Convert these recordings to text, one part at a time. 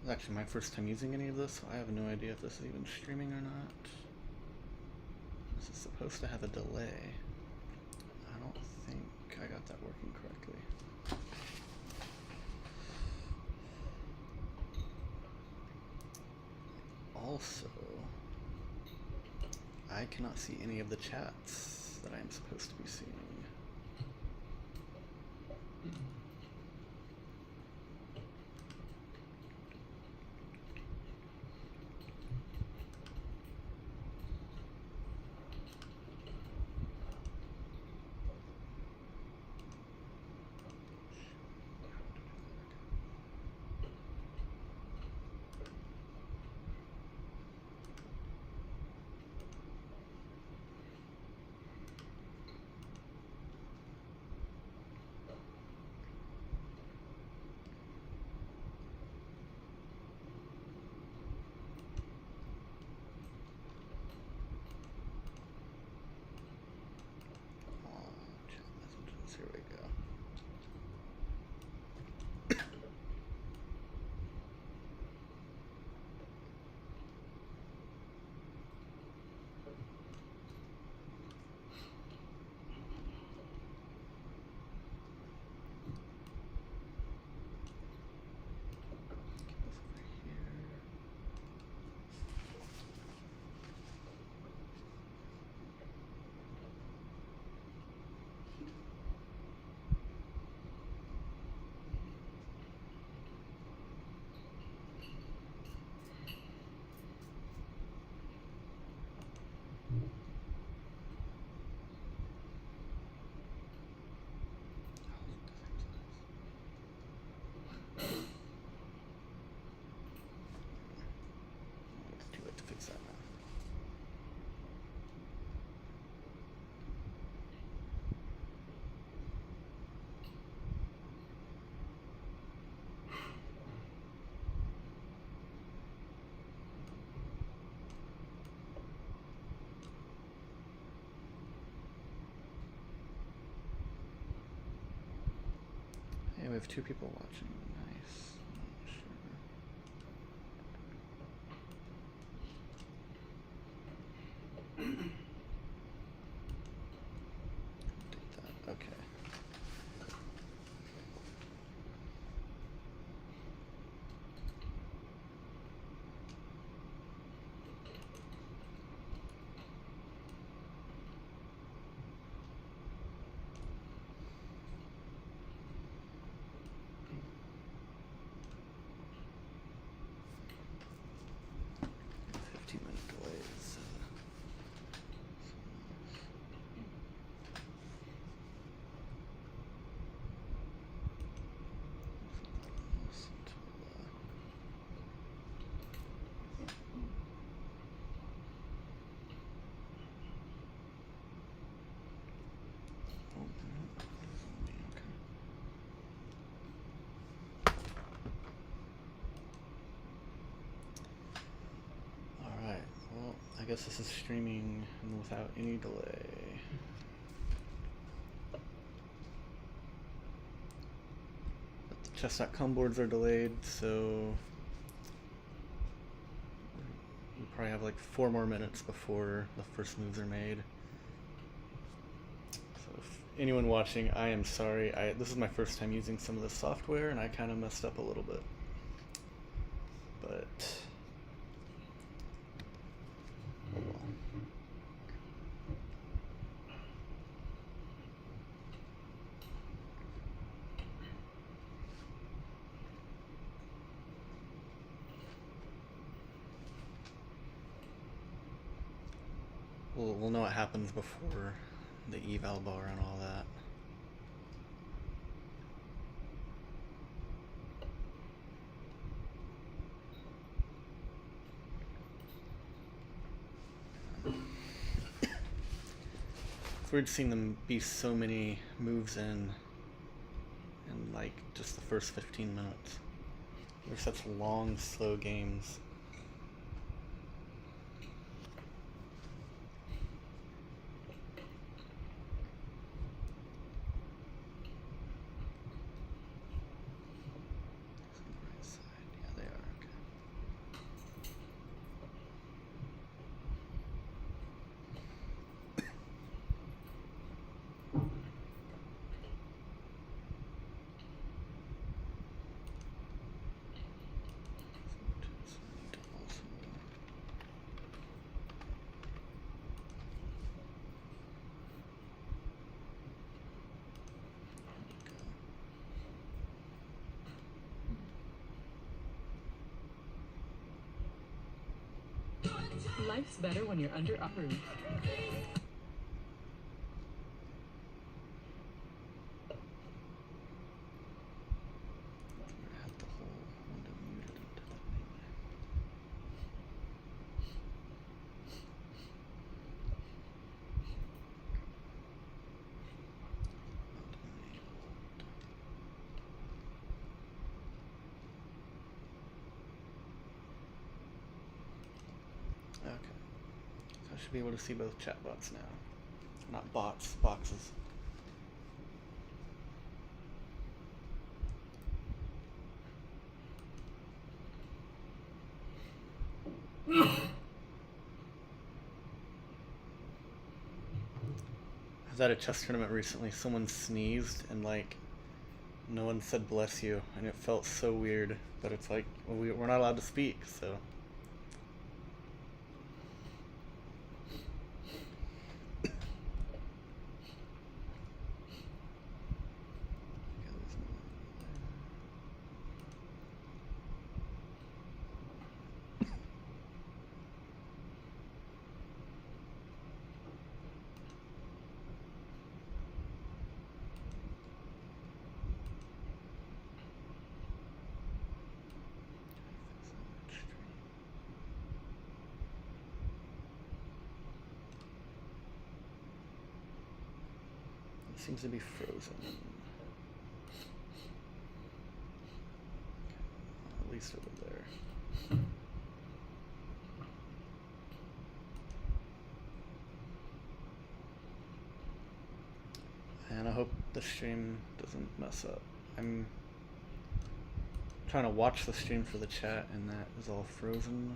Actually my first time using any of this, so I have no idea if this is even streaming or not. This is supposed to have a delay. I don't think I got that working correctly. Also, I cannot see any of the chats that I am supposed to be seeing. Here we go. It's too late to fix that now. Hey, we have 2 people watching. Nice. Update that. Okay. Delays. Alright, well, I guess this is streaming without any delay. But the chess.com boards are delayed, so we probably have like 4 more minutes before the first moves are made. So if anyone watching, I am sorry. This is my first time using some of this software, and I kind of messed up a little bit. But oh well. We'll know what happens before the eval bar and all that. It's weird seeing them be so many moves in like just the first 15 minutes. They're such long, slow games. Yeah, they are, okay. Life's better when you're under a roof. Had the whole window muted into that anyway. Okay. So I should be able to see both chatbots now. Not bots, boxes. I was at a chess tournament recently. Someone sneezed and like no one said bless you, and it felt so weird. But it's like we're not allowed to speak, so. It seems to be frozen. At least over there. And I hope the stream doesn't mess up. I'm trying to watch the stream for the chat and that is all frozen.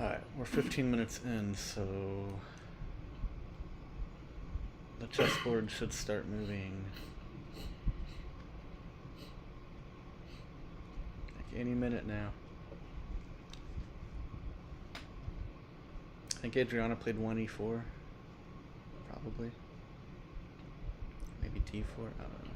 Alright, we're 15 minutes in, so the chessboard should start moving like any minute now. I think Adriana played 1e4, probably. Maybe d4, I don't know.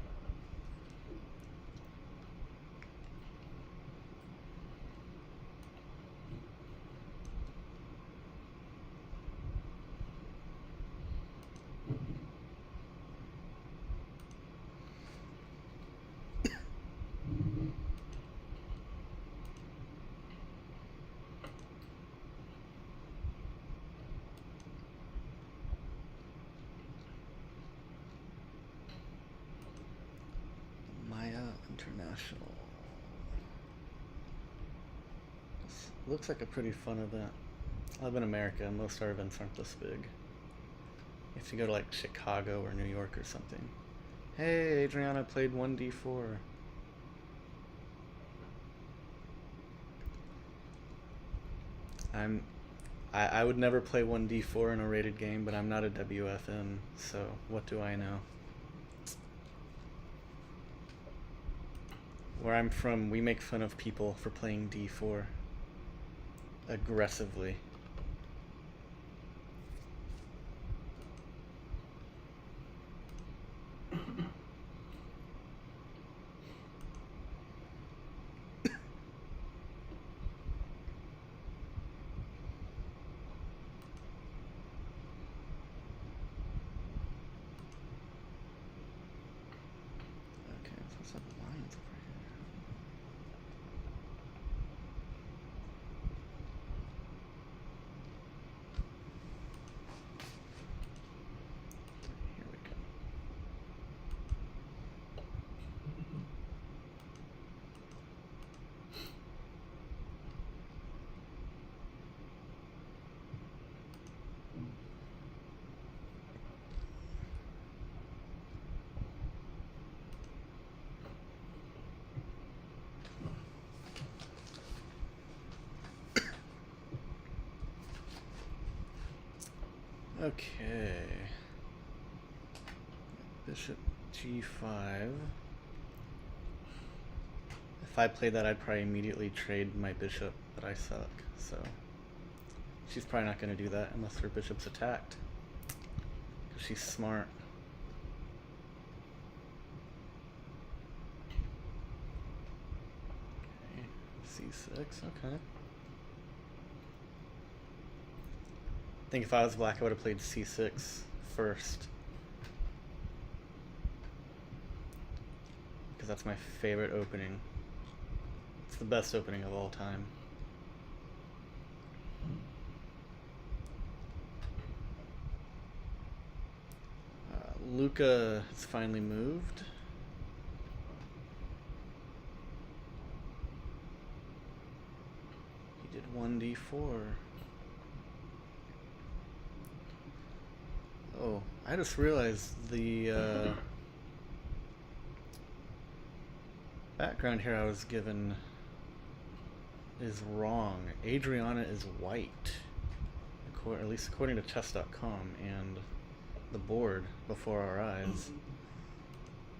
Maia International. This looks like a pretty fun event. I live in America and most of our events aren't this big. You have to go to like Chicago or New York or something. Hey, Adriana played 1d4. I would never play 1d4 in a rated game, but I'm not a WFM, so what do I know? Where I'm from, we make fun of people for playing d4 aggressively. Okay. Bishop g5. If I played that, I'd probably immediately trade my bishop, but I suck, so she's probably not going to do that unless her bishop's attacked. She's smart. Okay, c6, okay. I think if I was black, I would have played c6 first. Because that's my favorite opening. It's the best opening of all time. Luca has finally moved. He did 1d4. Oh, I just realized the background here I was given is wrong. Adriana is white, at least according to chess.com and the board before our eyes.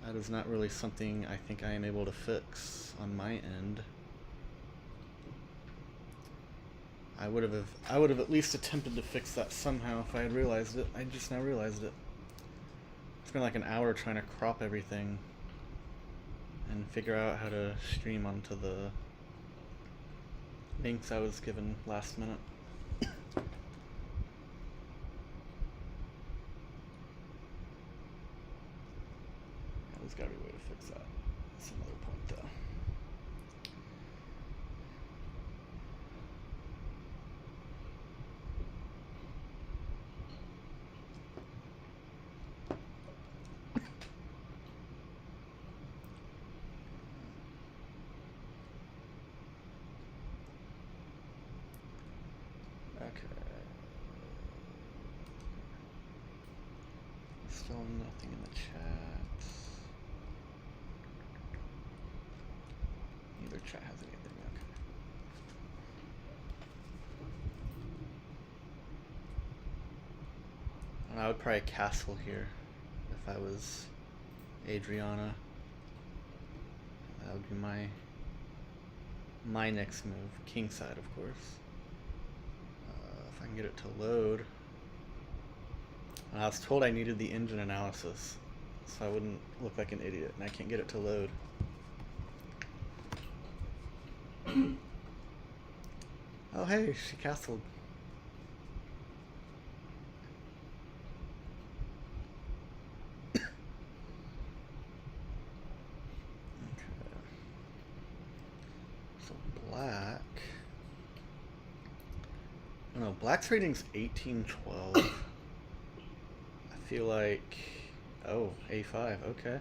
That is not really something I think I am able to fix on my end. I would have at least attempted to fix that somehow if I had realized it. I just now realized it. It's been like an hour trying to crop everything and figure out how to stream onto the links I was given last minute. There's gotta be a way to fix that. That's another point though. Still nothing in the chats. Neither chat has anything, okay. And I would probably castle here if I was Adriana. That would be my next move. Kingside, of course. If I can get it to load. I was told I needed the engine analysis, so I wouldn't look like an idiot, and I can't get it to load. Oh hey, she castled. Okay. So black. Oh no, black's rating's 1812. I feel like, oh, a5, okay.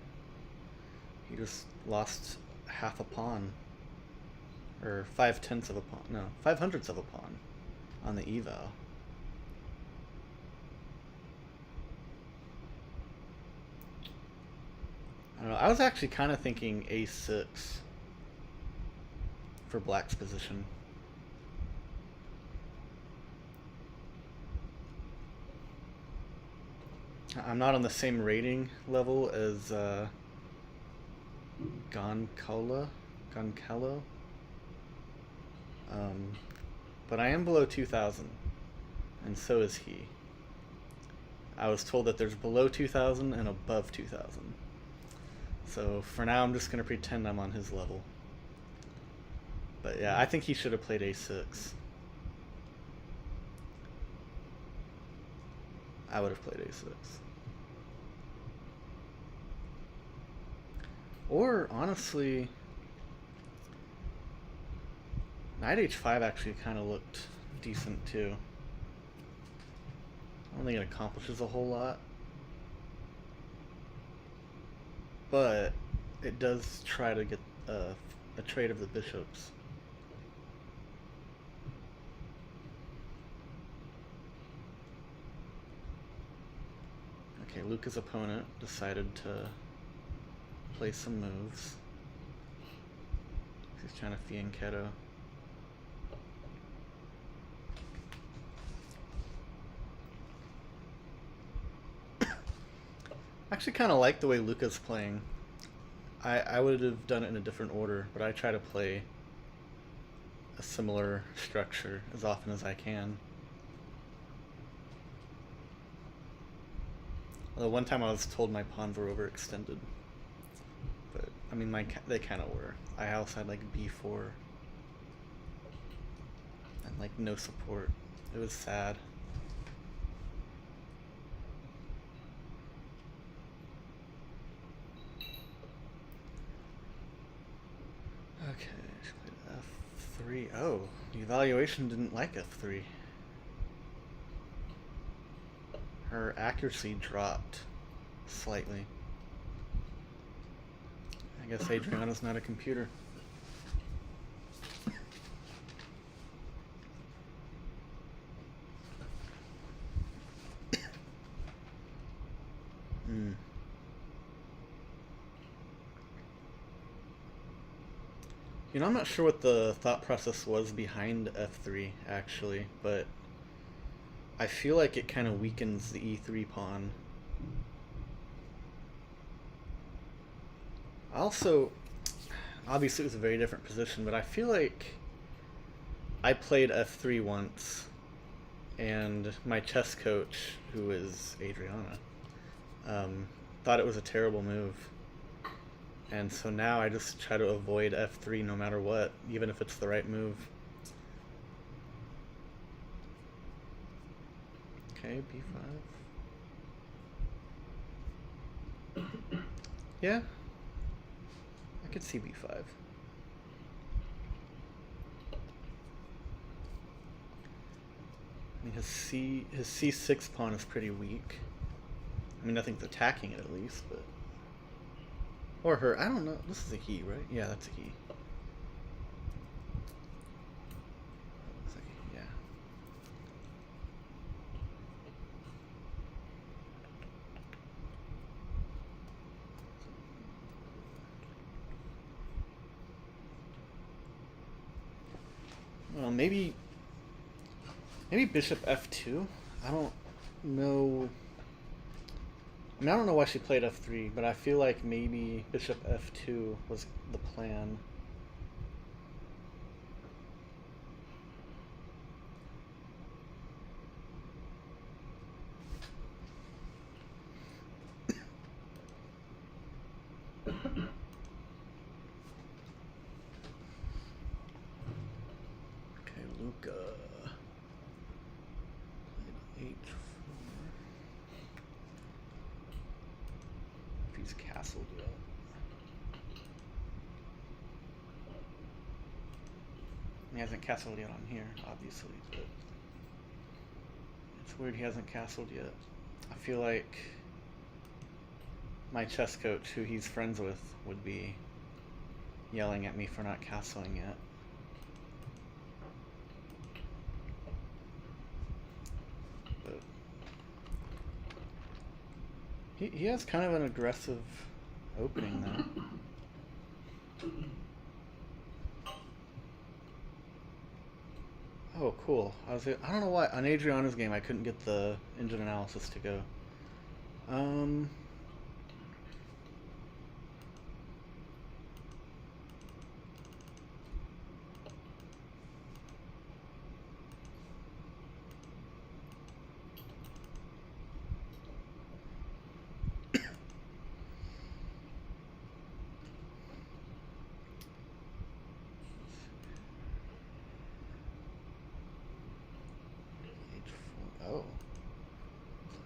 He just lost half a pawn, or 5/10 of a pawn, no, 5/100 of a pawn on the eval. I don't know, I was actually kind of thinking a6 for black's position. I'm not on the same rating level as Goncalo, but I am below 2,000, and so is he. I was told that there's below 2,000 and above 2,000. So for now, I'm just going to pretend I'm on his level. But yeah, I think he should have played a6. I would have played a6. Or, honestly, knight h5 actually kind of looked decent, too. I don't think it accomplishes a whole lot. But it does try to get a trade of the bishops. Okay, Luca's opponent decided to play some moves. He's trying to fianchetto. I actually kind of like the way Luca's playing. I would have done it in a different order, but I try to play a similar structure as often as I can. Although one time I was told my pawns were overextended. But, I mean, they kind of were. I also had like b4. And like no support. It was sad. Okay, she played f3. Oh, the evaluation didn't like f3. Her accuracy dropped slightly. I guess Adriana's not a computer. You know, I'm not sure what the thought process was behind f3, actually, but I feel like it kind of weakens the e3 pawn. Also, obviously it was a very different position, but I feel like I played f3 once, and my chess coach, who is Adriana, thought it was a terrible move. And so now I just try to avoid f3 no matter what, even if it's the right move. Okay, b5. Yeah, I could see b5. I mean, his c6 pawn is pretty weak. I mean, nothing's attacking it at least, but... Or her, I don't know. This is a he, right? Yeah, that's a he. Yeah. Well, maybe bishop f2? I don't know. I mean, I don't know why she played f3, but I feel like maybe bishop f2 was the plan. Okay, Luca. Played h4. If he's castled yet. He hasn't castled yet on here, obviously, but it's weird he hasn't castled yet. I feel like my chess coach, who he's friends with, would be yelling at me for not castling yet. But he has kind of an aggressive opening though. Oh, cool. I don't know why on Adriana's game I couldn't get the engine analysis to go. Oh.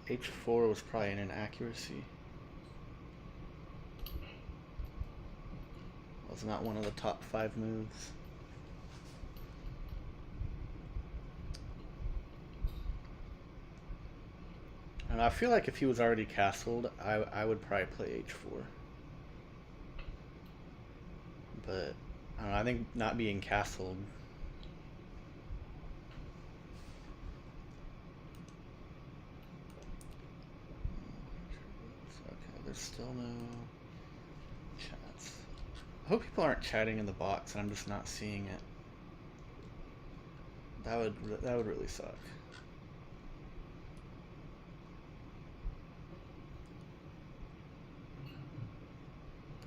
H4 was probably an inaccuracy. Was not one of the top 5 moves. And I feel like if he was already castled, I would probably play H4. But I don't know, I think not being castled. Okay, there's still no chats. I hope people aren't chatting in the box and I'm just not seeing it. That would really suck.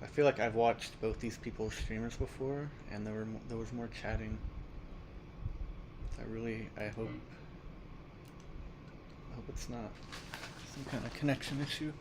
I feel like I've watched both these people's streamers before, and there was more chatting. I hope it's not Some kind of connection issue.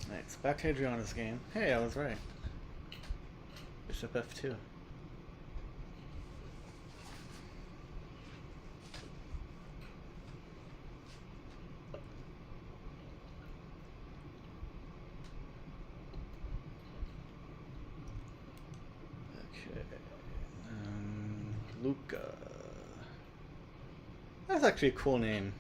Alright, so back to Adriana's game. Hey, I was right. Bishop f2. Okay. Luca. That's actually a cool name.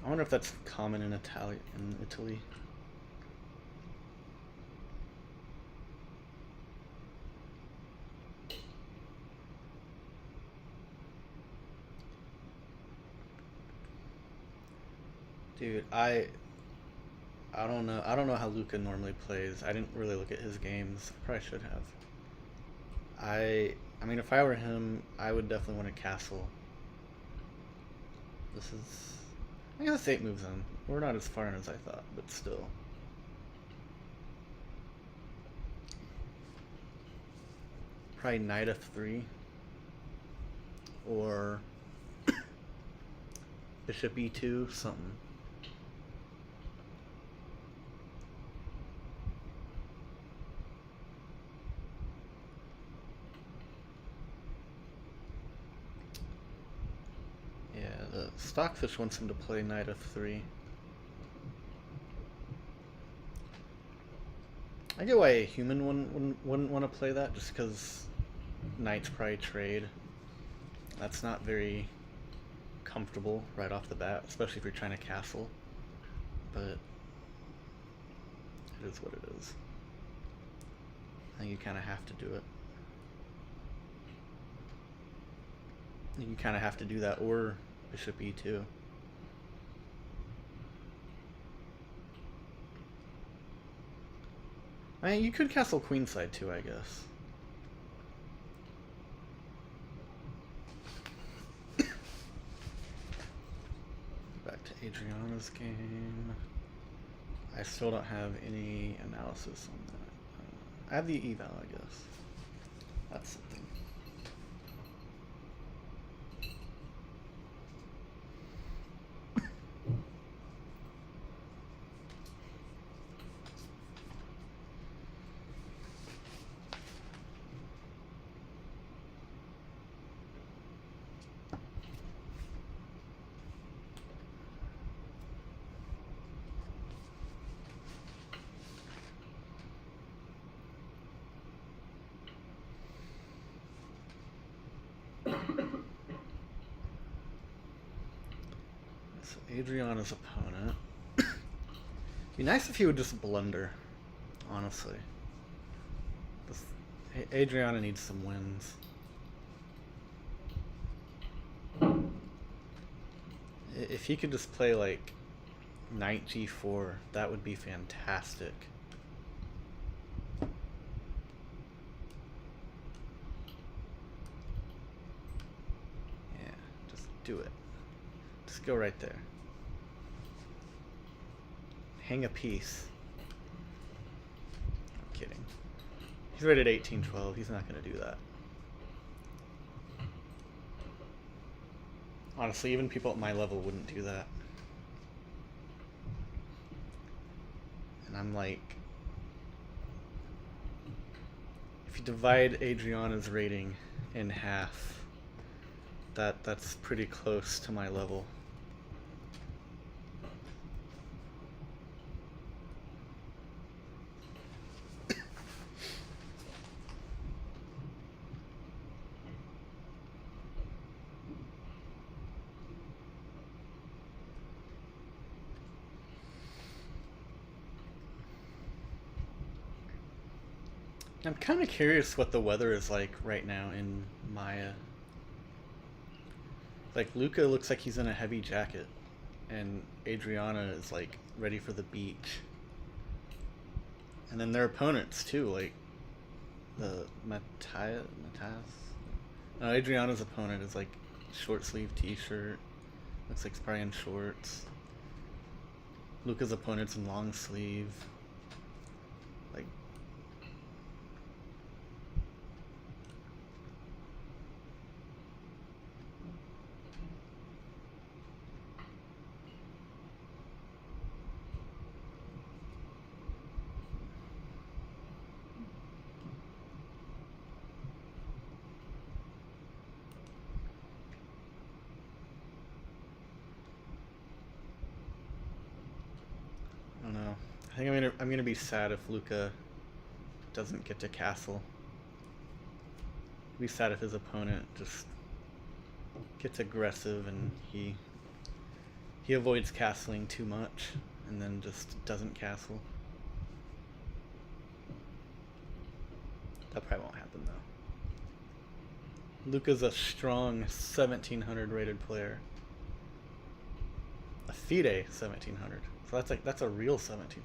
I wonder if that's common in Italy. Dude, I don't know. I don't know how Luca normally plays. I didn't really look at his games. I probably should have. I mean, if I were him, I would definitely want a castle. This is... I guess 8 moves in. We're not as far in as I thought, but still. Probably knight f3. Or bishop e2, something. Yeah, the Stockfish wants him to play knight f3. I get why a human wouldn't want to play that, just because knights probably trade. That's not very comfortable right off the bat, especially if you're trying to castle. But it is what it is. I think you kind of have to do it. I think you kind of have to do that, or bishop e2. I mean, you could castle queenside too, I guess. Back to Adriana's game. I still don't have any analysis on that. I have the eval, I guess. That's something. So Adriana's opponent. Be nice if he would just blunder, honestly. Adriana needs some wins. If he could just play like knight g4, that would be fantastic. Yeah, just do it. Just go right there. Hang a piece. I'm kidding. He's rated 1812. He's not going to do that. Honestly, even people at my level wouldn't do that. And I'm like... If you divide Adriana's rating in half, that's pretty close to my level. I'm kind of curious what the weather is like right now in Maia. Like Luca looks like he's in a heavy jacket, and Adriana is like ready for the beach. And then their opponents too, like the Matthias. No, Adriana's opponent is like short sleeve T-shirt. Looks like he's probably in shorts. Luca's opponent's in long sleeve. Like, I don't know. I think I'm gonna be sad if Luca doesn't get to castle. I'd be sad if his opponent just gets aggressive and he avoids castling too much and then just doesn't castle. That probably won't happen though. Luca's a strong 1700 rated player. A FIDE 1700. So that's a real 1700.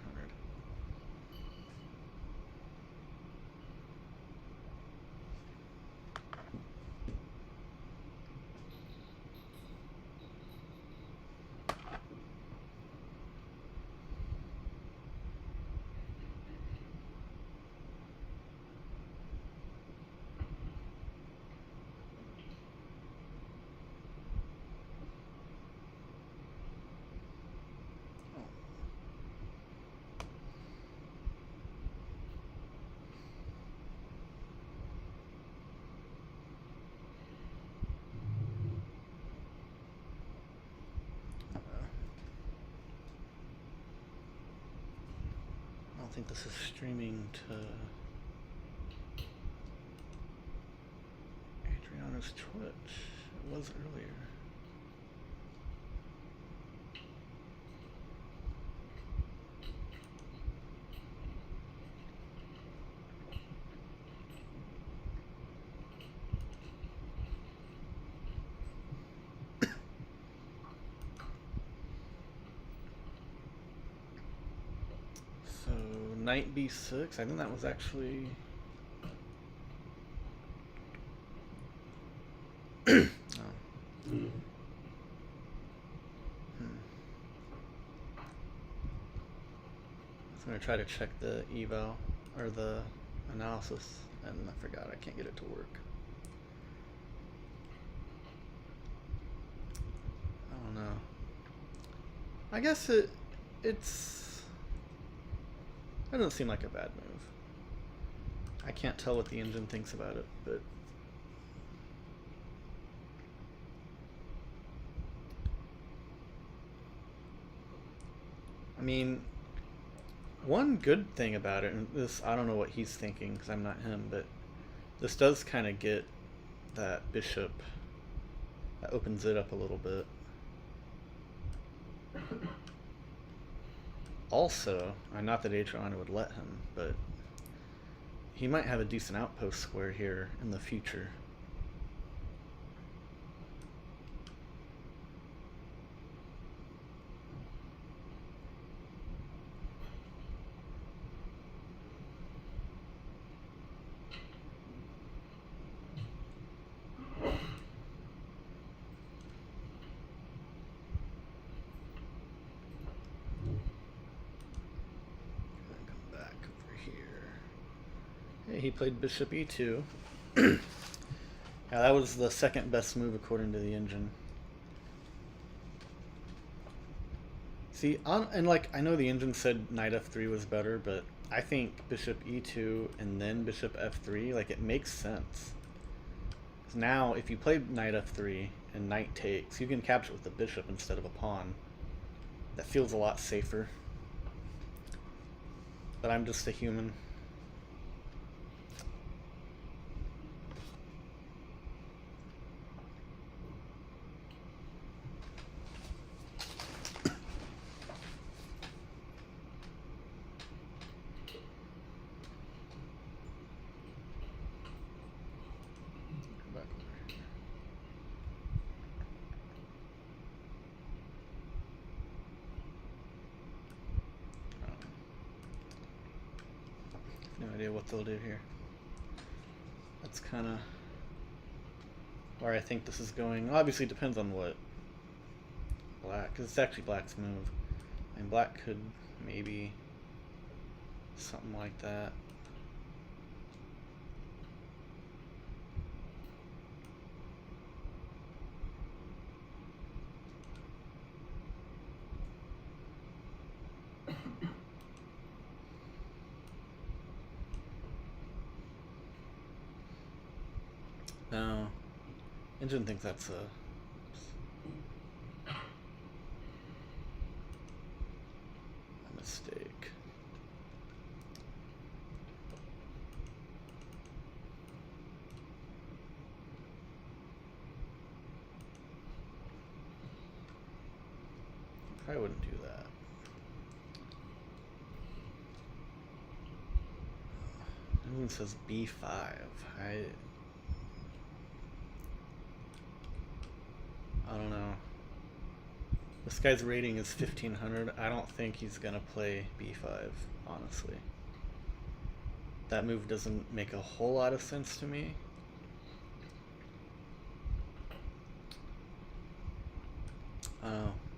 I don't think this is streaming to Adriana's Twitch. It was earlier. So knight b6. I think that was actually. Oh. I'm gonna try to check the eval or the analysis, and I forgot I can't get it to work. I don't know. I guess it doesn't seem like a bad move. I can't tell what the engine thinks about it, but I mean, one good thing about it, and this, I don't know what he's thinking because I'm not him, but this does kind of get that bishop, that opens it up a little bit. Also, not that Adriana would let him, but he might have a decent outpost square here in the future. He played bishop e2. Yeah, that was the second best move according to the engine. See, and like, I know the engine said knight f3 was better, but I think bishop e2 and then bishop f3, like, it makes sense. 'Cause now, if you play knight f3 and knight takes, you can capture with the bishop instead of a pawn. That feels a lot safer. But I'm just a human. No idea what they'll do here. That's kind of where I think this is going. Obviously, it depends on what black, because it's actually black's move. And black could maybe something like that. No, Engine thinks that's a mistake. I wouldn't do that. Engine says B5. I don't know. This guy's rating is 1500. I don't think he's gonna play B5, honestly. That move doesn't make a whole lot of sense to me.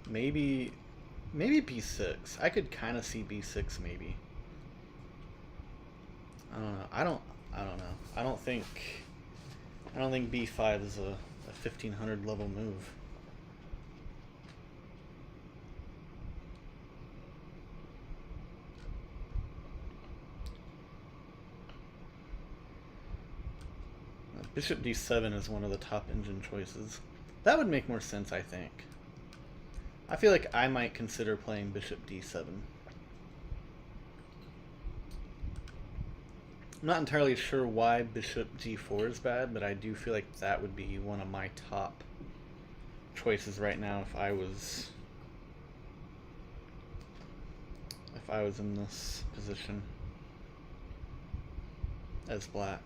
Maybe B6. I could kind of see B6 maybe. I don't know. I don't know. I don't think B5 is a 1500 level move. Bishop D7 is one of the top Engine choices. That would make more sense, I think. I feel like I might consider playing Bishop D7. I'm not entirely sure why Bishop G4 is bad, but I do feel like that would be one of my top choices right now if I was in this position as black.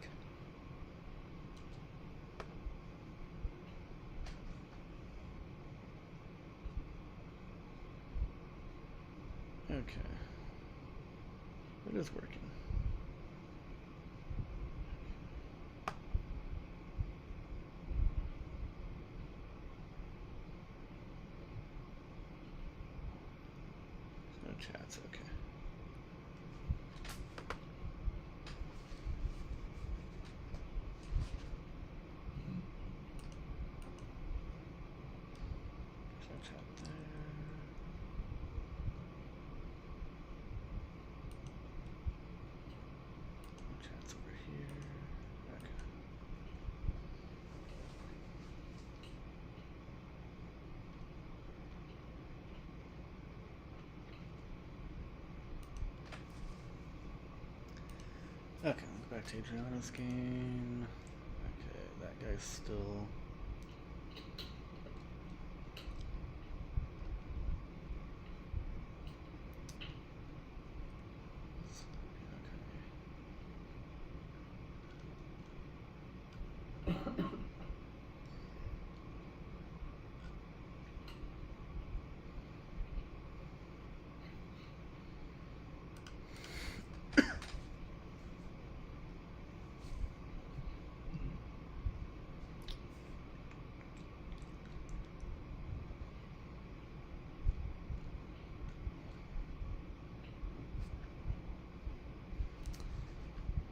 Okay. It is working. No chats, okay. No chat there. Chat's over here. Okay. Okay, let's go back to Adriana's game. Okay, that guy's still.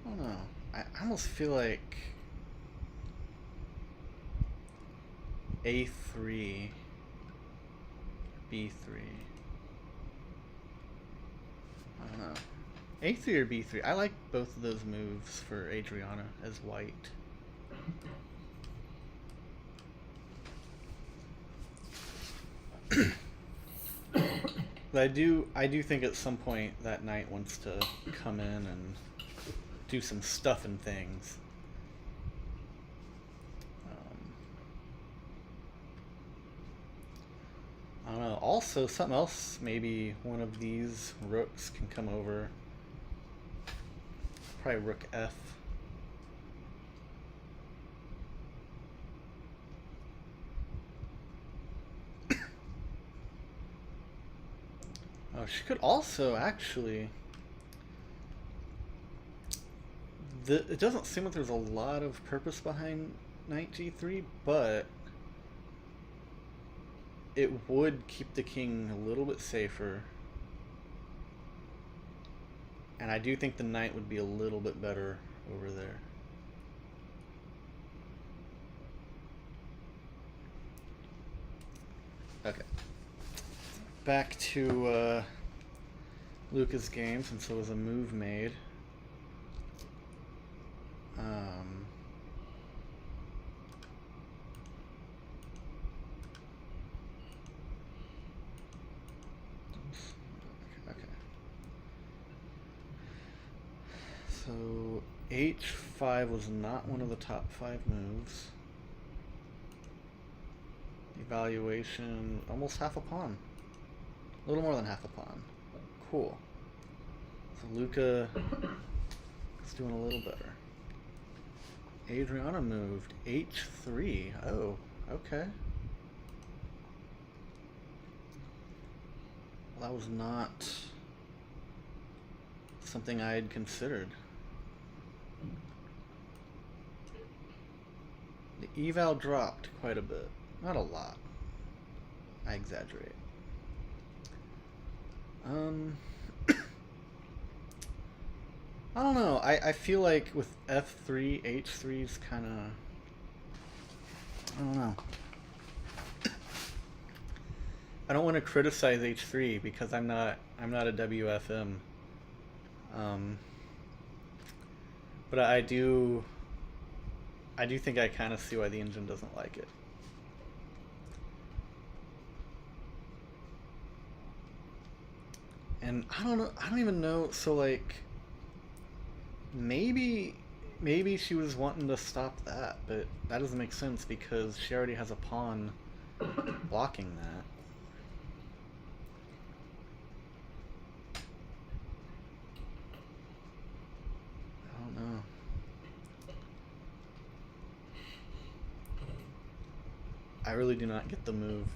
I don't know. I almost feel like A3, B3. I don't know. A3 or B3. I like both of those moves for Adriana as white. But I do think at some point that knight wants to come in and do some stuff and things. I don't know. Also, something else. Maybe one of these rooks can come over. Probably rook F. Oh, she could also actually. It doesn't seem like there's a lot of purpose behind knight g3, but it would keep the king a little bit safer. And I do think the knight would be a little bit better over there. Okay. Back to Luca's game, since there was a move made. Okay. So h5 was not one of the top 5 moves. Evaluation, almost half a pawn. A little more than half a pawn. Cool. So Luca is doing a little better. Adriana moved h3. Oh, okay. Well, that was not something I had considered. The eval dropped quite a bit. Not a lot. I exaggerate. I don't know. I feel like with f3, h3 is kind of... I don't know. I don't want to criticize h3 because I'm not a WFM. But I do think I kind of see why the engine doesn't like it. And I don't know. I don't even know. So like, maybe she was wanting to stop that, but that doesn't make sense because she already has a pawn blocking that. I don't know. I really do not get the move.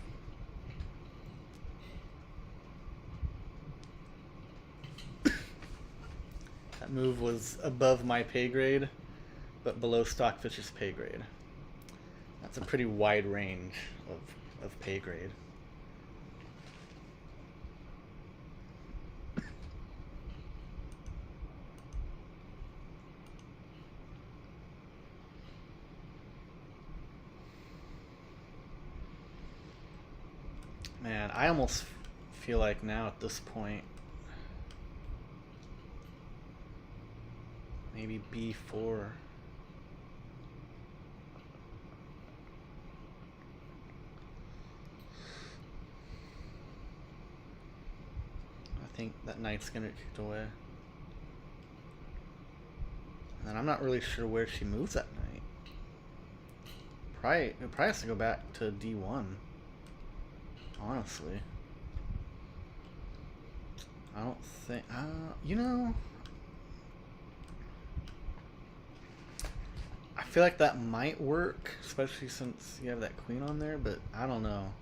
That move was above my pay grade, but below Stockfish's pay grade. That's a pretty wide range of pay grade. Man, I almost feel like now at this point, maybe b4. I think that knight's gonna get kicked away. And I'm not really sure where she moves that knight. It probably has to go back to d1. Honestly. I don't think... you know... I feel like that might work, especially since you have that queen on there, but I don't know.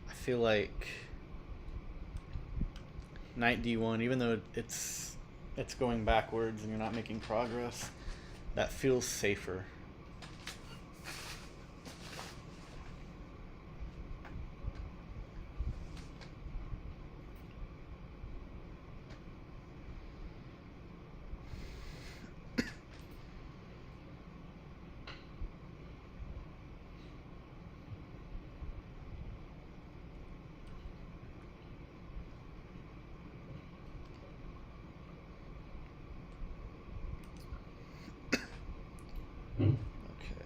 I feel like knight d1, even though it's going backwards and you're not making progress, that feels safer. Okay,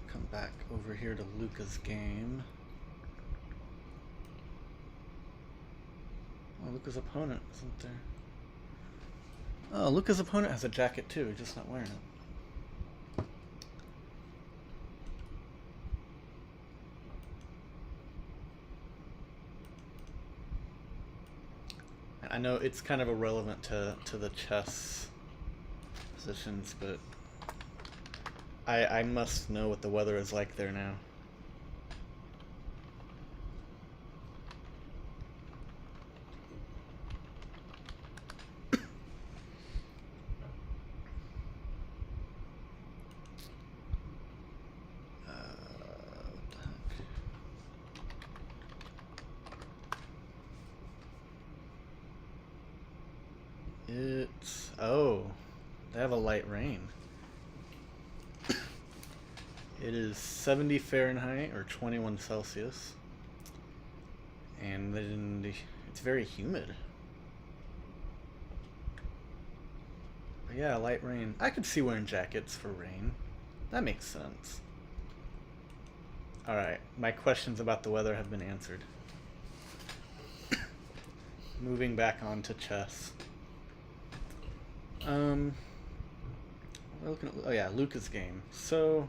come back over here to Luca's game. Oh, Luca's opponent isn't there. Oh, Luca's opponent has a jacket too, he's just not wearing it. I know it's kind of irrelevant to the chess positions, but I must know what the weather is like there now. It's... Oh, they have a light rain. It is 70 Fahrenheit or 21 Celsius. And then it's very humid. But yeah, light rain. I could see wearing jackets for rain. That makes sense. Alright, my questions about the weather have been answered. Moving back on to chess. We're looking at, oh yeah, Luca's game. So,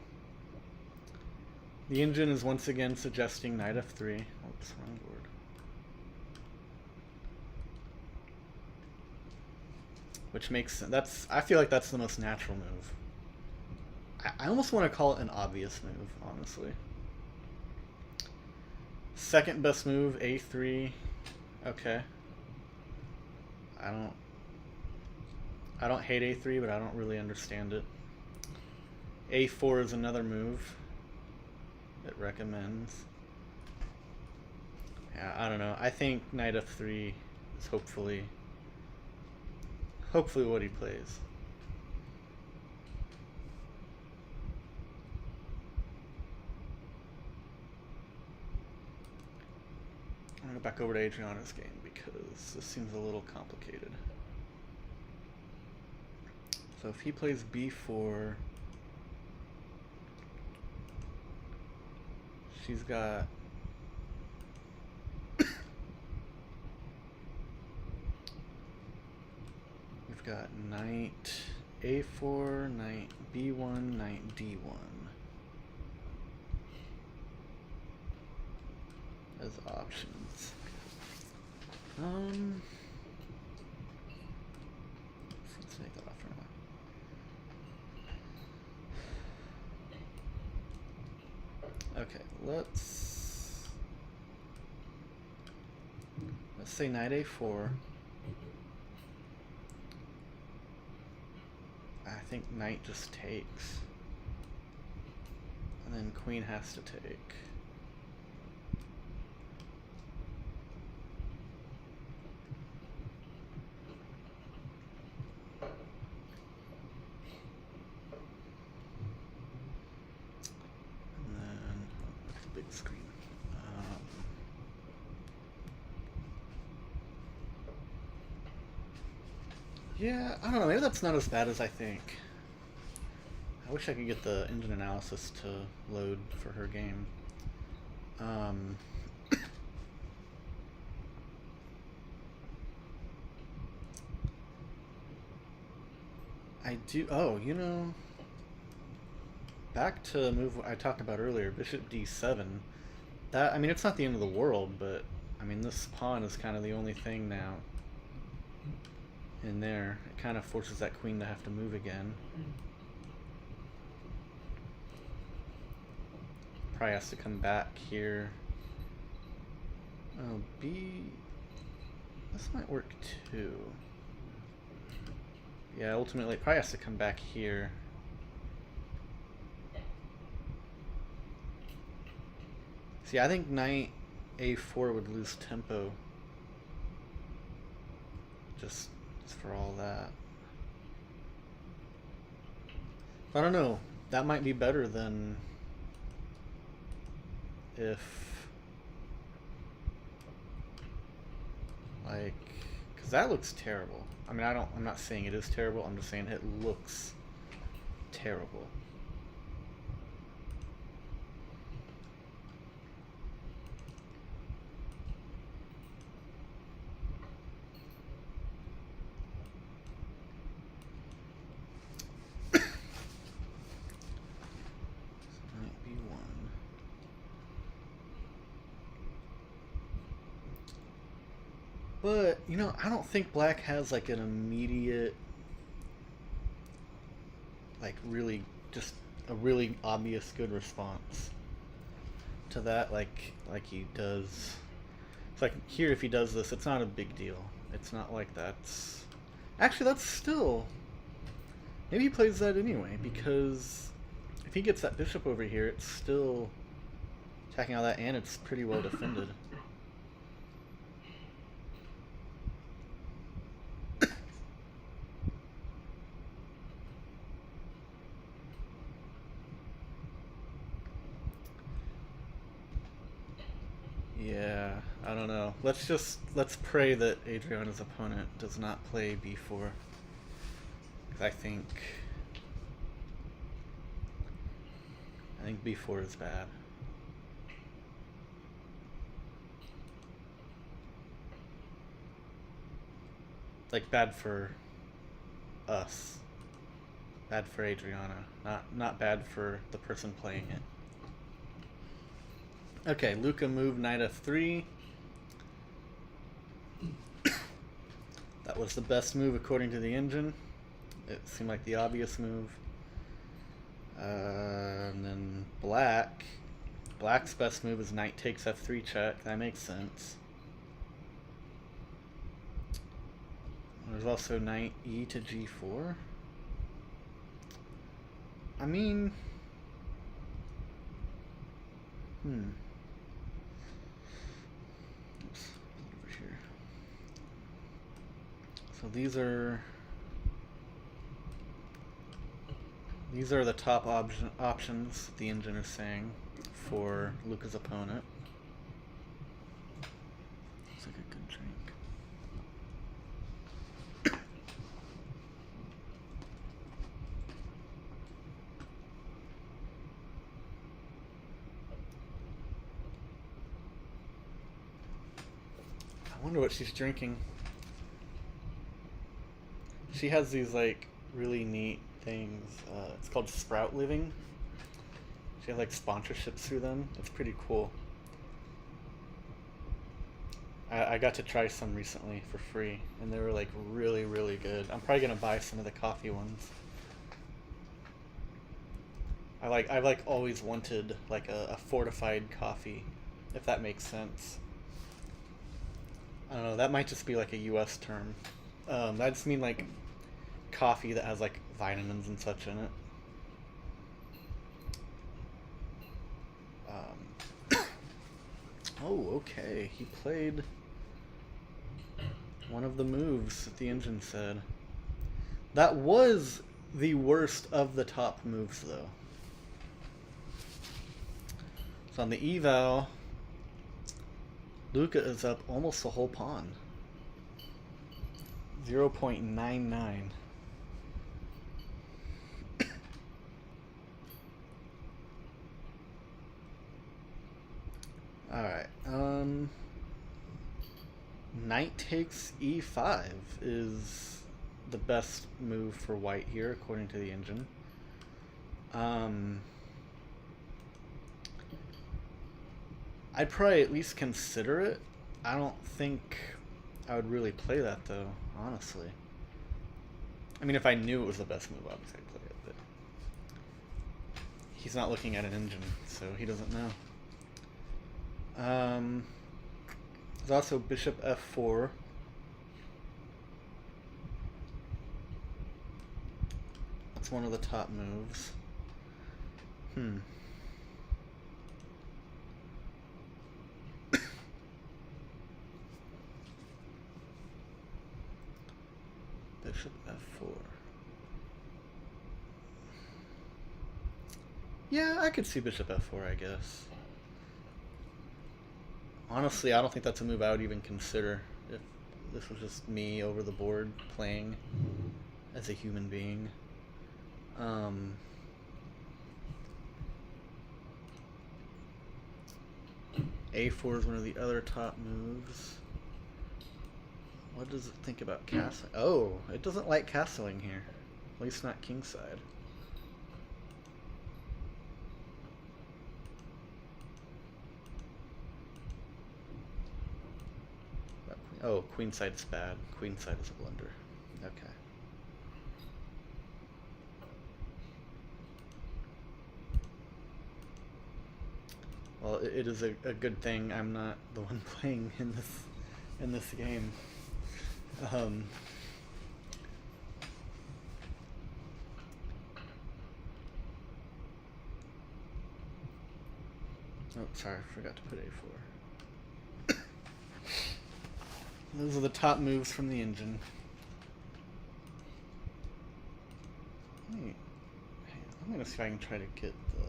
the engine is once again suggesting knight f3. Oops, wrong board. Which makes sense. I feel like that's the most natural move. I almost want to call it an obvious move, honestly. Second best move, a3. Okay. I don't hate a3, but I don't really understand it. a4 is another move it recommends. Yeah, I don't know. I think knight f3 is hopefully what he plays. I'm gonna go back over to Adriana's game because this seems a little complicated. So if he plays b4, she's got we've got knight a4, knight b1, knight d1 as options. Let's take that off for now. Okay, let's say knight a4. I think knight just takes, and then queen has to take. And then look at the big screen. Yeah, I don't know. Maybe that's not as bad as I think. I wish I could get the engine analysis to load for her game. I do. Oh, you know, back to the move I talked about earlier, bishop d7. That, I mean, it's not the end of the world, but I mean, this pawn is kind of the only thing now in there. It kind of forces that queen to have to move again. Probably has to come back here. Oh, b... This might work too. Yeah, ultimately it probably has to come back here. See, I think knight a4 would lose tempo. Just for all that. I don't know. That might be better than if, like, because that looks terrible. I mean, I'm not saying it is terrible. I'm just saying it looks terrible. But, you know, I don't think black has like an immediate, like really, just a really obvious good response to that, like he does. It's like here, if he does this, it's not a big deal. It's not like that's, actually that's still, maybe he plays that anyway, because if he gets that bishop over here, it's still attacking all that, and it's pretty well defended. I don't know. Let's pray that Adriana's opponent does not play b4. 'Cause I think b4 is bad. Like bad for us. Bad for Adriana. Not bad for the person playing it. Okay, Luca moved knight f3. That was the best move according to the engine. It seemed like the obvious move. And then Black's best move is knight takes f3 check. That makes sense. There's also knight e to g4. I mean, Oops, over here. So these are the top options the engine is saying for Luca's opponent. Looks like a good drink. I wonder what she's drinking. She has these like really neat things. It's called Sprout Living. She has like sponsorships through them. It's pretty cool. I got to try some recently for free, and they were like really, really good. I'm probably gonna buy some of the coffee ones. I've like always wanted like a fortified coffee, if that makes sense. I don't know. That might just be like a U.S. term. That just mean like coffee that has like vitamins and such in it. Oh, okay. He played one of the moves that the engine said. That was the worst of the top moves, though. So on the eval, Luca is up almost a whole pawn. 0.99. Alright, knight takes e5 is the best move for white here, according to the engine. I'd probably at least consider it. I don't think I would really play that, though, honestly. I mean, if I knew it was the best move, obviously I'd play it, but he's not looking at an engine, so he doesn't know. There's also bishop f4. That's one of the top moves. Bishop f4. Yeah, I could see bishop f4, I guess. Honestly, I don't think that's a move I would even consider if this was just me over the board playing as a human being. A4 is one of the other top moves. What does it think about castling? Oh, it doesn't like castling here. At least not kingside. Oh, queenside's bad. Queenside is a blunder. Okay. Well, it is a good thing I'm not the one playing in this game. Oh, sorry, I forgot to put A4. Those are the top moves from the engine. I'm gonna see if I can try to get the...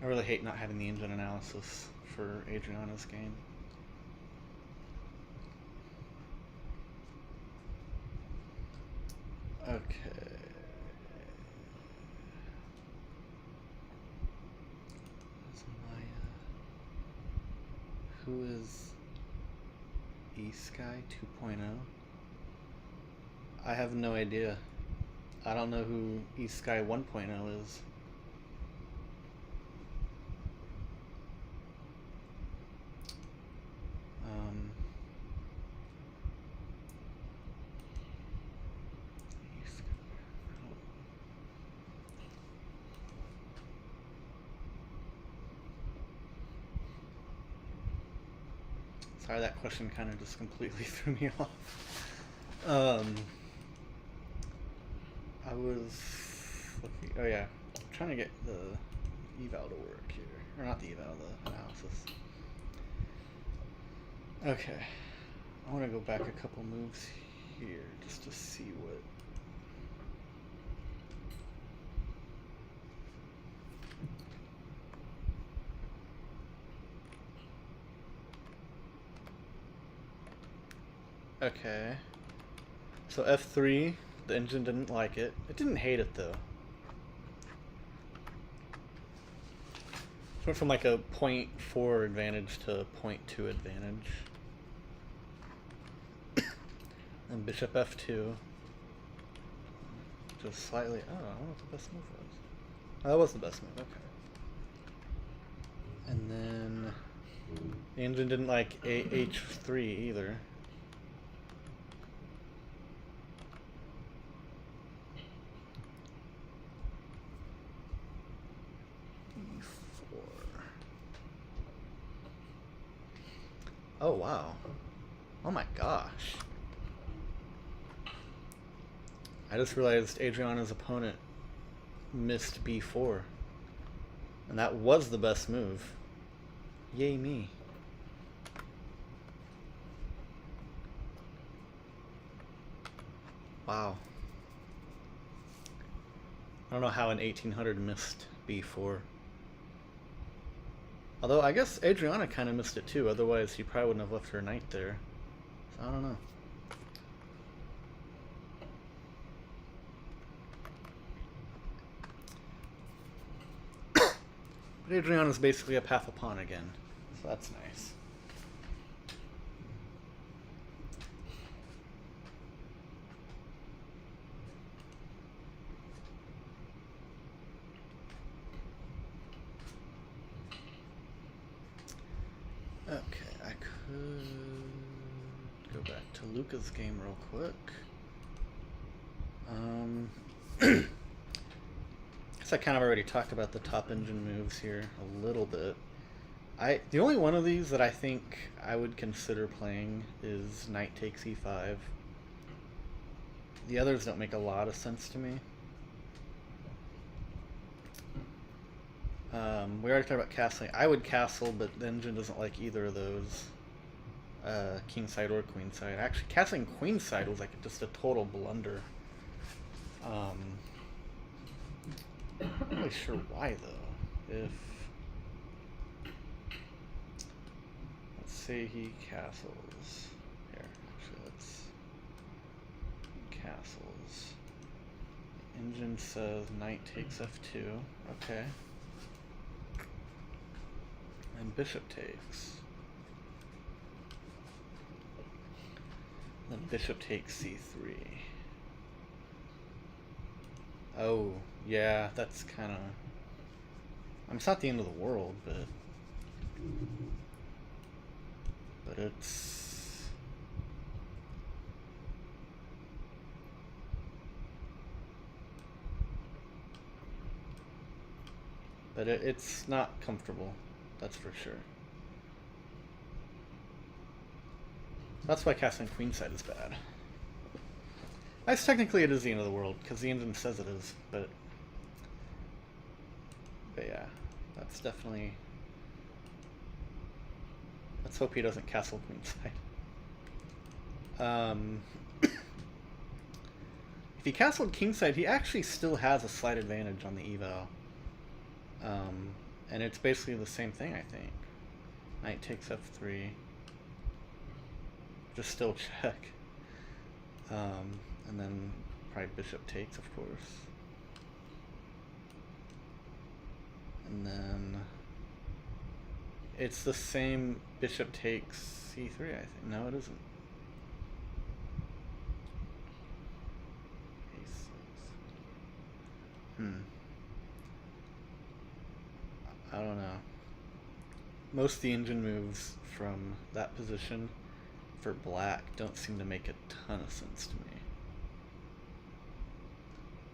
I really hate not having the engine analysis for Adriana's game. Okay. That's Maia. Who is E-Sky 2.0? I have no idea. I don't know who E-Sky 1.0 is. Sorry, that question kind of just completely threw me off. I was looking. Oh yeah, I'm trying to get the eval to work here, or not the eval, the analysis. Okay, I want to go back a couple moves here just to see what. Okay. So F3, the engine didn't like it. It didn't hate it though. It went from like a 0.4 advantage to a 0.2 advantage. And bishop F2. Just slightly. Oh, I don't know what the best move was. Oh, that was the best move, okay. And then the engine didn't like H3 either. E4. Oh wow. Oh my gosh. I just realized Adriana's opponent missed B4. And that was the best move. Yay me. Wow. I don't know how an 1800 missed B4. Although I guess Adriana kind of missed it too, otherwise he probably wouldn't have left her knight there. So I don't know. But Adriana's basically a path of pawn again, so that's nice. Okay, I could go back to Luca's game real quick. Guess I kind of already talked about the top engine moves here a little bit. The only one of these that I think I would consider playing is knight takes e5. The others don't make a lot of sense to me. We already talked about castling. I would castle, but the engine doesn't like either of those. King side or queen side. Actually, castling queen side was like just a total blunder. I'm not really sure why though. If let's say he castles. Here, actually let's castles. Engine says knight takes f2. Okay. And bishop takes. Then bishop takes c3. Oh, yeah, that's kind of... I mean, it's not the end of the world, but it's... But it's not comfortable, that's for sure. That's why castling queenside is bad. I guess technically it is the end of the world, because the engine says it is, but yeah, that's definitely... Let's hope he doesn't castle queenside. If he castled kingside, he actually still has a slight advantage on the eval. And it's basically the same thing, I think. Knight takes f3. Just still check. And then probably bishop takes, of course. And then it's the same bishop takes c3, I think. No, it isn't. a6. I don't know. Most of the engine moves from that position for black don't seem to make a ton of sense to me.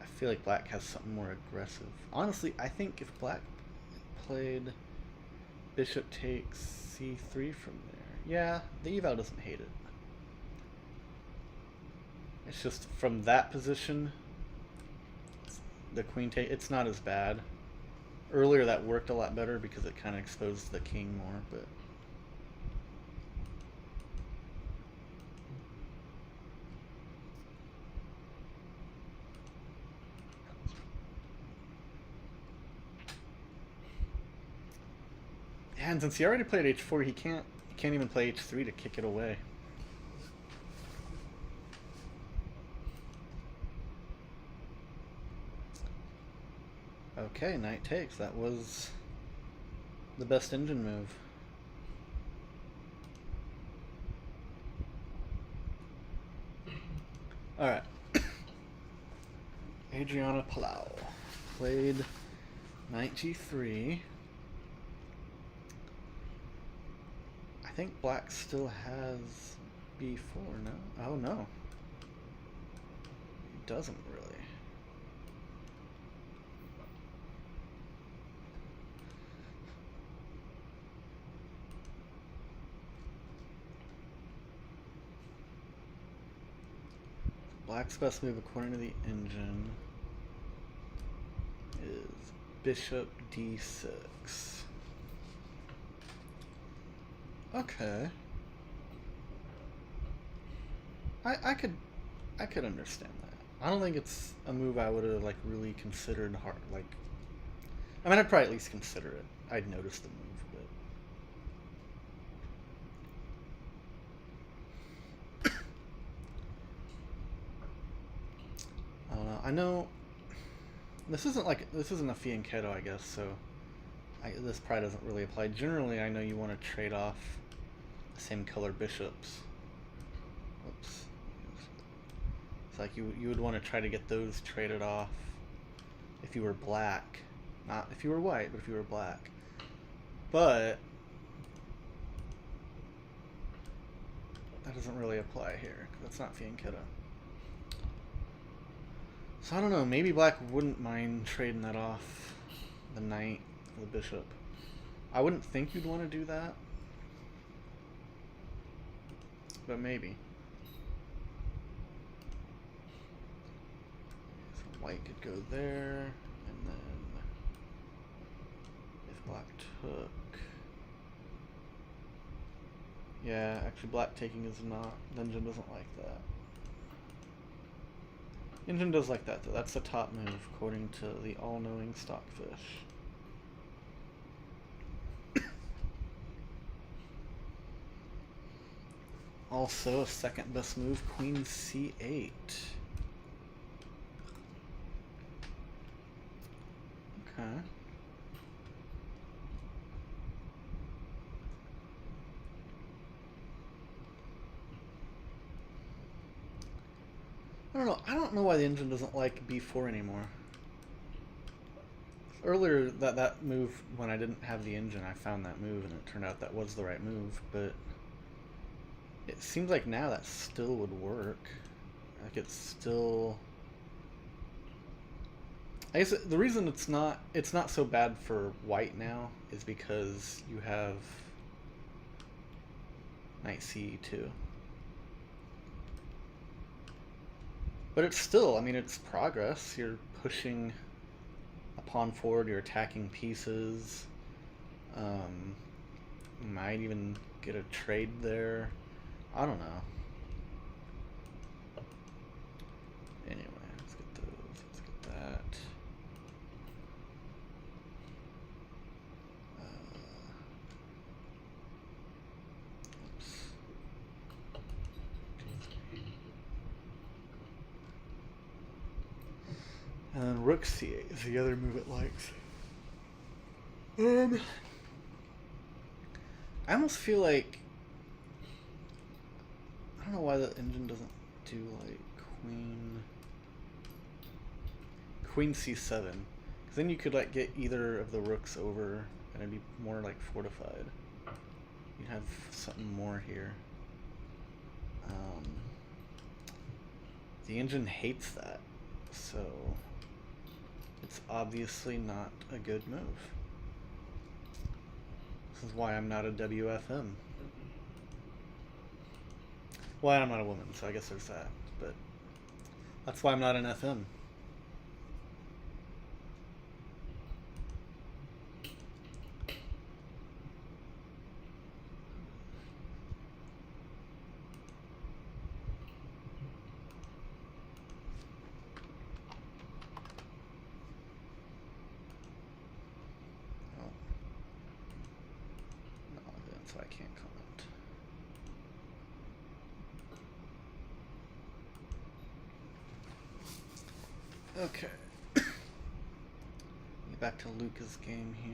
I feel like black has something more aggressive. Honestly, I think if black played bishop takes c3 from there, yeah, the eval doesn't hate it. It's just from that position, the queen take, it's not as bad. Earlier that worked a lot better because it kind of exposed the king more, but yeah, and since he already played h4, he can't even play h3 to kick it away. Okay, knight takes. That was the best engine move. Alright. Adriana Palau played knight g3. I think black still has b4, no? Oh no. It doesn't really. Black's best move according to the engine is bishop d6. Okay. I could understand that. I don't think it's a move I would have like really considered hard. Like, I mean, I'd probably at least consider it. I'd notice the move, but I don't know. I know this isn't a fianchetto, I guess. So this probably doesn't really apply. Generally, I know you want to trade off the same color bishops. Whoops. It's like you would want to try to get those traded off if you were black. Not if you were white, but if you were black. But that doesn't really apply here, because that's not fianchetto. So I don't know, maybe black wouldn't mind trading that off, the knight for the bishop. I wouldn't think you'd want to do that, but maybe. So white could go there, and then if black took... Yeah, actually black taking is not, the engine doesn't like that. Engine does like that though, that's the top move according to the all-knowing Stockfish. Also, a second best move, queen c8. Okay. I don't know why the engine doesn't like b4 anymore. Earlier, that move, when I didn't have the engine, I found that move and it turned out that was the right move, but it seems like now that still would work. Like it's still... I guess the reason it's not so bad for white now is because you have knight c2. But it's still, I mean, it's progress. You're pushing a pawn forward, you're attacking pieces. Might even get a trade there. I don't know. Anyway, let's get those. Let's get that. Oops. And rook c8 is the other move it likes. I almost feel like, I don't know why the engine doesn't do like queen c7, because then you could like get either of the rooks over and it'd be more like fortified. You'd have something more here. The engine hates that, so it's obviously not a good move. This is why I'm not a WFM. Well, I'm not a woman, so I guess there's that. But that's why I'm not an FM. So I can't comment. Okay. Get back to Luca's game here.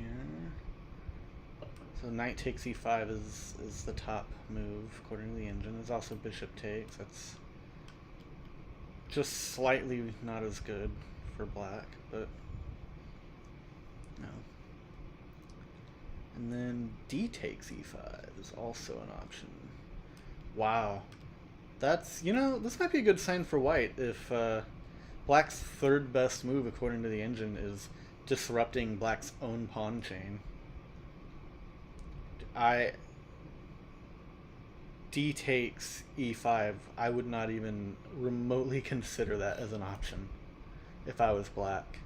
So knight takes e5 is the top move according to the engine. There's also bishop takes. That's just slightly not as good for black, but no. And then d takes e5 is also an option. Wow. That's, you know, this might be a good sign for white if black's third best move according to the engine is disrupting black's own pawn chain. D takes e5, I would not even remotely consider that as an option if I was black.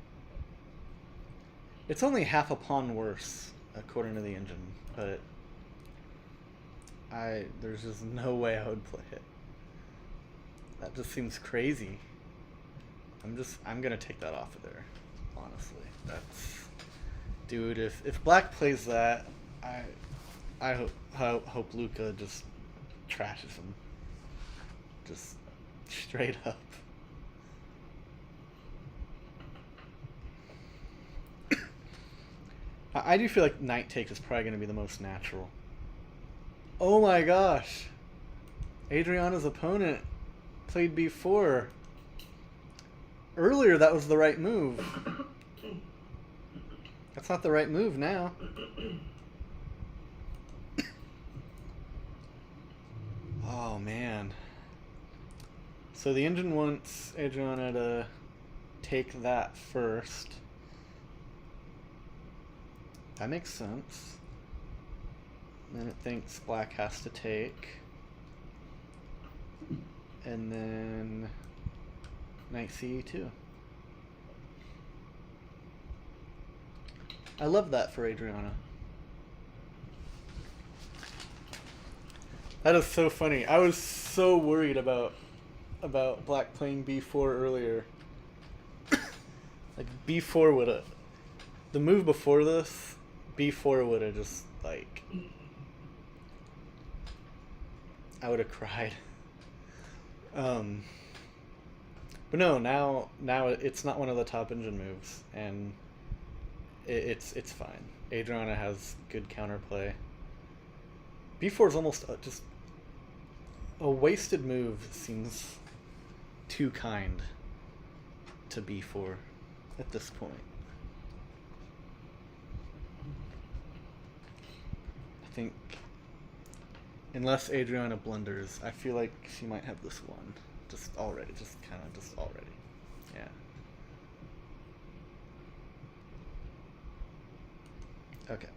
It's only half a pawn worse according to the engine, but there's just no way I would play it. That just seems crazy. I'm gonna take that off of there, honestly. That's, dude, if black plays that, I hope Luca just trashes him. Just straight up. I do feel like knight takes is probably going to be the most natural. Oh my gosh. Adriana's opponent played b4. Earlier that was the right move. That's not the right move now. Oh man. So the engine wants Adriana to take that first. That makes sense. Then it thinks black has to take. And then knight c2. I love that for Adriana. That is so funny. I was so worried about black playing b4 earlier. Like b4 would have, the move before this, b4 would have just like, I would have cried. But no, now it's not one of the top engine moves, and it's fine. Adriana has good counterplay. b4 is almost just a wasted move. Seems too kind to b4 at this point. I think unless Adriana blunders, I feel like she might have this one just already. Yeah. Okay.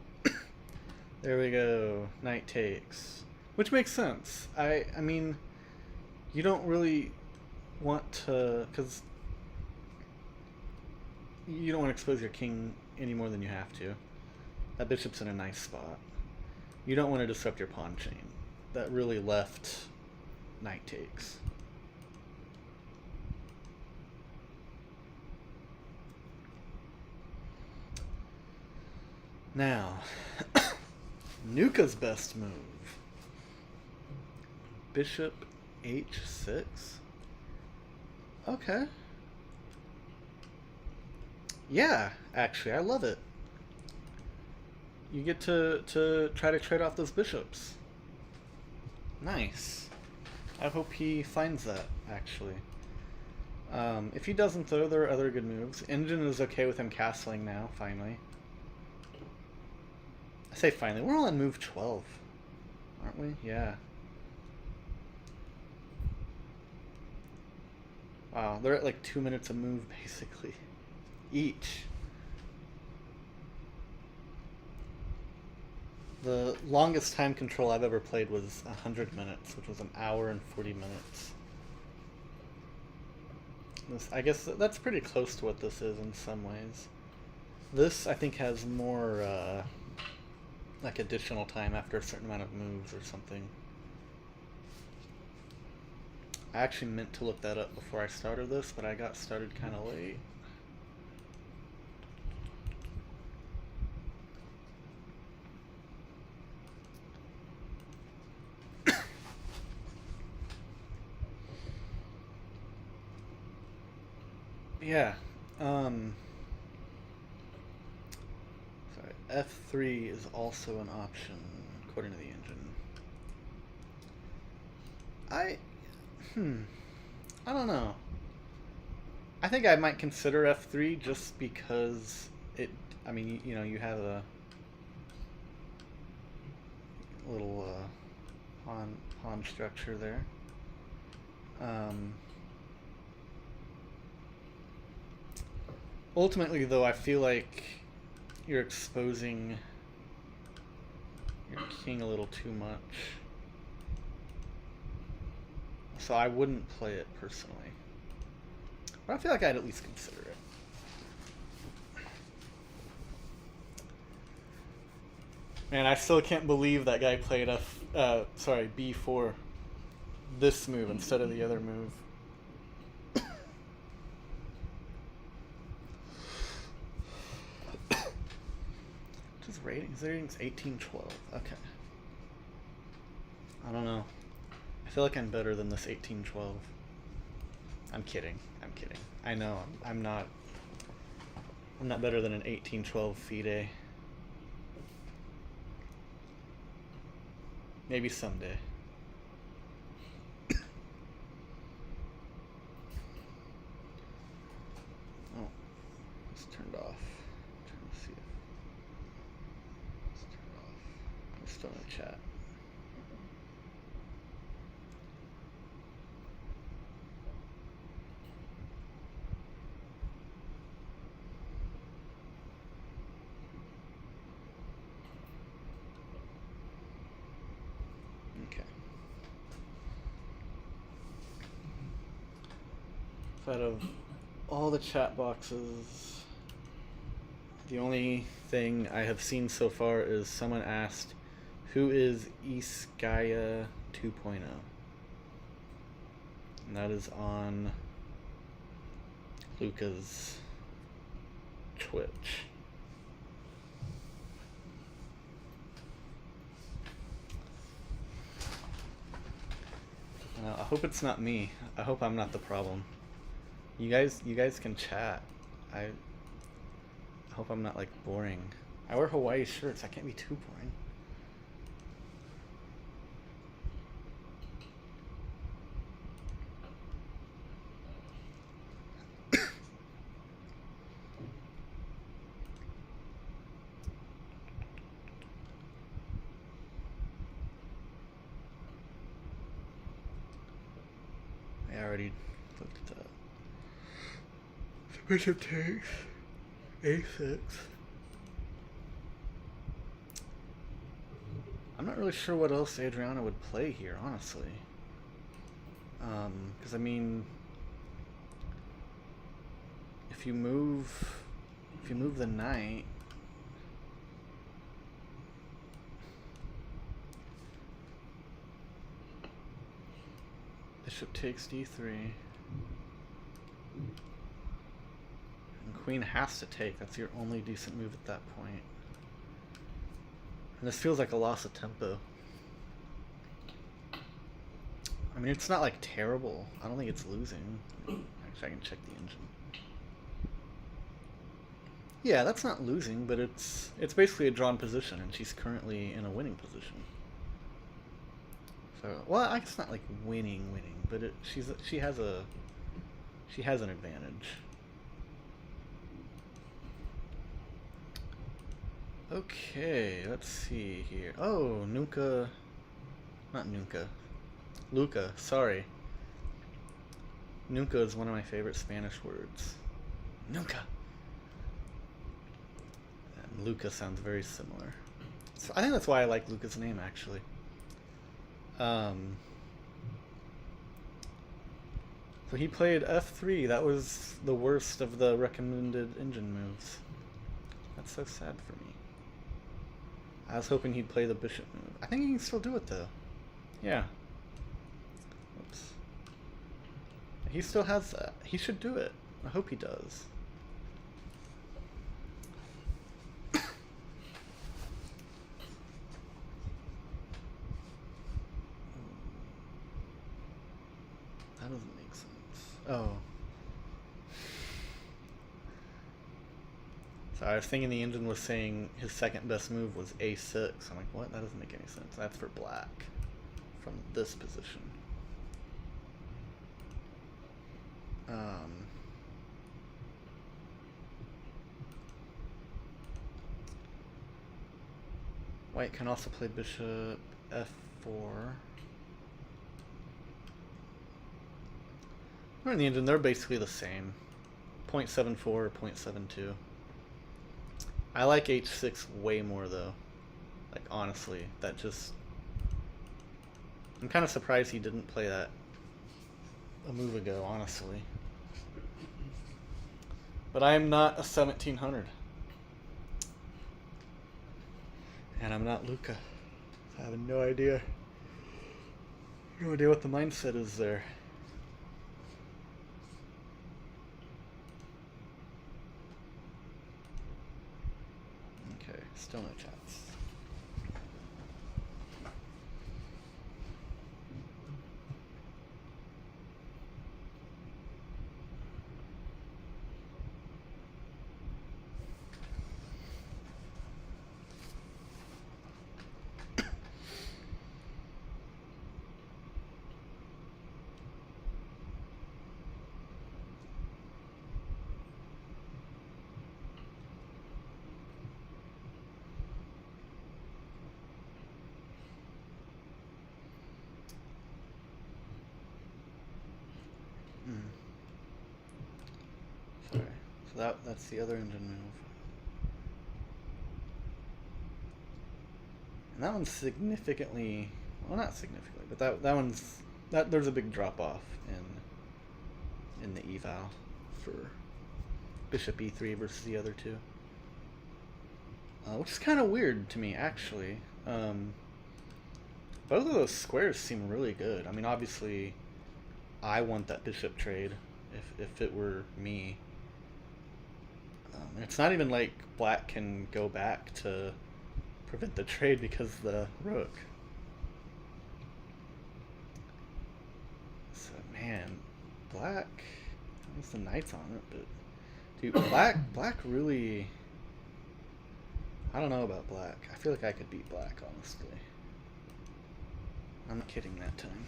There we go. Knight takes. Which makes sense. I mean, you don't really want to, because you don't want to expose your king any more than you have to. That bishop's in a nice spot. You don't want to disrupt your pawn chain. That really left knight takes. Now, Nuka's best move. Bishop h6. Okay. Yeah, actually, I love it. You get to try to trade off those bishops. Nice. I hope he finds that, actually. If he doesn't, though, there are other good moves. Engine is okay with him castling now, finally. I say finally. We're all on move 12, aren't we? Yeah. Wow, they're at like 2 minutes a move, basically. Each. The longest time control I've ever played was 100 minutes, which was an hour and 40 minutes. I guess that's pretty close to what this is in some ways. This, I think, has more, like, additional time after a certain amount of moves or something. I actually meant to look that up before I started this, but I got started kind of late. Yeah. Sorry. F3 is also an option, according to the engine. I don't know. I think I might consider F3 just because it, I mean, you know, you have a little pawn structure there. Ultimately, though, I feel like you're exposing your king a little too much. So I wouldn't play it personally. But I feel like I'd at least consider it. Man, I still can't believe that guy played B4, this move instead of the other move. His ratings? Their rating's 1812. Okay. I don't know. I feel like I'm better than this 1812. I'm kidding. I'm kidding. I know. I'm not better than an 1812 FIDE. Maybe someday. Oh, it's turned off. I'm trying to see if it's turned off. It's still in the chat. Okay. So out of all the chat boxes, the only thing I have seen so far is someone asked, who is Iskaya 2.0? And that is on Luca's Twitch. I hope it's not me. I hope I'm not the problem. You guys can chat. I hope I'm not like boring. I wear Hawaii shirts. I can't be too boring. I already looked at that. Bishop takes A6. I'm not really sure what else Adriana would play here, honestly. Because I mean, if you move the knight, bishop takes d3, and queen has to take. That's your only decent move at that point. And this feels like a loss of tempo. I mean, it's not like terrible. I don't think it's losing. Actually, I can check the engine. Yeah, that's not losing, but it's basically a drawn position, and she's currently in a winning position. So, well, I guess not like winning, but she has an advantage. Okay, let's see here. Oh, Nuka, not Nuka, Luca. Sorry, Nuka is one of my favorite Spanish words. Nuka. And Luca sounds very similar. So I think that's why I like Luca's name actually. Um, so he played F3. That was the worst of the recommended engine moves. That's so sad for me. I was hoping he'd play the bishop move. I think he can still do it though. Yeah. Oops. He still has that. He should do it. I hope he does. That doesn't make sense. Oh. So I was thinking the engine was saying his second best move was A6. I'm like, what? That doesn't make any sense. That's for black. From this position. White can also play bishop F4. In the engine, they're basically the same. 0.74 or 0.72. I like H6 way more though. Like honestly, that just... I'm kind of surprised he didn't play that a move ago, honestly. But I am not a 1700. And I'm not Luca. I have no idea. No idea what the mindset is there. Okay, still no chats. Sorry. So that's the other engine move. And that one's significantly, well, not significantly, but there's a big drop off in the eval for bishop e3 versus the other two. Which is kind of weird to me, actually. Both of those squares seem really good. I mean, obviously, I want that bishop trade if it were me. It's not even like black can go back to prevent the trade because the rook. So, man, black, there's the knights on it, but dude, black really, I don't know about black. I feel like I could beat black, honestly. I'm not kidding that time.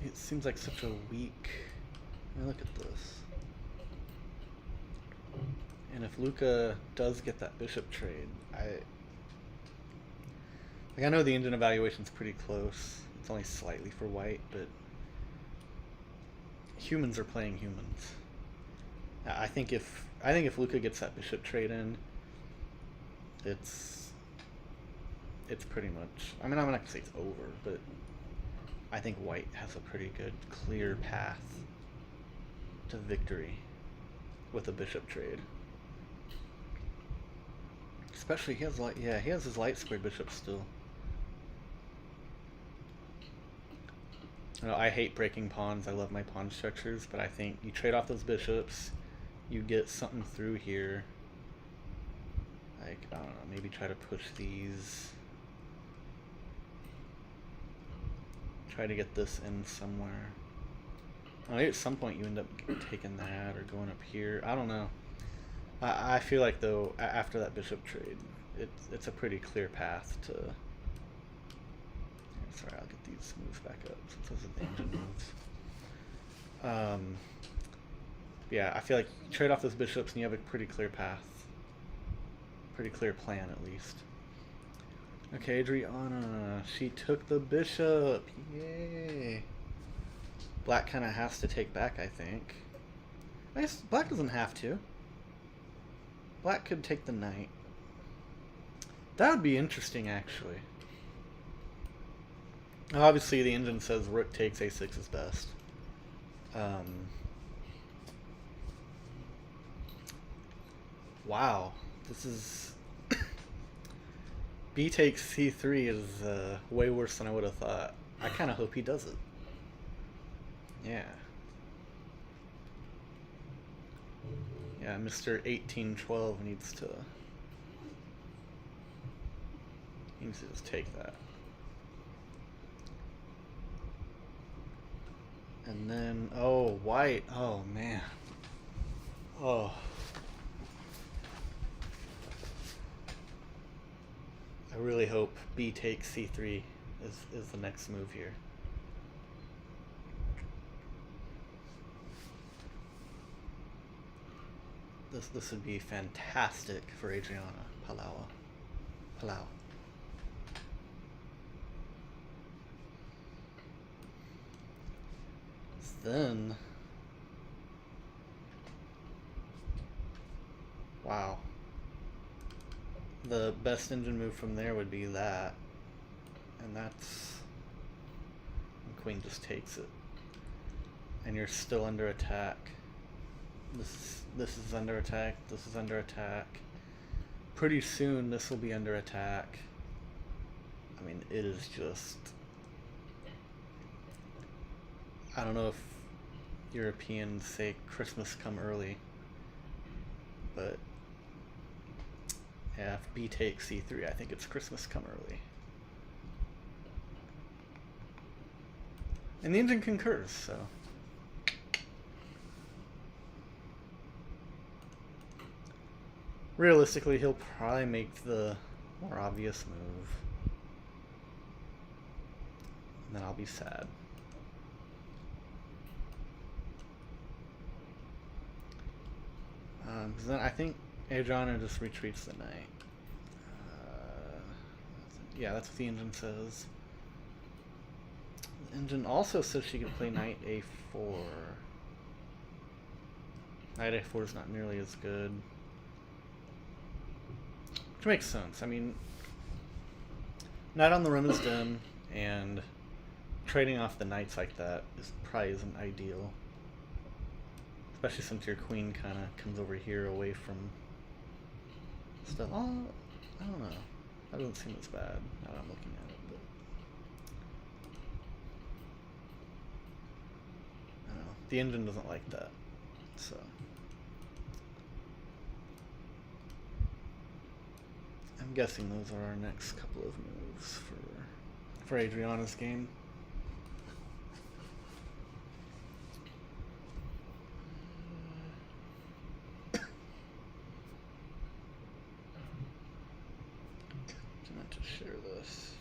It seems like such a weak, I mean, look at this. And if Luca does get that bishop trade, I know the engine evaluation's pretty close. It's only slightly for white, but humans are playing humans. I think if Luca gets that bishop trade in, it's pretty much, I mean, I'm not gonna say it's over, but I think white has a pretty good clear path to victory with a bishop trade. Especially he has his light square bishop still. I hate breaking pawns. I love my pawn structures, but I think you trade off those bishops, you get something through here. Like, I don't know, maybe try to push these. Try to get this in somewhere. Maybe at some point you end up taking that or going up here. I don't know. I feel like though after that bishop trade, it's a pretty clear path to. Sorry, I'll get these moves back up since those are the engine moves. Yeah, I feel like you trade off those bishops and you have a pretty clear path. Pretty clear plan, at least. Okay, Adriana. She took the bishop. Yay. Black kind of has to take back, I think. I guess Black doesn't have to. Black could take the knight. That would be interesting, actually. Obviously, the engine says rook takes a6 is best. Wow. This is... B takes c3 is way worse than I would have thought. I kind of hope he does it. Yeah. Yeah, Mr. 1812 needs to just take that. And then, oh, white. Oh, man. Oh. I really hope B takes c3 is the next move here. This would be fantastic for Adriana Palau. Then, wow. The best engine move from there would be that, and that's. And Queen just takes it, and you're still under attack. This is under attack. This is under attack. Pretty soon, this will be under attack. I mean, it is just. I don't know if Europeans say Christmas come early, but yeah, if B takes c3, I think it's Christmas come early. And the engine concurs, so. Realistically, he'll probably make the more obvious move. And then I'll be sad. Because then I think Adriana just retreats the knight. Yeah, that's what the engine says. The engine also says she can play knight a4. Knight a4 is not nearly as good. Which makes sense. I mean, knight on the rim is done, and trading off the knights like that probably isn't ideal. Especially since your queen kind of comes over here away from stuff. Oh, I don't know. That doesn't seem as bad now that I'm looking at it. But I don't know. The engine doesn't like that. So. I'm guessing those are our next couple of moves for Adriana's game. I meant to share this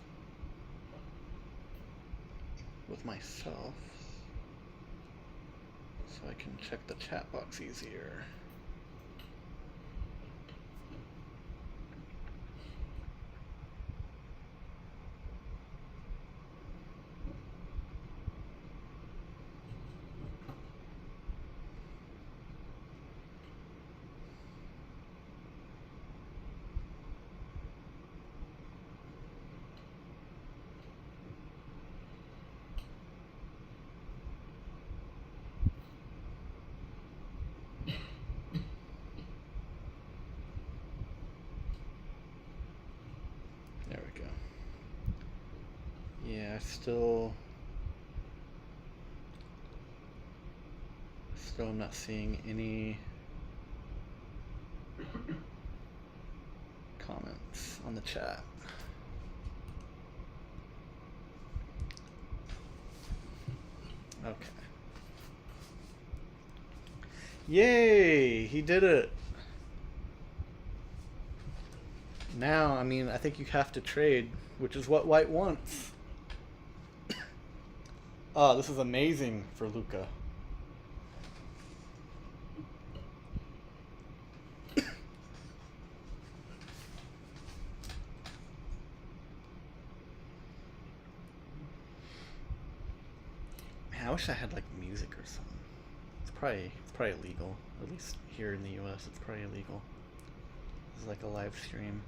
with myself so I can check the chat box easier. There we go. Yeah, still I'm not seeing any comments on the chat. Okay. Yay! He did it. Now, I mean, I think you have to trade, which is what white wants. Oh, this is amazing for Luca. Man, I wish I had like music or something. It's probably illegal. At least here in the U.S., it's probably illegal. It's like a live stream.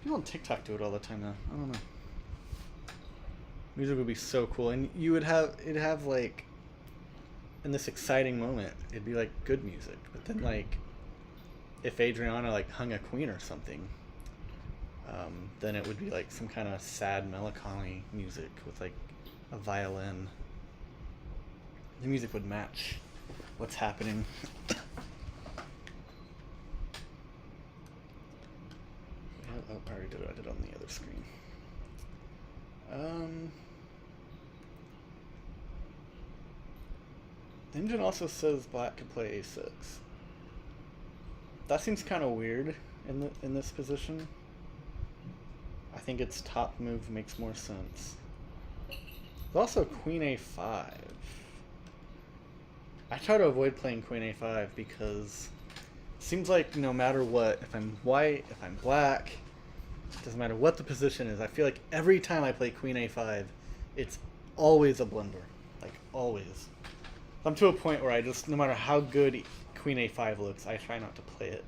People on TikTok do it all the time though. I don't know. Music would be so cool, and it'd have like, in this exciting moment, it'd be like good music. But then like, if Adriana like hung a queen or something, then it would be like some kind of sad melancholy music with like a violin. The music would match what's happening. Oh, I already did it. I did it on the other screen. The engine also says black can play a6. That seems kind of weird in this position. I think its top move makes more sense. There's also queen a5. I try to avoid playing queen a5 because it seems like no matter what, if I'm white, if I'm black, it doesn't matter what the position is, I feel like every time I play queen a5, it's always a blunder. Like, always. I'm to a point where I just, no matter how good queen a5 looks, I try not to play it.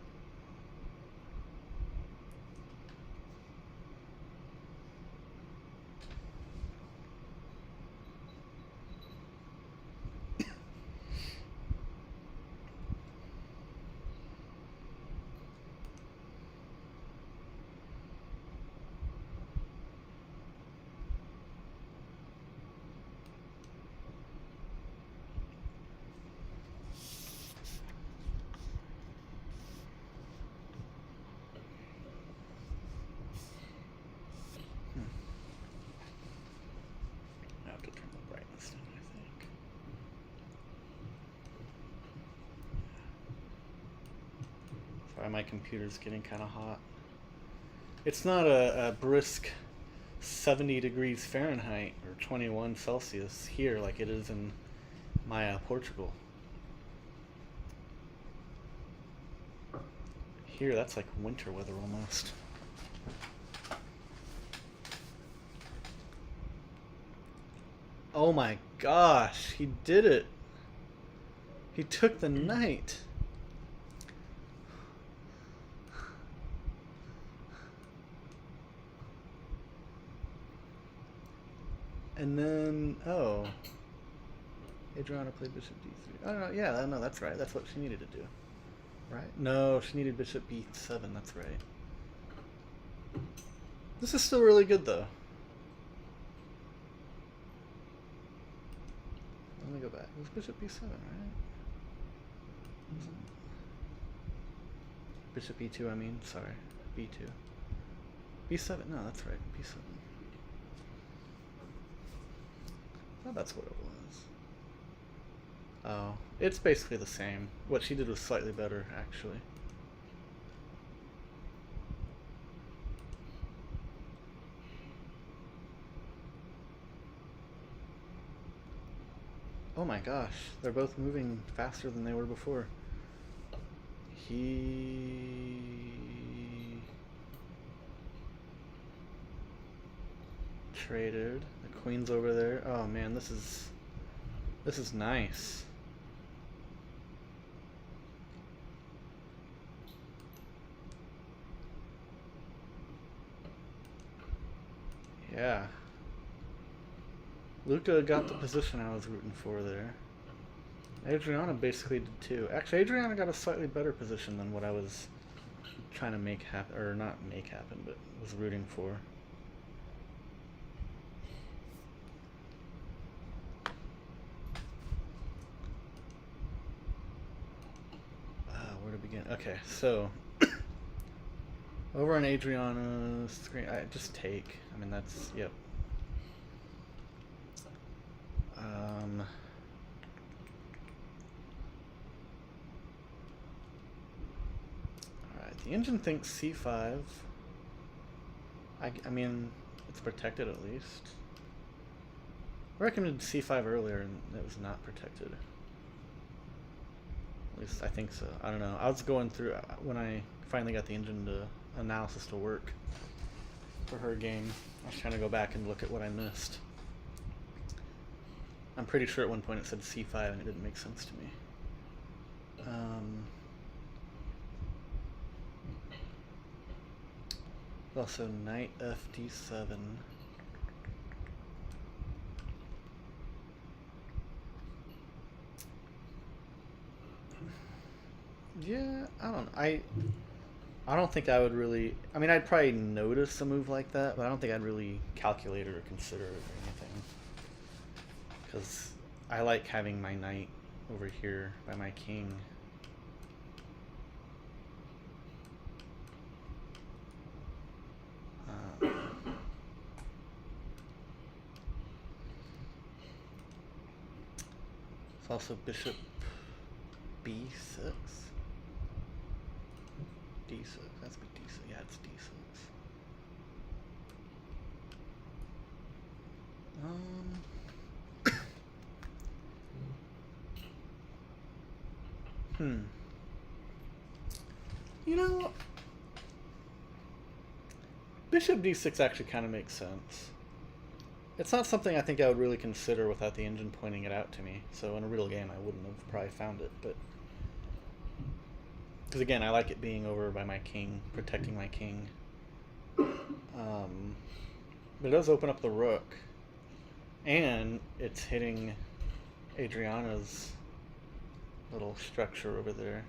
I have to turn the brightness down, I think. Sorry, my computer's getting kind of hot. It's not a brisk 70 degrees Fahrenheit or 21 Celsius here like it is in Maia, Portugal. Here, that's like winter weather almost. Oh my gosh, he did it. He took the knight. And then, oh. Adriana played bishop d3. Oh, no, yeah, no, that's right. That's what she needed to do. Right? No, she needed bishop b7, that's right. This is still really good, though. Let me go back. It was bishop b7, right? Bishop e2, I mean. Sorry. b2. b7, no, that's right. b7. Oh, that's what it was. Oh, it's basically the same. What she did was slightly better, actually. Oh my gosh, they're both moving faster than they were before. He traded. The queen's over there. Oh man, this is nice. Yeah. Luca got the position I was rooting for there. Adriana basically did too. Actually, Adriana got a slightly better position than what I was trying to make happen, or not make happen, but was rooting for. Where to begin? Okay, so over on Adriana's screen, I just take. I mean, that's, yep. The engine thinks c5. I mean, it's protected at least. I recommended c5 earlier and it was not protected. At least I think so. I don't know. I was going through when I finally got the engine analysis to work for her game. I was trying to go back and look at what I missed. I'm pretty sure at one point it said c5 and it didn't make sense to me. Also, knight fd7. Yeah, I don't know. I don't think I would really... I mean, I'd probably notice a move like that, but I don't think I'd really calculate it or consider it or anything. Because I like having my knight over here by my king. It's also bishop b6. d6. That's d6. Yeah, it's d6. You know, bishop d6 actually kind of makes sense. It's not something I think I would really consider without the engine pointing it out to me. So in a real game, I wouldn't have probably found it. But because again, I like it being over by my king, protecting my king. But it does open up the rook, and it's hitting Adriana's little structure over there.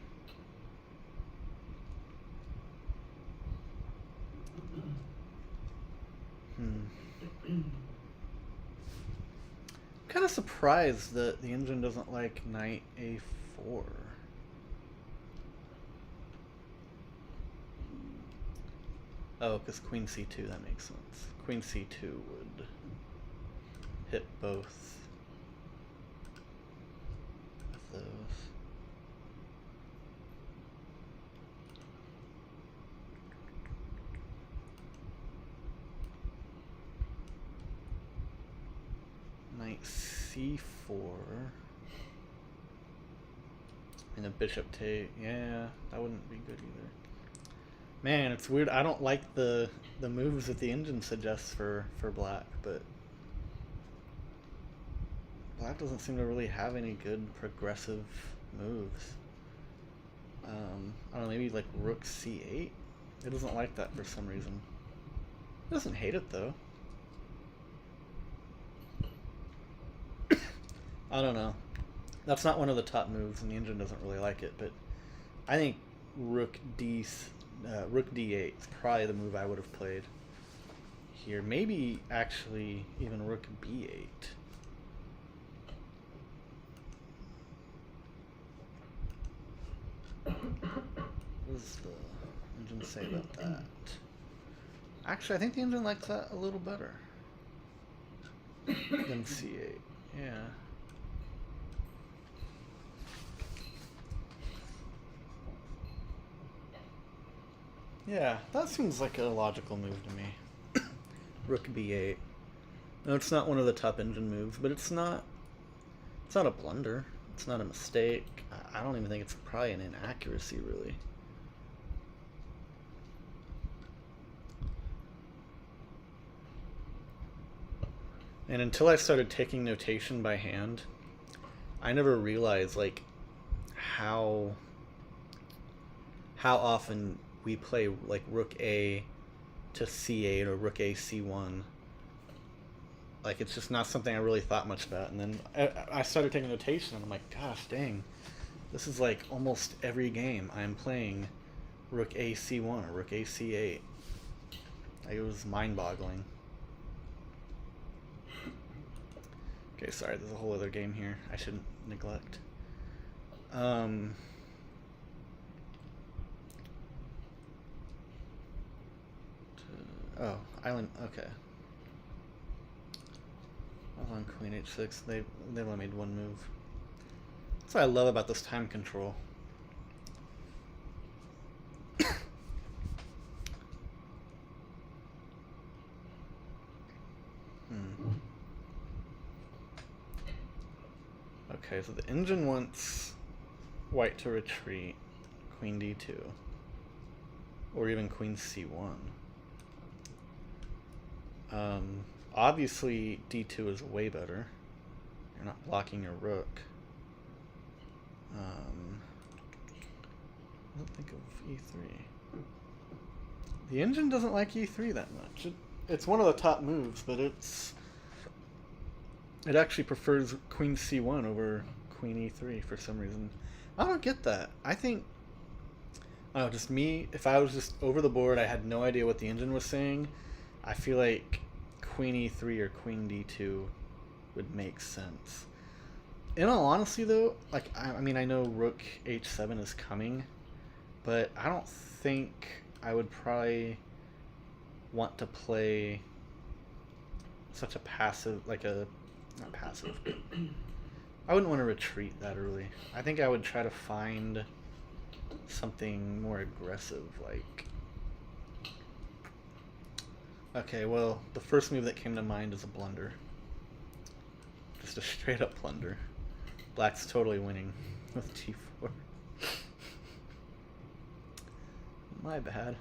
Kind of surprised that the engine doesn't like knight a4. Oh, because queen c2, that makes sense. Queen c2 would hit both of those. Knight c4. And a bishop take. Yeah, that wouldn't be good either. Man, it's weird. I don't like the moves that the engine suggests for black, but black doesn't seem to really have any good progressive moves. I don't know, maybe like rook c8? It doesn't like that for some reason. It doesn't hate it though. I don't know. That's not one of the top moves, and the engine doesn't really like it, but I think rook d8 is probably the move I would have played here. Maybe actually even rook b8. What does the engine say about that? Actually, I think the engine likes that a little better than c8. Yeah. Yeah, that seems like a logical move to me. Rook b8. No, it's not one of the top engine moves, but it's not a blunder. It's not a mistake. I don't even think it's probably an inaccuracy, really. And until I started taking notation by hand, I never realized like how often we play like rook a to c8 or rook a c1. Like, it's just not something I really thought much about. And then I started taking notation, and I'm like, gosh dang, this is like almost every game I'm playing rook a c1 or rook a c8. Like, it was mind-boggling. Okay, sorry, there's a whole other game here I shouldn't neglect. Oh, island, okay. I was on queen h6. They only made one move. That's what I love about this time control. Okay, so the engine wants white to retreat, queen d2, or even queen c1. Obviously d2 is way better. You're not blocking your rook. I don't think of e3. The engine doesn't like e3 that much. It's one of the top moves, but it actually prefers queen c1 over queen e3 for some reason. I don't get that. I think, I don't know, just me, if I was just over the board, I had no idea what the engine was saying, I feel like queen e3 or queen d2 would make sense. In all honesty, though, like, I mean, I know rook h7 is coming, but I don't think I would probably want to play such a passive, like a, not passive, I wouldn't want to retreat that early. I think I would try to find something more aggressive, like, okay, well, the first move that came to mind is a blunder. Just a straight up blunder. Black's totally winning with g4. My bad.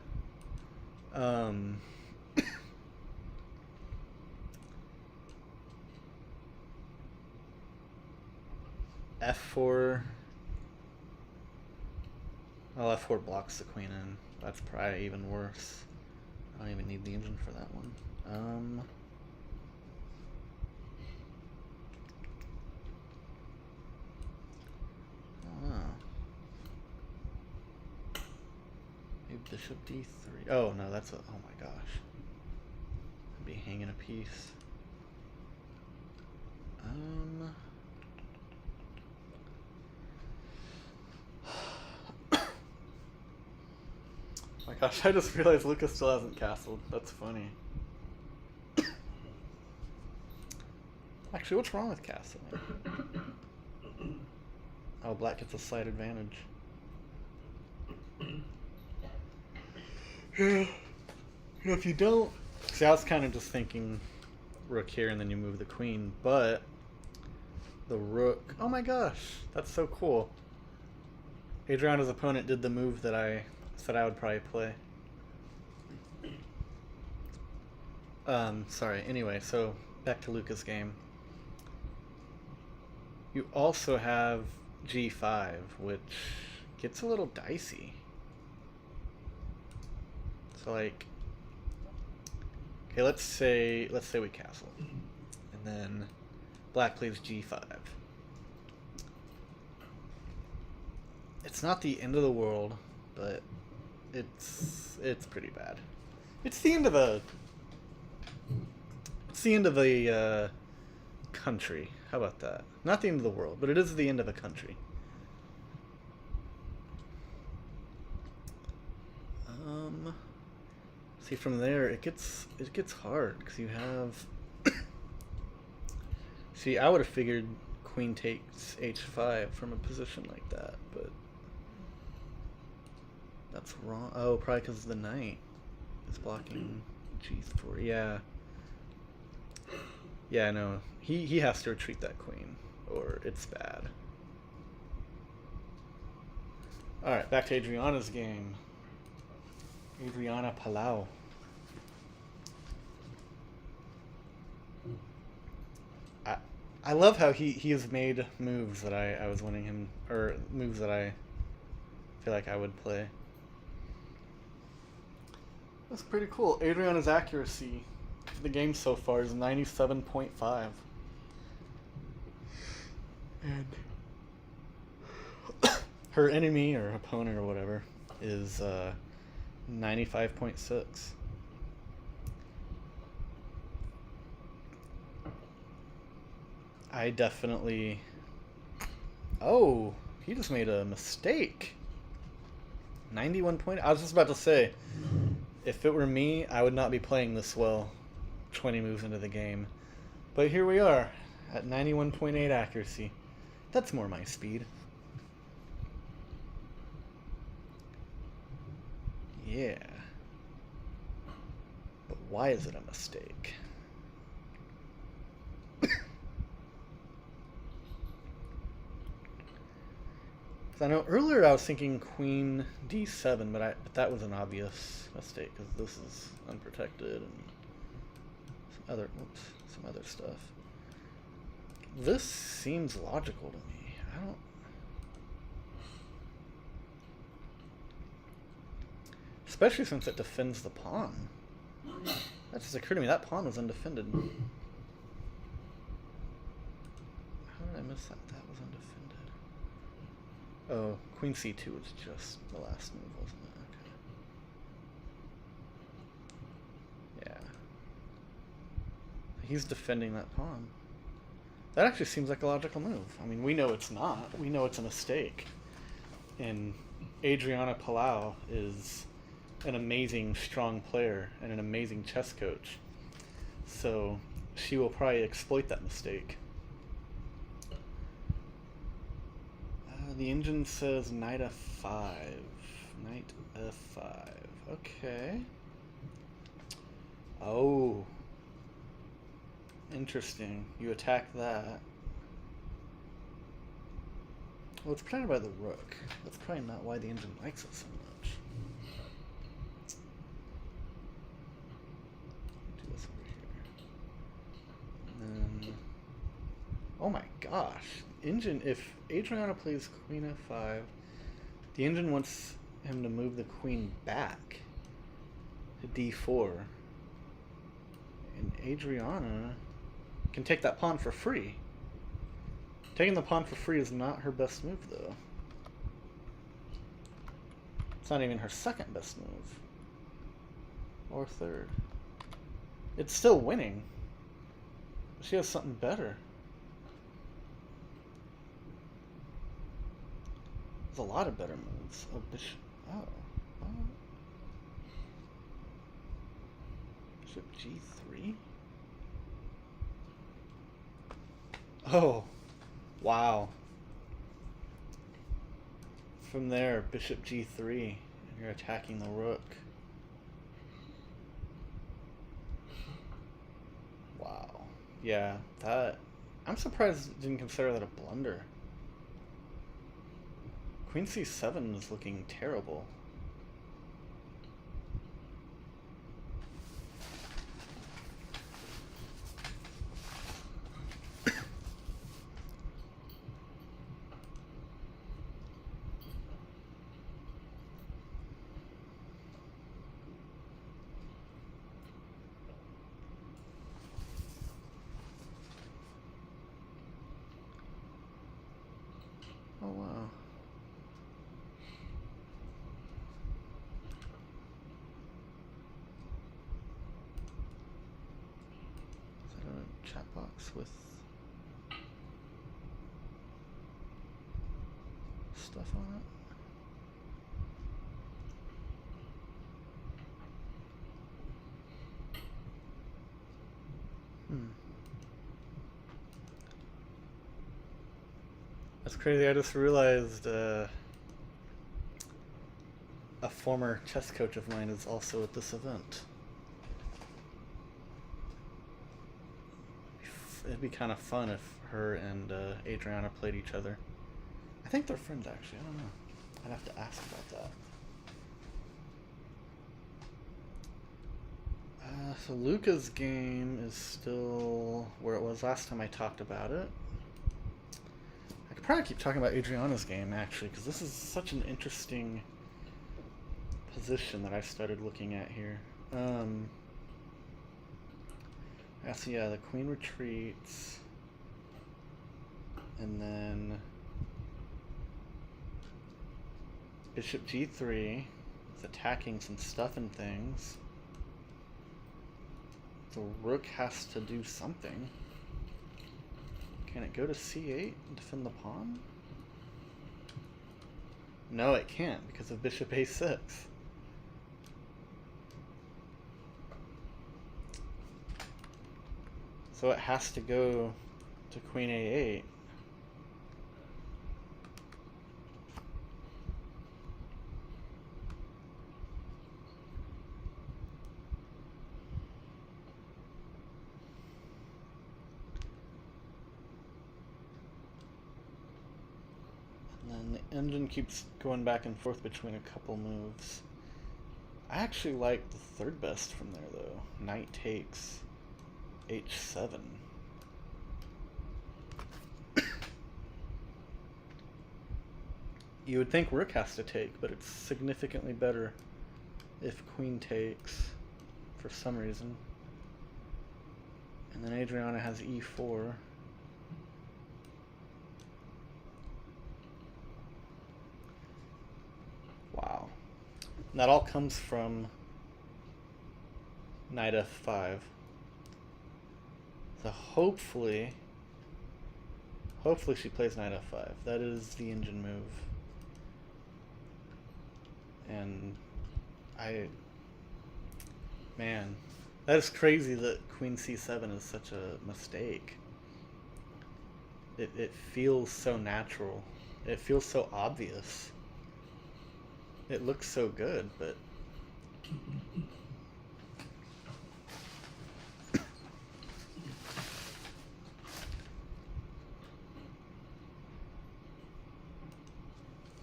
f4. Well, f4 blocks the queen in. That's probably even worse. I don't even need the engine for that one. Maybe bishop d3. Oh no, that's a. Oh my gosh. I'd be hanging a piece. My gosh, I just realized Lucas still hasn't castled. That's funny. Actually, what's wrong with castling? Oh, black gets a slight advantage. Yeah. If you don't... See, I was kind of just thinking rook here and then you move the queen, but the rook... Oh my gosh, that's so cool. Adriana's opponent did the move that I said I would probably play. Sorry, anyway, so back to Lucas' game. You also have g5, which gets a little dicey. So like, okay, let's say we castle, and then black plays g5. It's not the end of the world, but it's pretty bad. It's the end of a country. How about that? Not the end of the world, but it is the end of a country. See, from there it gets hard because you have. See, I would have figured queen takes h5 from a position like that, but that's wrong. Oh, probably because the knight is blocking g4. Yeah. Yeah, no. He has to retreat that queen, or it's bad. Alright, back to Adriana's game. Adriana Palau. I love how he has made moves that I was wanting him, or moves that I feel like I would play. That's pretty cool. Adriana's accuracy for the game so far is 97.5. And her enemy or opponent or whatever is 95.6. I definitely... Oh, he just made a mistake. 91 point... I was just about to say, if it were me, I would not be playing this well 20 moves into the game. But here we are, at 91.8 accuracy. That's more my speed. Yeah. But why is it a mistake? 'Cause I know earlier I was thinking queen d7, but that was an obvious mistake because this is unprotected and some other stuff. This seems logical to me. I don't. Especially since it defends the pawn. That just occurred to me. That pawn was undefended. How did I miss that? That was undefended. Oh, queen c2 was just the last move, wasn't it? Okay. Yeah. He's defending that pawn. That actually seems like a logical move. I mean, we know it's not. We know it's a mistake. And Adriana Palau is an amazing, strong player and an amazing chess coach. So she will probably exploit that mistake. The engine says knight f5. Knight f5. Okay. Oh. Interesting. You attack that. Well, it's protected by the rook. That's probably not why the engine likes it so much. Do this over here. And then... Oh my gosh. Engine, if Adriana plays queen f5, the engine wants him to move the queen back to d4. And Adriana can take that pawn for free. Taking the pawn for free is not her best move, though. It's not even her second best move. Or third. It's still winning. She has something better. There's a lot of better moves. Oh, bishop. Oh. Bishop g3? Oh. Wow. From there, bishop g3, and you're attacking the rook. Wow. Yeah, that... I'm surprised I didn't consider that a blunder. Queen c7 is looking terrible. Oh wow. Is that a chat box with stuff on it? That's crazy. I just realized a former chess coach of mine is also at this event. It'd be kind of fun if her and Adriana played each other. I think they're friends, actually. I don't know. I'd have to ask about that. So Luca's game is still where it was last time I talked about it. I could probably keep talking about Adriana's game, actually, because this is such an interesting position that I started looking at here. So yeah, the queen retreats, and then bishop g3 is attacking some stuff and things. The rook has to do something. Can it go to c8 and defend the pawn? No, it can't because of bishop a6. So it has to go to queen a8. And then the engine keeps going back and forth between a couple moves. I actually like the third best from there though. Knight takes h7. You would think rook has to take, but it's significantly better if queen takes for some reason. And then Adriana has e4. Wow. And that all comes from knight f5. So hopefully she plays knight f5. That is the engine move. And man, that is crazy that queen c7 is such a mistake. It feels so natural. It feels so obvious. It looks so good, but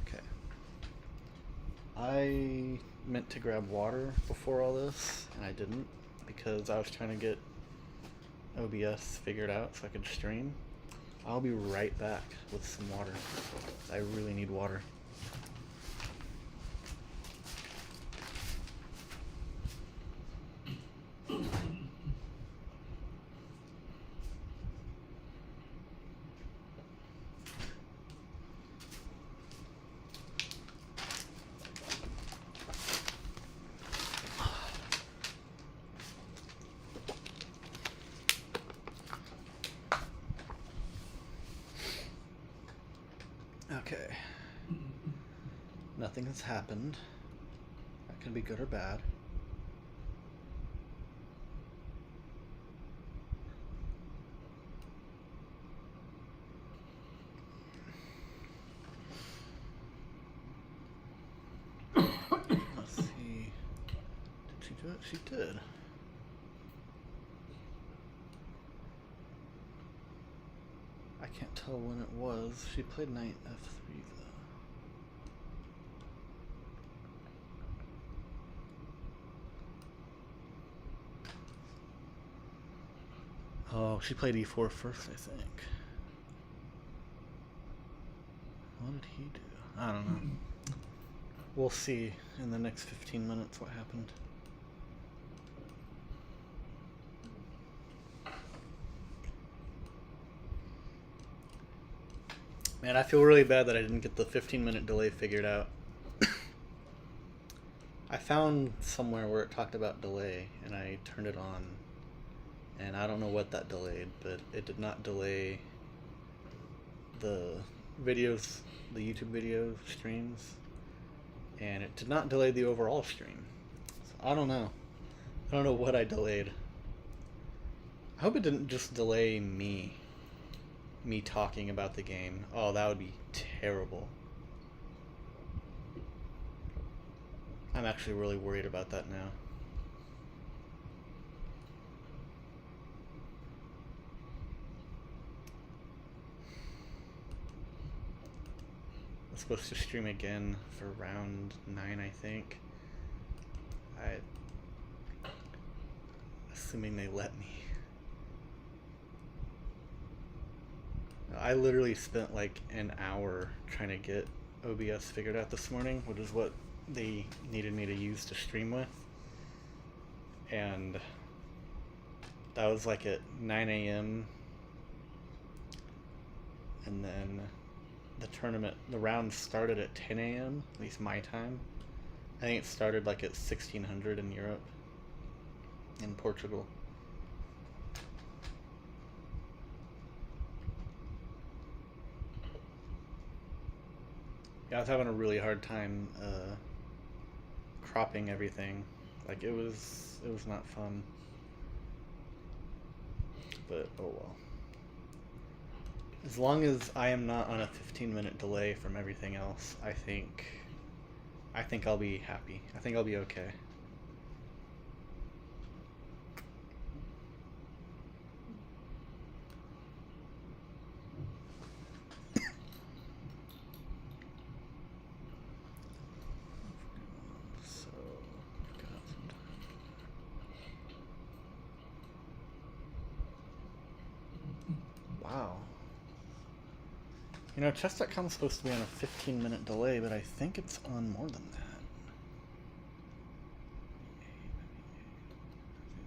okay. I meant to grab water before all this, and I didn't because I was trying to get OBS figured out so I could stream. I'll be right back with some water. I really need water. Okay. Nothing has happened. That can be good or bad. Let's see. Did she do it? She did. I can't tell when it was. She played knight f3 though. Oh, she played e4 first, I think. What did he do? I don't know. We'll see in the next 15 minutes what happened. Man, I feel really bad that I didn't get the 15-minute delay figured out. I found somewhere where it talked about delay, and I turned it on. And I don't know what that delayed, but it did not delay the videos, the YouTube video streams. And it did not delay the overall stream. So I don't know. I don't know what I delayed. I hope it didn't just delay me talking about the game. Oh, that would be terrible. I'm actually really worried about that now. I'm supposed to stream again for round 9, I think. Assuming they let me. I literally spent like an hour trying to get OBS figured out this morning, which is what they needed me to use to stream with. And that was like at 9 a.m. And then the round started at 10 a.m., at least my time. I think it started like at 1600 in Europe, in Portugal. Yeah, I was having a really hard time cropping everything. Like it was not fun. But oh well. As long as I am not on a 15-minute delay from everything else, I think I'll be happy. I think I'll be okay. You know, chess.com is supposed to be on a 15-minute delay, but I think it's on more than that.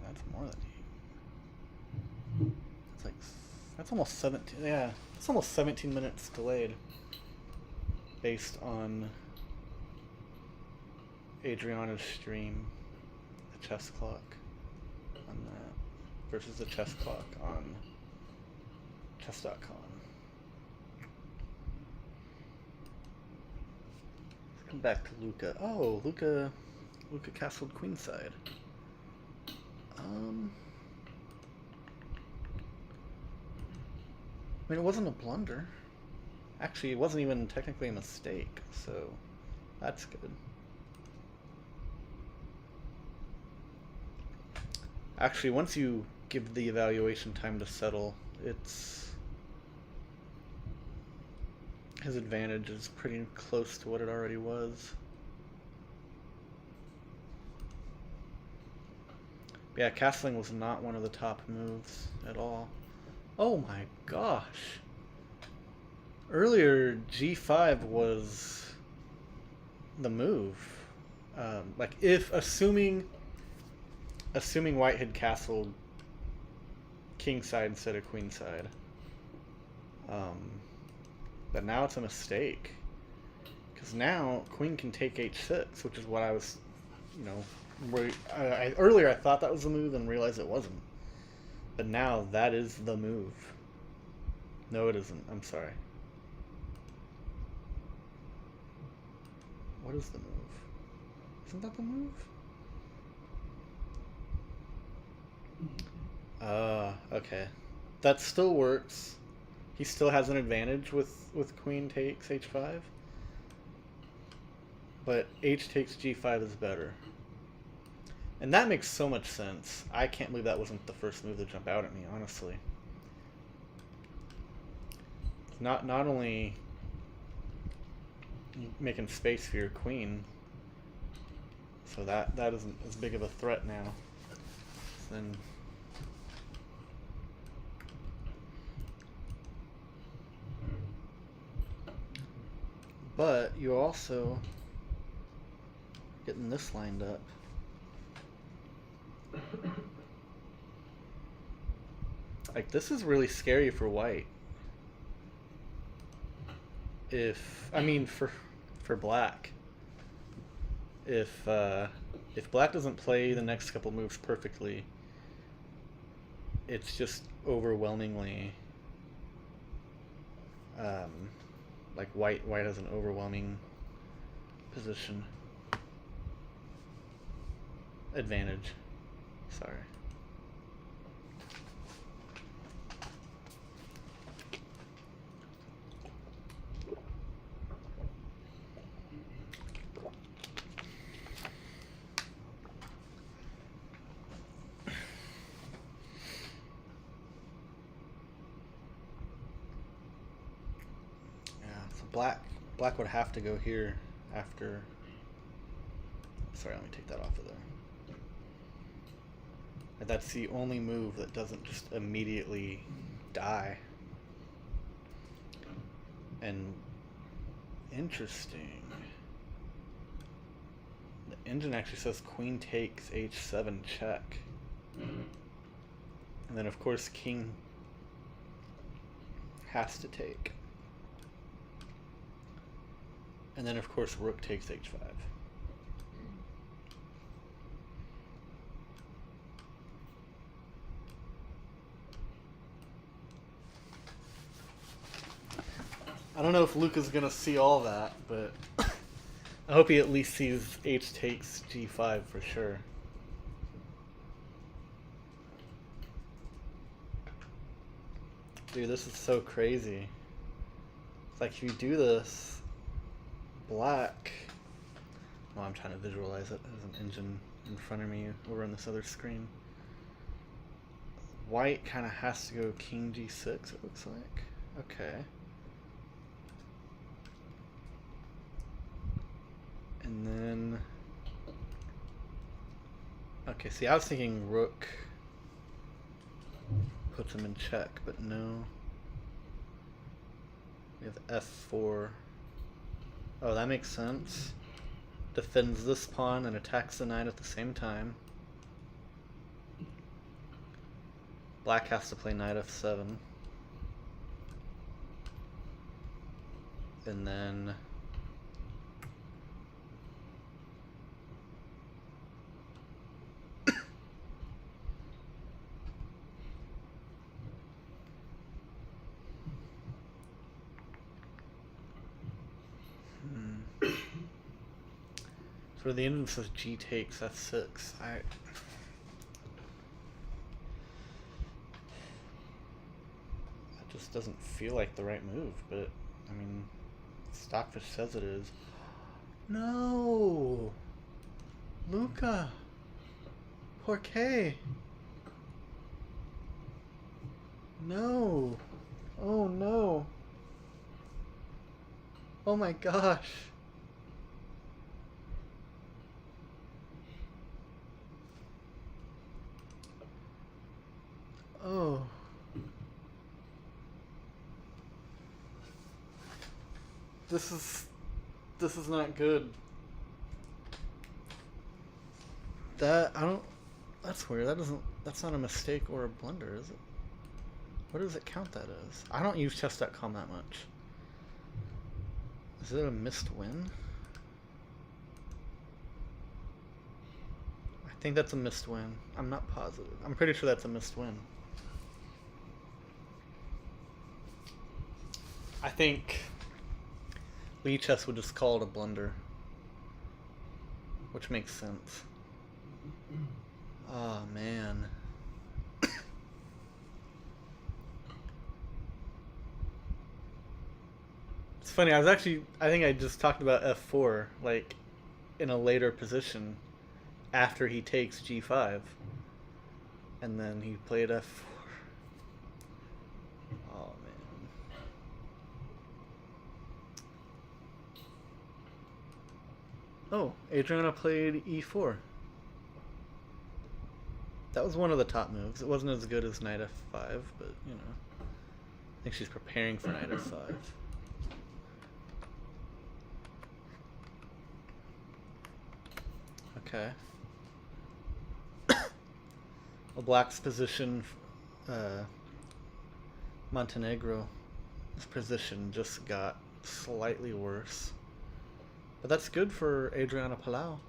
That's more than 8. It's like, that's almost 17, yeah, it's almost 17 minutes delayed based on Adriana's stream, the chess clock on that, versus the chess clock on chess.com. Let's come back to Luca. Oh, Luca castled queenside. I mean, it wasn't a blunder. Actually, it wasn't even technically a mistake, so that's good. Actually, once you give the evaluation time to settle, his advantage is pretty close to what it already was. But yeah, castling was not one of the top moves at all. Oh my gosh. Earlier, g5 was the move. Like, if assuming white had castled kingside instead of queenside. But now it's a mistake. Because now queen can take h6, which is what I was, you know, earlier I thought that was the move and realized it wasn't. But now that is the move. No, it isn't. I'm sorry. What is the move? Isn't that the move? Okay. That still works. He still has an advantage with queen takes h5. But h takes g5 is better. And that makes so much sense. I can't believe that wasn't the first move to jump out at me, honestly. Not only making space for your queen, so that isn't as big of a threat now. Then but you also getting this lined up. Like, this is really scary for white. For black. If black doesn't play the next couple moves perfectly, it's just overwhelmingly like white has an overwhelming position advantage. Sorry. Black would have to go here after. Sorry, let me take that off of there. That's the only move that doesn't just immediately die. And interesting. The engine actually says queen takes h7 check. And then of course king has to take. And then of course rook takes h5. I don't know if Luca's gonna see all that, but I hope he at least sees h takes g5 for sure. Dude, this is so crazy. It's like if you do this, black... Well, I'm trying to visualize it as an engine in front of me over on this other screen. White kind of has to go king g6, it looks like. Okay. And then... Okay, see, I was thinking rook puts him in check, but no. We have f4. Oh, that makes sense. Defends this pawn and attacks the knight at the same time. Black has to play knight f7. And then for the end, it says g takes f6. That just doesn't feel like the right move, but I mean, Stockfish says it is. No, Luca, por qué? No, oh no, oh my gosh. Oh. This is not good. That's weird. That's not a mistake or a blunder, is it? What does it count that as? I don't use chess.com that much. Is it a missed win? I think that's a missed win. I'm not positive. I'm pretty sure that's a missed win. I think Lee Chess would just call it a blunder, which makes sense. Oh man. It's funny, I think I just talked about f4, like, in a later position after he takes g5. And then he played f4. Oh man. Oh, Adriana played e4. That was one of the top moves. It wasn't as good as knight f5, but, you know. I think she's preparing for knight f5. Okay. Well, Black's position, Montenegro's position just got slightly worse. But that's good for Adriana Palau.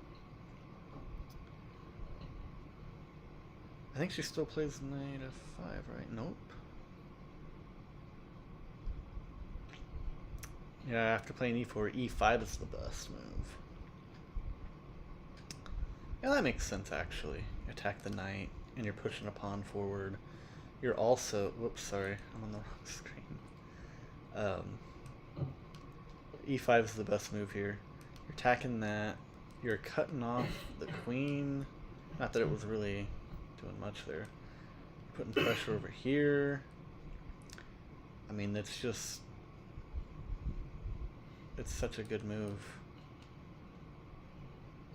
I think she still plays knight f5, right? Nope. Yeah, after playing e4, e5 is the best move. Yeah, that makes sense, actually. You attack the knight, and you're pushing a pawn forward. You're also... Whoops, sorry. I'm on the wrong screen. E5 is the best move here. You're attacking that. You're cutting off the queen. Not that it was really doing much there. Putting pressure over here. I mean, it's just... It's such a good move.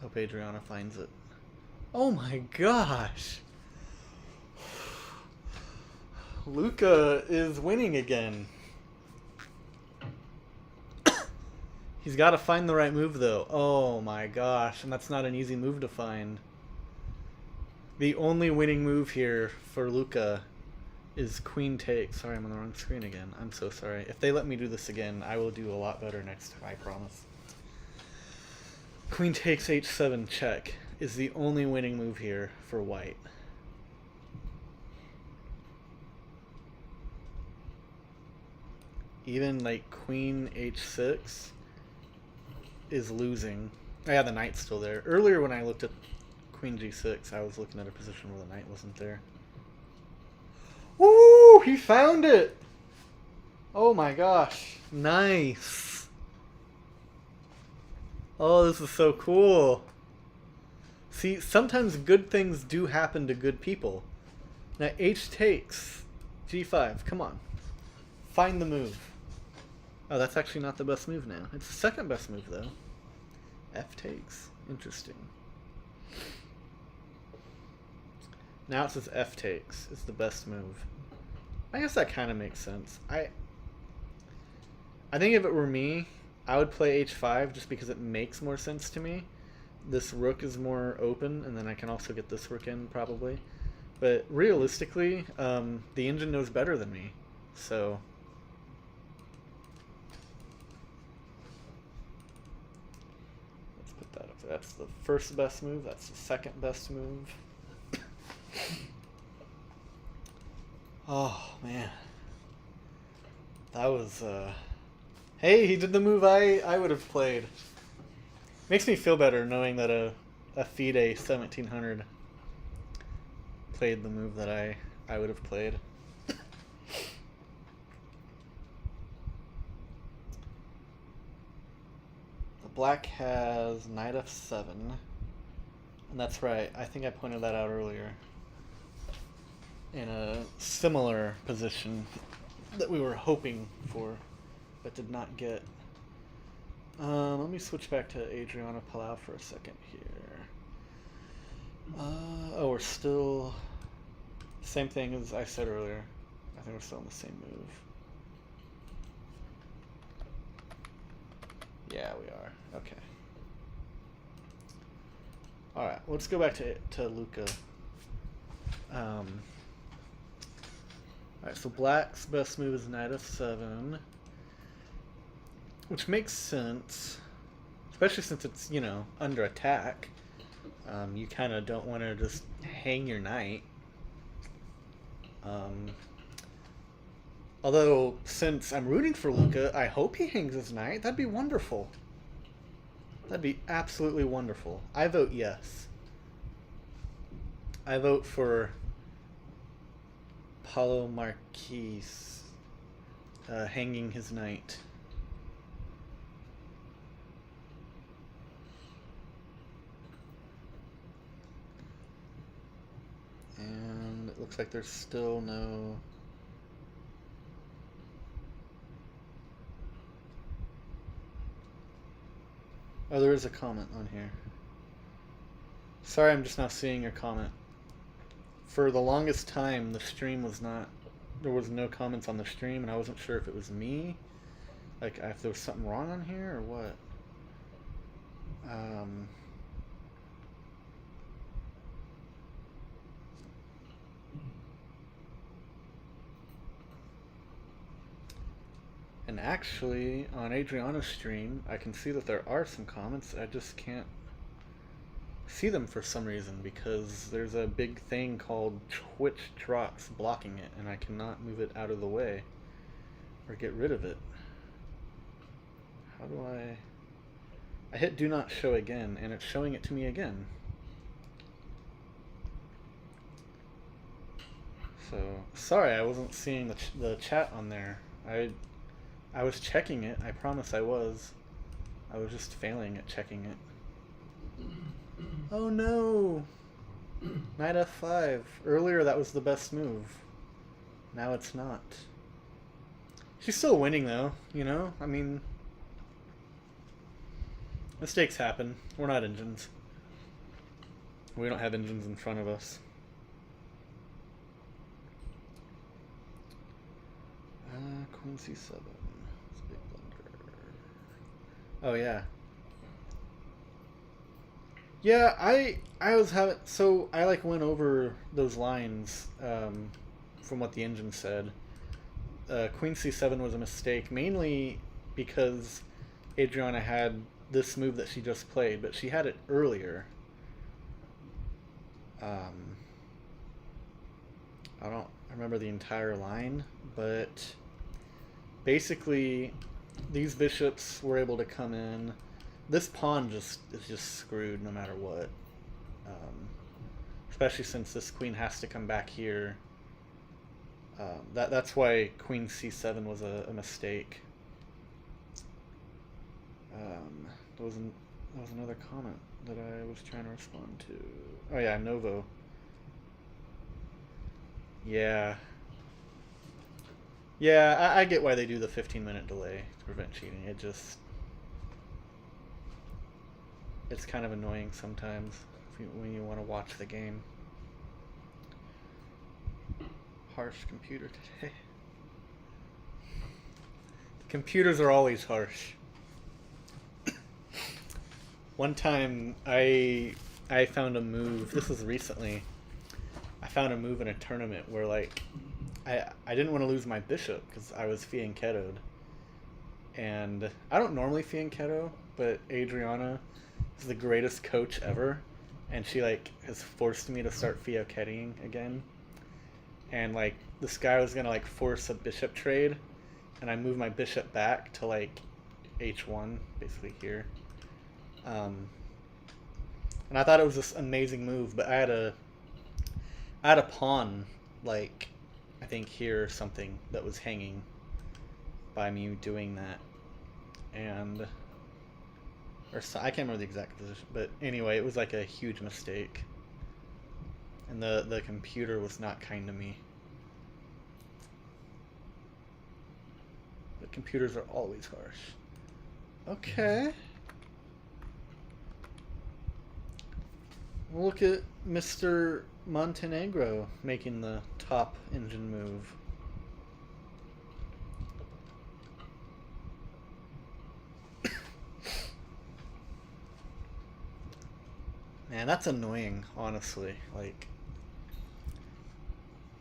Hope Adriana finds it. Oh my gosh! Luca is winning again. He's got to find the right move though. Oh my gosh, and that's not an easy move to find. The only winning move here for Luca is queen takes. Sorry, I'm on the wrong screen again. I'm so sorry. If they let me do this again, I will do a lot better next time, I promise. Queen takes h7 check is the only winning move here for white. Even like queen h6 is losing. Oh yeah, the knight's still there. Earlier when I looked at queen g6, I was looking at a position where the knight wasn't there. Woo! He found it! Oh my gosh. Nice. Oh, this is so cool. See, sometimes good things do happen to good people. Now, h takes. g5. Come on. Find the move. Oh, that's actually not the best move now. It's the second best move, though. F takes. Interesting. Now it says F takes is the best move. I guess that kind of makes sense. I think if it were me, I would play h5 just because it makes more sense to me. This rook is more open, and then I can also get this rook in probably. But realistically, the engine knows better than me, so. Let's put that up there. That's the first best move. That's the second best move. Oh man, that was. Hey, he did the move I would have played. Makes me feel better knowing that a FIDE 1700 played the move that I would have played. The black has knight f7, and that's right. I think I pointed that out earlier. In a similar position that we were hoping for, but did not get. Let me switch back to Adriana Palau for a second here. Oh, we're still. Same thing as I said earlier. I think we're still in the same move. Yeah, we are. Okay. Alright, let's go back to Luca. Alright, so black's best move is knight f7. Which makes sense. Especially since it's, you know, under attack. You kind of don't want to just hang your knight. Although, since I'm rooting for Luca, I hope he hangs his knight. That'd be wonderful. That'd be absolutely wonderful. I vote yes. I vote for Paulo Marquise hanging his knight. And it looks like there's still no... Oh, there is a comment on here. Sorry, I'm just now seeing your comment. For the longest time, the stream was not... There was no comments on the stream, and I wasn't sure if it was me. Like, if there was something wrong on here, or what. And actually, on Adriana's stream, I can see that there are some comments. I just can't see them for some reason because there's a big thing called Twitch Trox blocking it, and I cannot move it out of the way or get rid of it. How do I hit do not show again, and it's showing it to me again. So, sorry I wasn't seeing the chat on there. I was checking it, I promise I was. I was just failing at checking it. Oh no! Knight f5. Earlier that was the best move. Now it's not. She's still winning though, you know? I mean... Mistakes happen. We're not engines. We don't have engines in front of us. Queen c7. It's a big blunder. Oh yeah. Yeah, I was having... So, I like went over those lines from what the engine said. Queen c7 was a mistake, mainly because Adriana had this move that she just played, but she had it earlier. I don't remember the entire line, but basically these bishops were able to come in. This pawn is just screwed no matter what. Especially since this queen has to come back here. That's why Queen c7 was a mistake. There was another comment that I was trying to respond to. Oh yeah, Novo. Yeah. Yeah, I get why they do the 15-minute delay to prevent cheating. It's kind of annoying sometimes when you want to watch the game. Harsh computer today. The Computers are always harsh. One time I found a move. This was recently. I found a move in a tournament where like I didn't want to lose my bishop because I was fianchettoed, and I don't normally fianchetto, but Adriana is the greatest coach ever, and she like has forced me to start fianchetting again, and like this guy was gonna like force a bishop trade, and I moved my bishop back to like h1 basically here, and I thought it was this amazing move, but I had a pawn like I think here or something that was hanging by me doing that, and or so, I can't remember the exact position, but anyway, it was like a huge mistake, and the computer was not kind to me. The computers are always harsh. Okay. We'll look at Mr. Montenegro making the top engine move. Man, that's annoying, honestly. Like,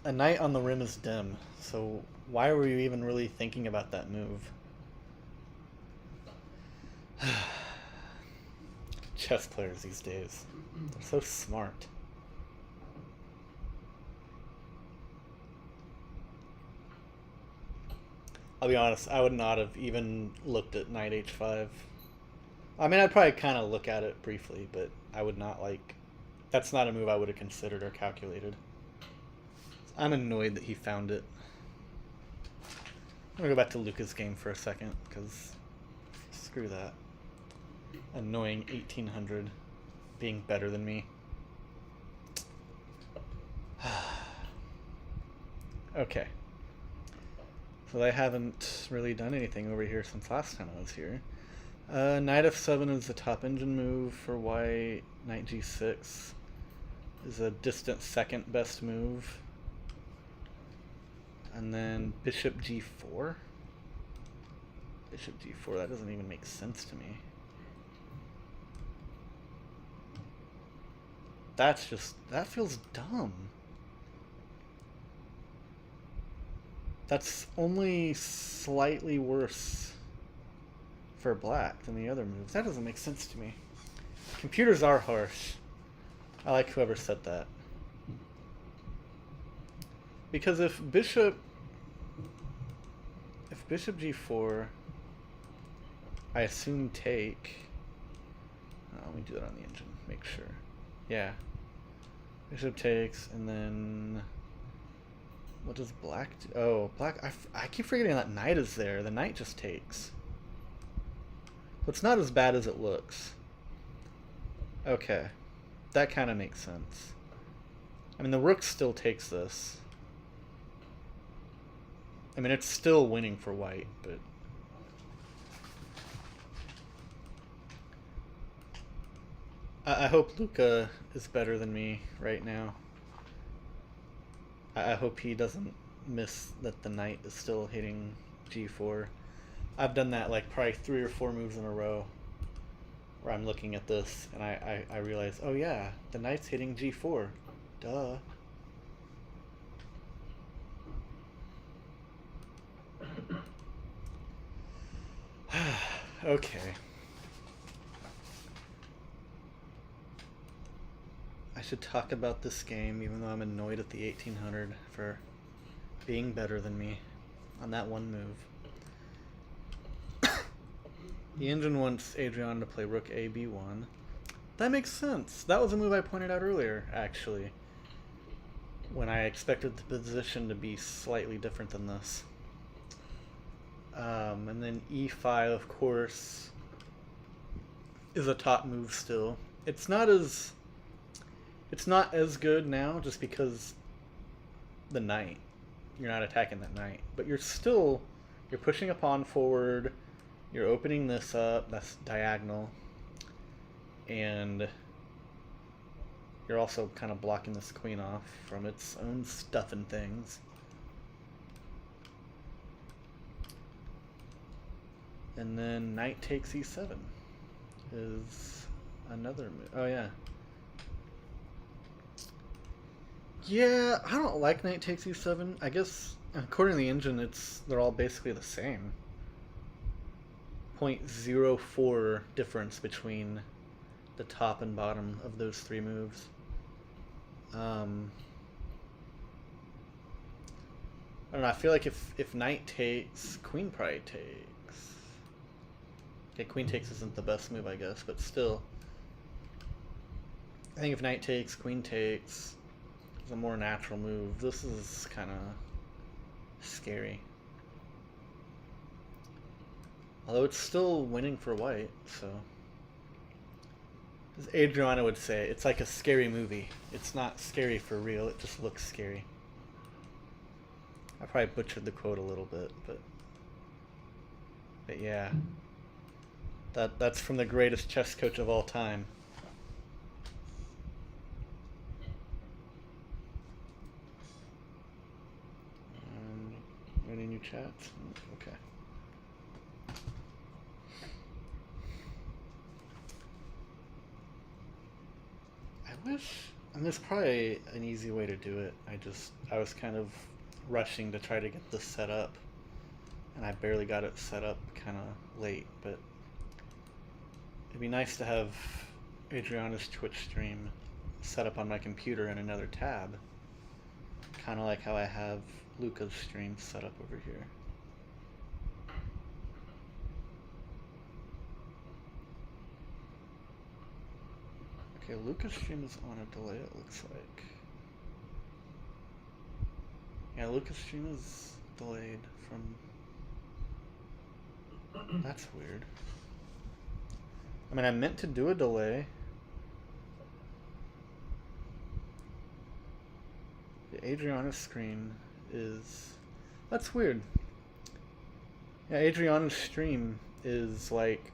a knight on the rim is dim, so why were you even really thinking about that move? Chess players these days. They're so smart. I'll be honest, I would not have even looked at knight h5. I mean, I'd probably kind of look at it briefly, but I would not like... That's not a move I would have considered or calculated. I'm annoyed that he found it. I'm gonna go back to Luca's game for a second, because screw that. Annoying 1800 being better than me. Okay. So I haven't really done anything over here since last time I was here. Knight f7 is the top engine move for white. Knight g6 is a distant second best move. And then bishop g4. Bishop g4, that doesn't even make sense to me. That's just, that feels dumb. That's only slightly worse for black than the other moves. That doesn't make sense to me. Computers are harsh. I like whoever said that. Because if bishop g4, I assume take. Oh, let me do that on the engine. Make sure. Yeah. Bishop takes, and then what does black do? Oh, black. I keep forgetting that knight is there. The knight just takes. But it's not as bad as it looks. Okay. That kind of makes sense. I mean, the rook still takes this. I mean, it's still winning for white, but... I hope Luca is better than me right now. I hope he doesn't miss that the knight is still hitting g4. I've done that like probably 3 or 4 moves in a row where I'm looking at this and I realize, oh yeah, the knight's hitting g4. Duh. Okay. I should talk about this game even though I'm annoyed at the 1800 for being better than me on that one move. The engine wants Adrian to play rook a b1. That makes sense. That was a move I pointed out earlier, actually, when I expected the position to be slightly different than this. And then e5, of course, is a top move still. It's not as good now just because the knight. You're not attacking that knight, but you're pushing a pawn forward. You're opening this up. That's diagonal, and you're also kind of blocking this queen off from its own stuff and things. And then knight takes e7 is another move. Oh yeah. Yeah, I don't like knight takes e7. I guess according to the engine, they're all basically the same. 0.04 difference between the top and bottom of those three moves. I don't know. I feel like if knight takes, queen probably takes. Okay, queen takes isn't the best move, I guess, but still. I think if knight takes, queen takes is a more natural move. This is kind of scary. Although it's still winning for white, so. As Adriana would say, it's like a scary movie. It's not scary for real, it just looks scary. I probably butchered the quote a little bit, but yeah. That's from the greatest chess coach of all time. Any new chats? Okay. I wish, and there's probably an easy way to do it. I was kind of rushing to try to get this set up, and I barely got it set up kind of late, but it'd be nice to have Adriana's Twitch stream set up on my computer in another tab, kind of like how I have Luca's stream set up over here. Okay, Luca's stream is on a delay, it looks like. Yeah, Luca's stream is delayed from... That's weird. I mean, I meant to do a delay. The Adriana's screen is... That's weird. Yeah, Adriana's stream is, like,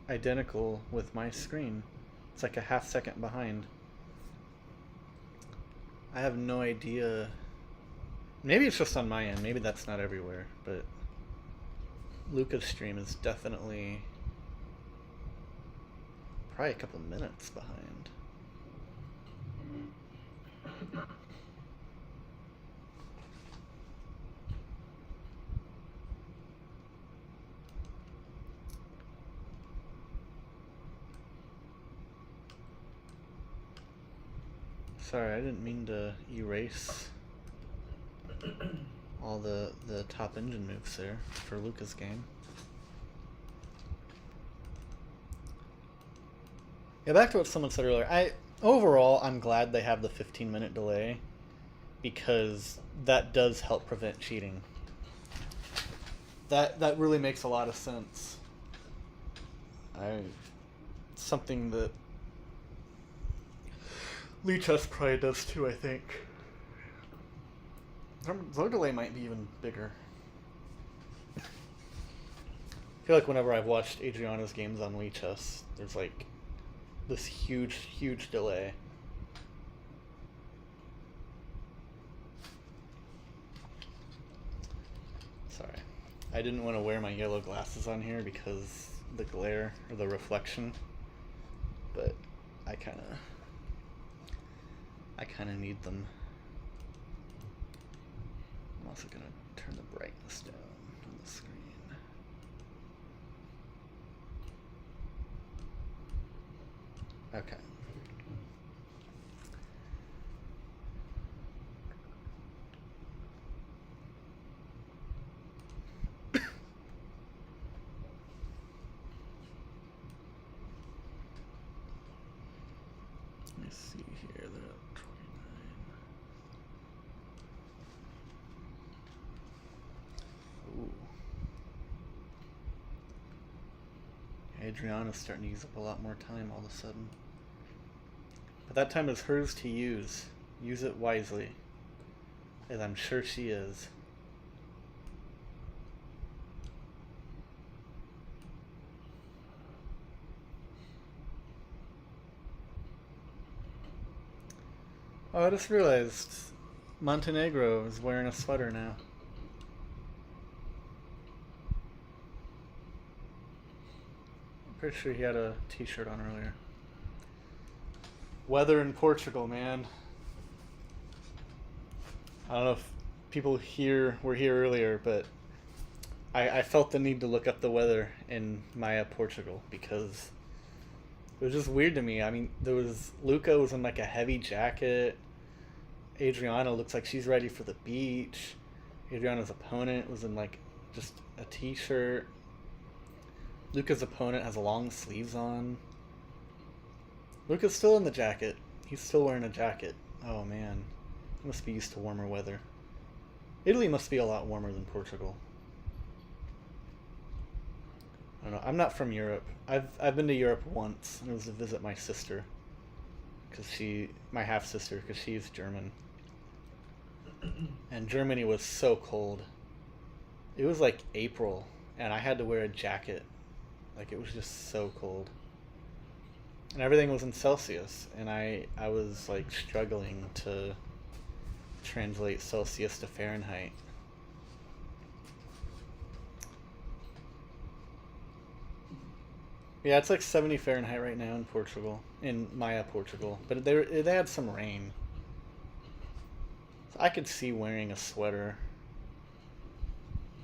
identical with my screen. It's like a half second behind. I have no idea. Maybe it's just on my end. Maybe that's not everywhere, but Luca's stream is definitely probably a couple minutes behind. Sorry, I didn't mean to erase all the top engine moves there for Luca's game. Yeah, back to what someone said earlier. Overall, I'm glad they have the 15-minute delay because that does help prevent cheating. That really makes a lot of sense. Something that Lichess probably does too, I think. Low delay might be even bigger. I feel like whenever I've watched Adriana's games on Lichess, there's like this huge delay. Sorry. I didn't want to wear my yellow glasses on here because the glare or the reflection, but I kind of need them. I'm also going to turn the brightness down on the screen. Okay. Let me see here. They're at 29. Ooh. Adriana's starting to use up a lot more time all of a sudden. But that time is hers to use. Use it wisely. As I'm sure she is. Oh, I just realized Montenegro is wearing a sweater now. Pretty sure he had a t-shirt on earlier. Weather in Portugal, man. I don't know if people here were here earlier, but I felt the need to look up the weather in Maia, Portugal, because it was just weird to me. I mean, Luca was in like a heavy jacket. Adriana looks like she's ready for the beach. Adriana's opponent was in like just a t-shirt. Luca's opponent has long sleeves on. Luca's still in the jacket. He's still wearing a jacket. Oh man. He must be used to warmer weather. Italy must be a lot warmer than Portugal. I don't know. I'm not from Europe. I've been to Europe once, and it was to visit my sister. My half-sister, because she's German. And Germany was so cold. It was like April, and I had to wear a jacket. Like, it was just so cold. And everything was in Celsius, and I was like struggling to translate Celsius to Fahrenheit. Yeah, it's like 70 Fahrenheit right now in Portugal, in Maia, Portugal. But they had some rain. So I could see wearing a sweater.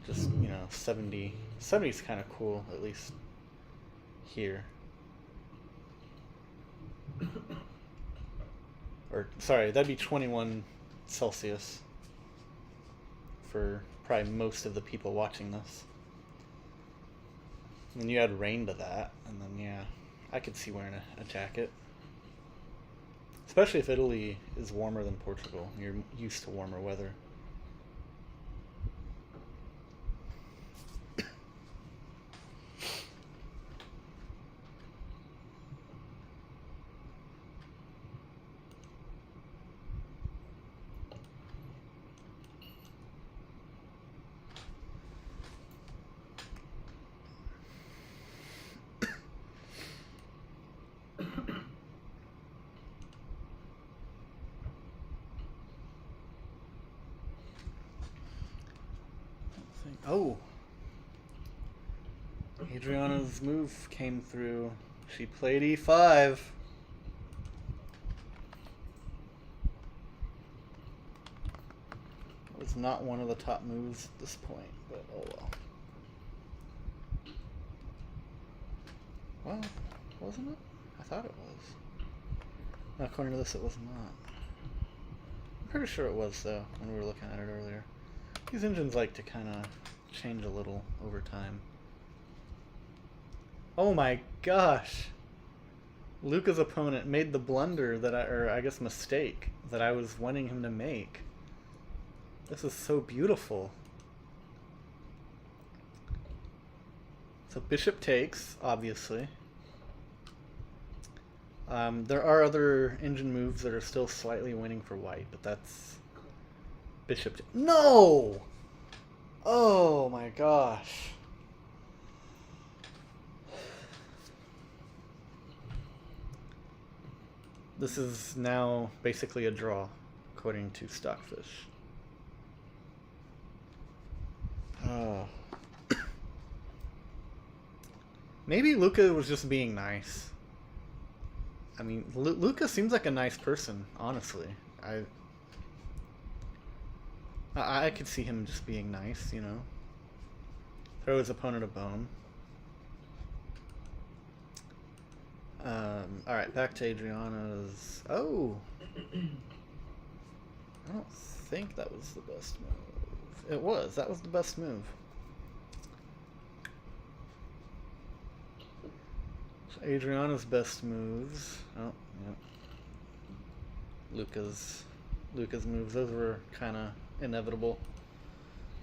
Just, 70. 70 is kind of cool, at least here. Or, sorry, that'd be 21 Celsius for probably most of the people watching this. And then you add rain to that, and then, yeah, I could see wearing a jacket. Especially if Italy is warmer than Portugal. You're used to warmer weather. Oh! Adriana's move came through. She played e5. It was not one of the top moves at this point, but oh well. Well, wasn't it? I thought it was. According to this, it was not. I'm pretty sure it was, though, when we were looking at it earlier. These engines like to kind of change a little over time. Oh my gosh! Luca's opponent made the blunder that I guess mistake, that I was wanting him to make. This is so beautiful. So bishop takes, obviously. There are other engine moves that are still slightly winning for white, but that's bishop. No! Oh my gosh. This is now basically a draw, according to Stockfish. Maybe Luca was just being nice. I mean, Luca seems like a nice person, honestly. I could see him just being nice, Throw his opponent a bone. Alright, back to Adriana's... Oh! I don't think that was the best move. It was. That was the best move. So Adriana's best moves... Oh, yep. Luca's moves. Those were kind of inevitable.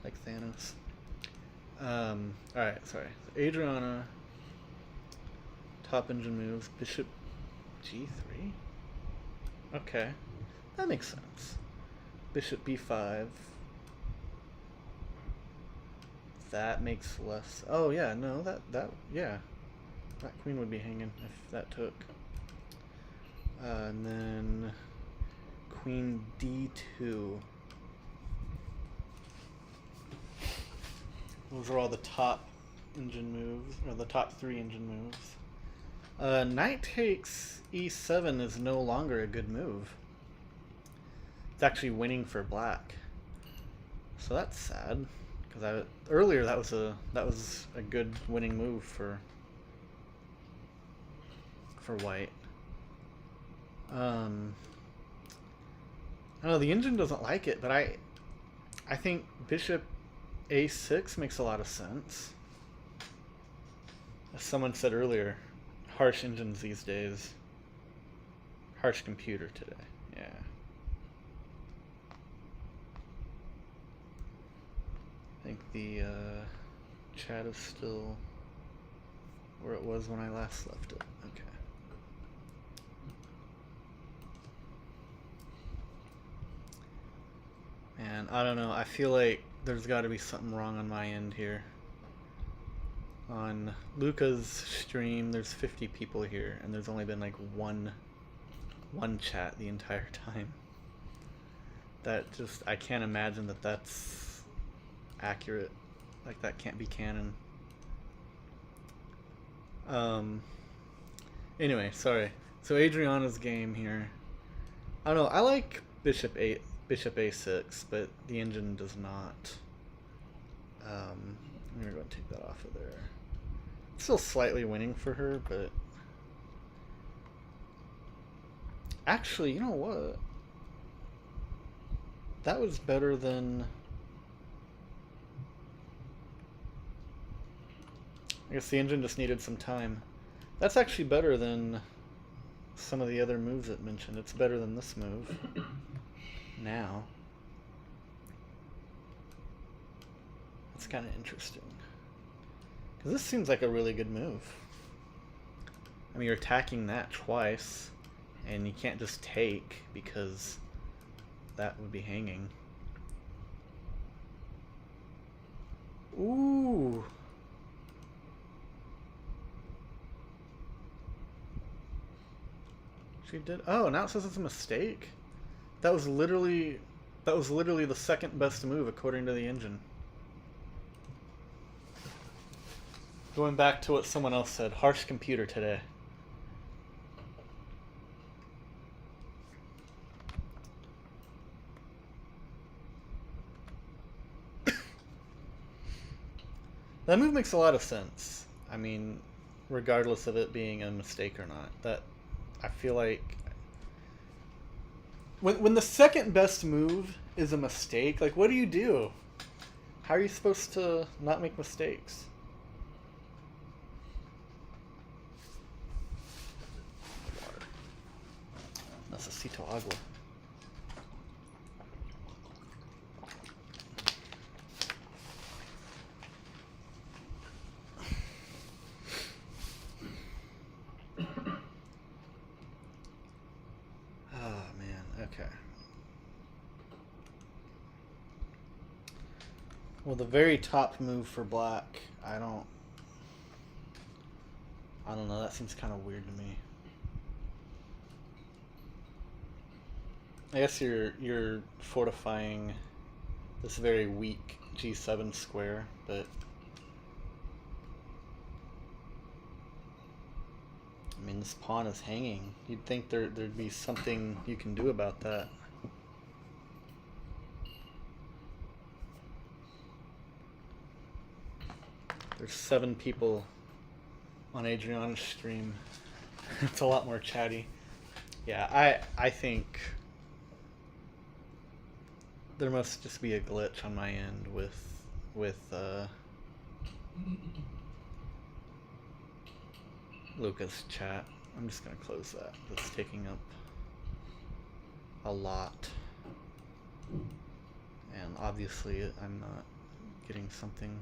Like Thanos. Alright, sorry. So Adriana... Top engine moves. Bishop g3? Okay. That makes sense. Bishop b5. That makes less... Oh, yeah, no, yeah. That queen would be hanging if that took. And then... Queen d2. Those are all the top engine moves, or the top 3 engine moves. Knight takes e7 is no longer a good move. It's actually winning for black. So that's sad, because earlier that was a good winning move for white. I don't know, the engine doesn't like it, but I think bishop a6 makes a lot of sense. As someone said earlier, harsh engines these days. Harsh computer today. Yeah. I think the chat is still where it was when I last left it. Okay. And I don't know, I feel like there's got to be something wrong on my end here. On Luca's stream, there's 50 people here, and there's only been like one chat the entire time. That just, I can't imagine that that's accurate. Like, that can't be canon. Anyway, sorry. So Adriana's game here. I don't know, I like bishop a6, but the engine does not. I'm gonna go and take that off of there. It's still slightly winning for her, but actually, you know what? That was better than... I guess the engine just needed some time. That's actually better than some of the other moves it mentioned. It's better than this move. Now. That's kind of interesting. Because this seems like a really good move. I mean, you're attacking that twice, and you can't just take, because that would be hanging. Ooh! She did... Oh, now it says it's a mistake? That was literally the second best move according to the engine. Going back to what someone else said, harsh computer today. That move makes a lot of sense. I mean, regardless of it being a mistake or not. That, I feel like when the second best move is a mistake, like, what do you do? How are you supposed to not make mistakes? Necesito agua. Oh man, okay. Well, the very top move for black, I don't know, that seems kind of weird to me. I guess you're fortifying this very weak G7 square, but I mean, this pawn is hanging. You'd think there'd be something you can do about that. There's 7 people on Adriana's stream. It's a lot more chatty. Yeah, I think there must just be a glitch on my end with Luca's chat. I'm just gonna close that. That's taking up a lot. And obviously I'm not getting something.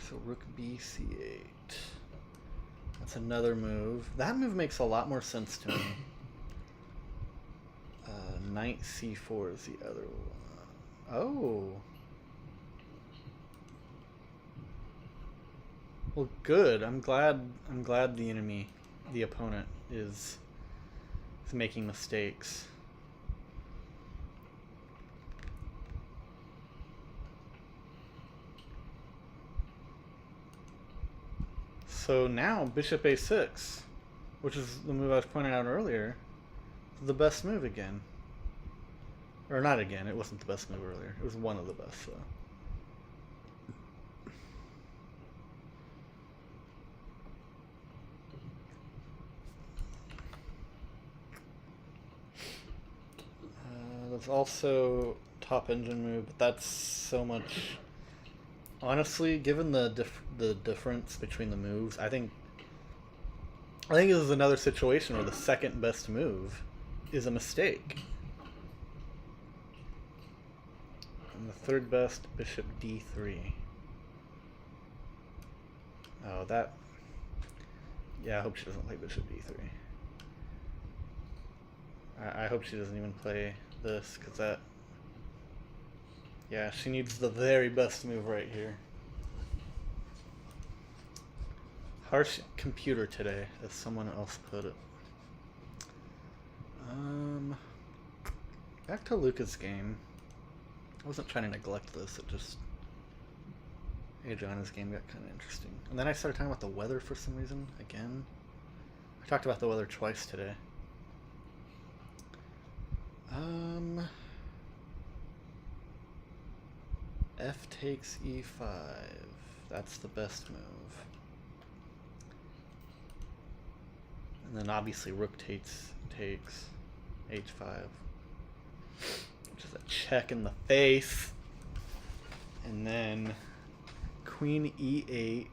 So rook b c8. That's another move. That move makes a lot more sense to me. Knight c4 is the other one. Oh. Well, good. I'm glad the opponent is making mistakes. So now bishop a6, which is the move I was pointing out earlier, is the best move again. Or not again, it wasn't the best move earlier. It was one of the best, though. There's also top engine move, but that's so much. Honestly, given the difference between the moves, I think this is another situation where the second best move is a mistake. And the third best, bishop d3. Oh, that. Yeah, I hope she doesn't play bishop d3. I hope she doesn't even play this, because that. Yeah, she needs the very best move right here. Harsh computer today, as someone else put it. Back to Luca's game. I wasn't trying to neglect this, it just... Adriana's game got kind of interesting. And then I started talking about the weather for some reason, again. I talked about the weather twice today. F takes e5. That's the best move. And then obviously rook takes h5. Which is a check in the face. And then queen e8.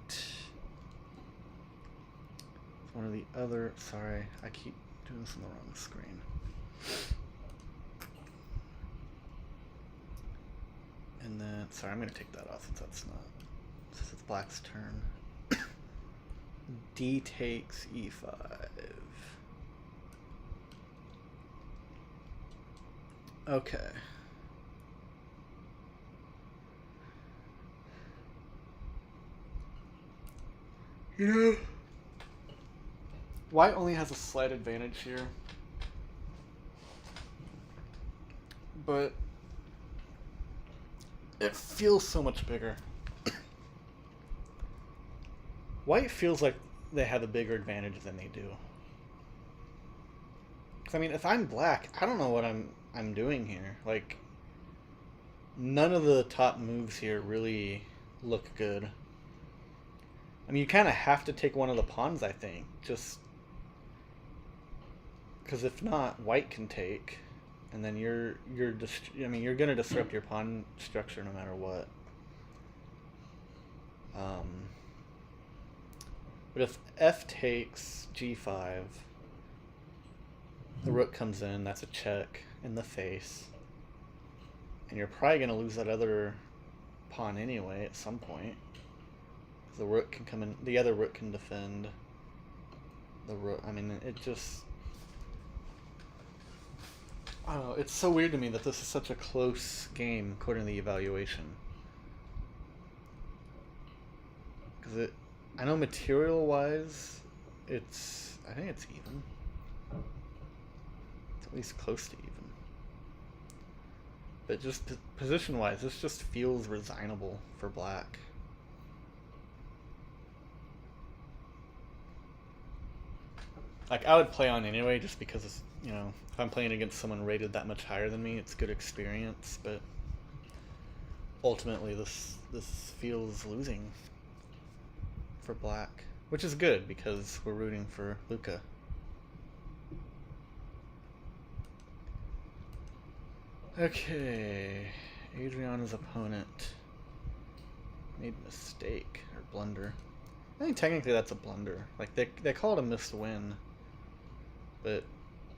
One of the other... Sorry, I keep doing this on the wrong screen. And then, sorry, I'm going to take that off since it's black's turn. D takes e5. Okay. Yeah. White only has a slight advantage here. But it feels so much bigger. White feels like they have a bigger advantage than they do. 'Cause I mean, if I'm black, I don't know what I'm doing here. Like, none of the top moves here really look good. I mean, you kind of have to take one of the pawns, I think, just because if not, white can take, and then you're gonna disrupt your pawn structure no matter what. But if F takes G5, the rook comes in, that's a check in the face. And you're probably going to lose that other pawn anyway at some point. The rook can come in, the other rook can defend the rook. I mean, it just... I don't know, it's so weird to me that this is such a close game according to the evaluation. Because I know material-wise, I think it's even. It's at least close to even. But just position-wise, this just feels resignable for black. Like, I would play on anyway, just because, it's, you know, if I'm playing against someone rated that much higher than me, it's good experience, but ultimately this feels losing for black, which is good because we're rooting for Luca. Okay, Adriana's opponent made a mistake or blunder. I think technically that's a blunder. Like they call it a missed win, but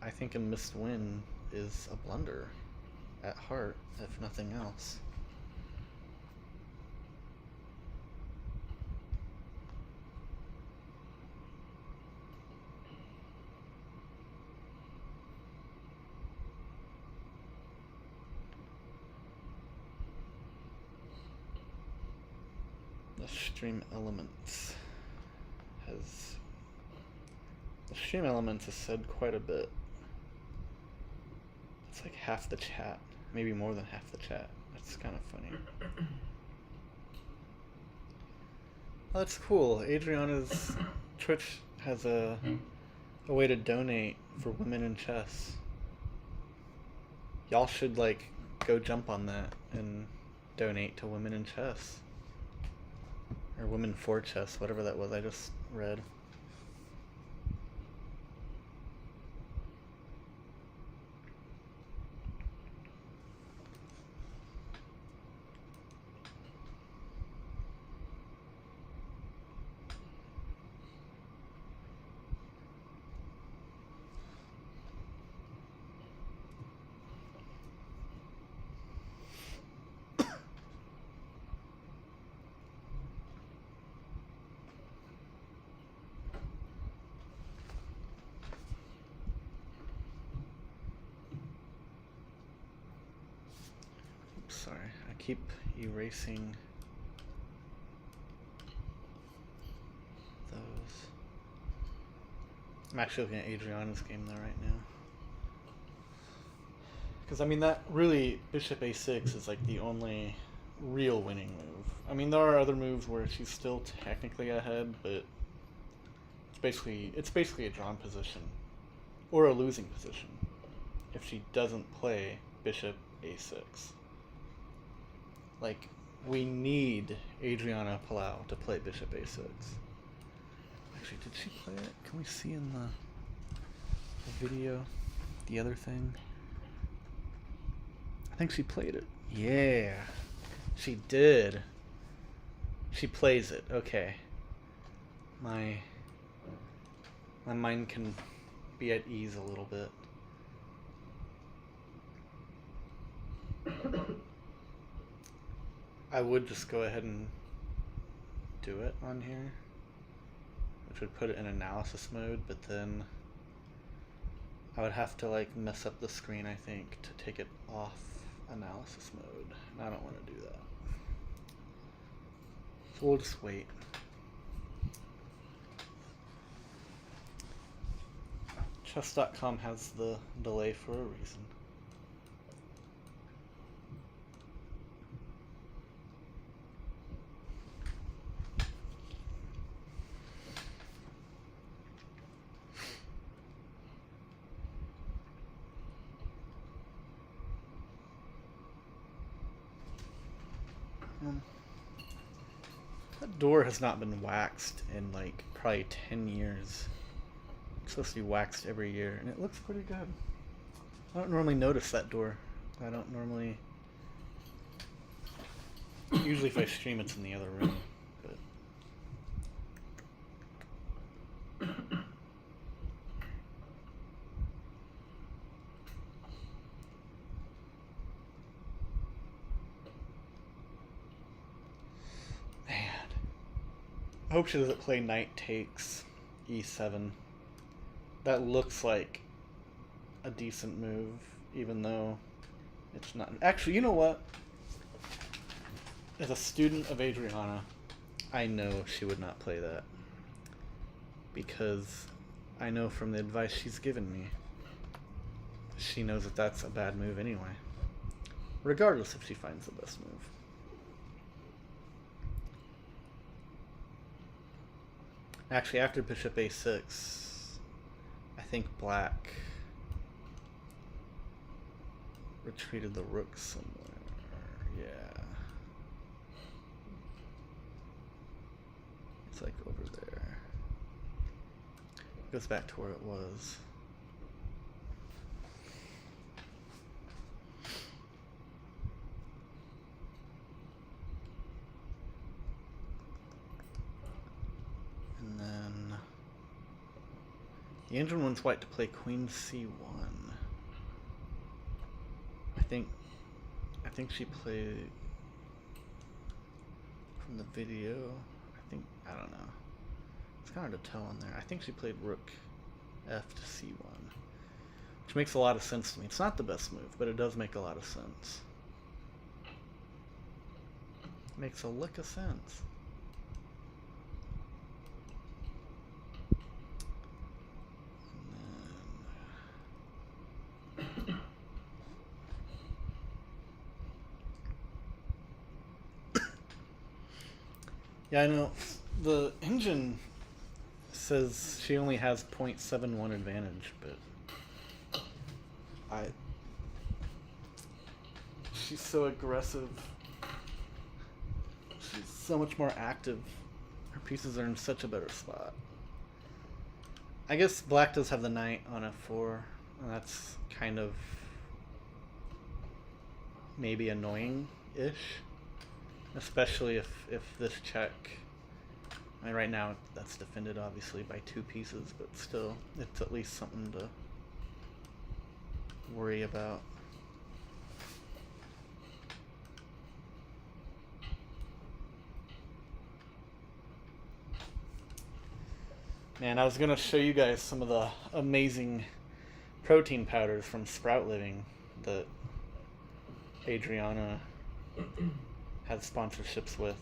I think a missed win is a blunder at heart, if nothing else. The stream elements has said quite a bit. It's like half the chat, maybe more than half the chat. That's kind of funny. Oh, that's cool. Adriana's Twitch has a way to donate for women in chess. Y'all should like go jump on that and donate to women in chess. Or women for chess, whatever that was I just read. Sorry, I keep erasing those. I'm actually looking at Adriana's game though right now. Because I mean that really, bishop a6 is like the only real winning move. I mean there are other moves where she's still technically ahead, but it's basically a drawn position. Or a losing position. If she doesn't play bishop a6. Like, we need Adriana Palau to play bishop a6. Actually, did she play it? Can we see in the video the other thing? I think she played it. Yeah, she did. She plays it. Okay. My mind can be at ease a little bit. I would just go ahead and do it on here, which would put it in analysis mode, but then I would have to like mess up the screen, I think, to take it off analysis mode, and I don't want to do that. So we'll just wait. Chess.com has the delay for a reason. That door has not been waxed in like probably 10 years. It's supposed to be waxed every year, and it looks pretty good. I don't normally notice that door. I don't normally... Usually if I stream it's in the other room, but... Man. I hope she doesn't play knight takes e7. That looks like a decent move, even though it's not. Actually, you know what? As a student of Adriana, I know she would not play that. Because I know from the advice she's given me, she knows that that's a bad move anyway. Regardless if she finds the best move. Actually, after bishop a6, I think black retreated the rook somewhere. Yeah. It's like over there. It goes back to where it was. And then the engine wants white to play queen c1. I think she played from the video. I don't know. It's kind of hard to tell on there. I think she played rook f to c1, which makes a lot of sense to me. It's not the best move, but it does make a lot of sense. Makes a lick of sense. Yeah, I know. The engine says she only has 0.71 advantage, but I. She's so aggressive. She's so much more active. Her pieces are in such a better spot. I guess black does have the knight on F4, and that's kind of maybe annoying-ish. Especially if this check... I mean, right now that's defended obviously by 2 pieces, but still, it's at least something to worry about. Man, I was gonna show you guys some of the amazing protein powders from Sprout Living that Adriana has sponsorships with.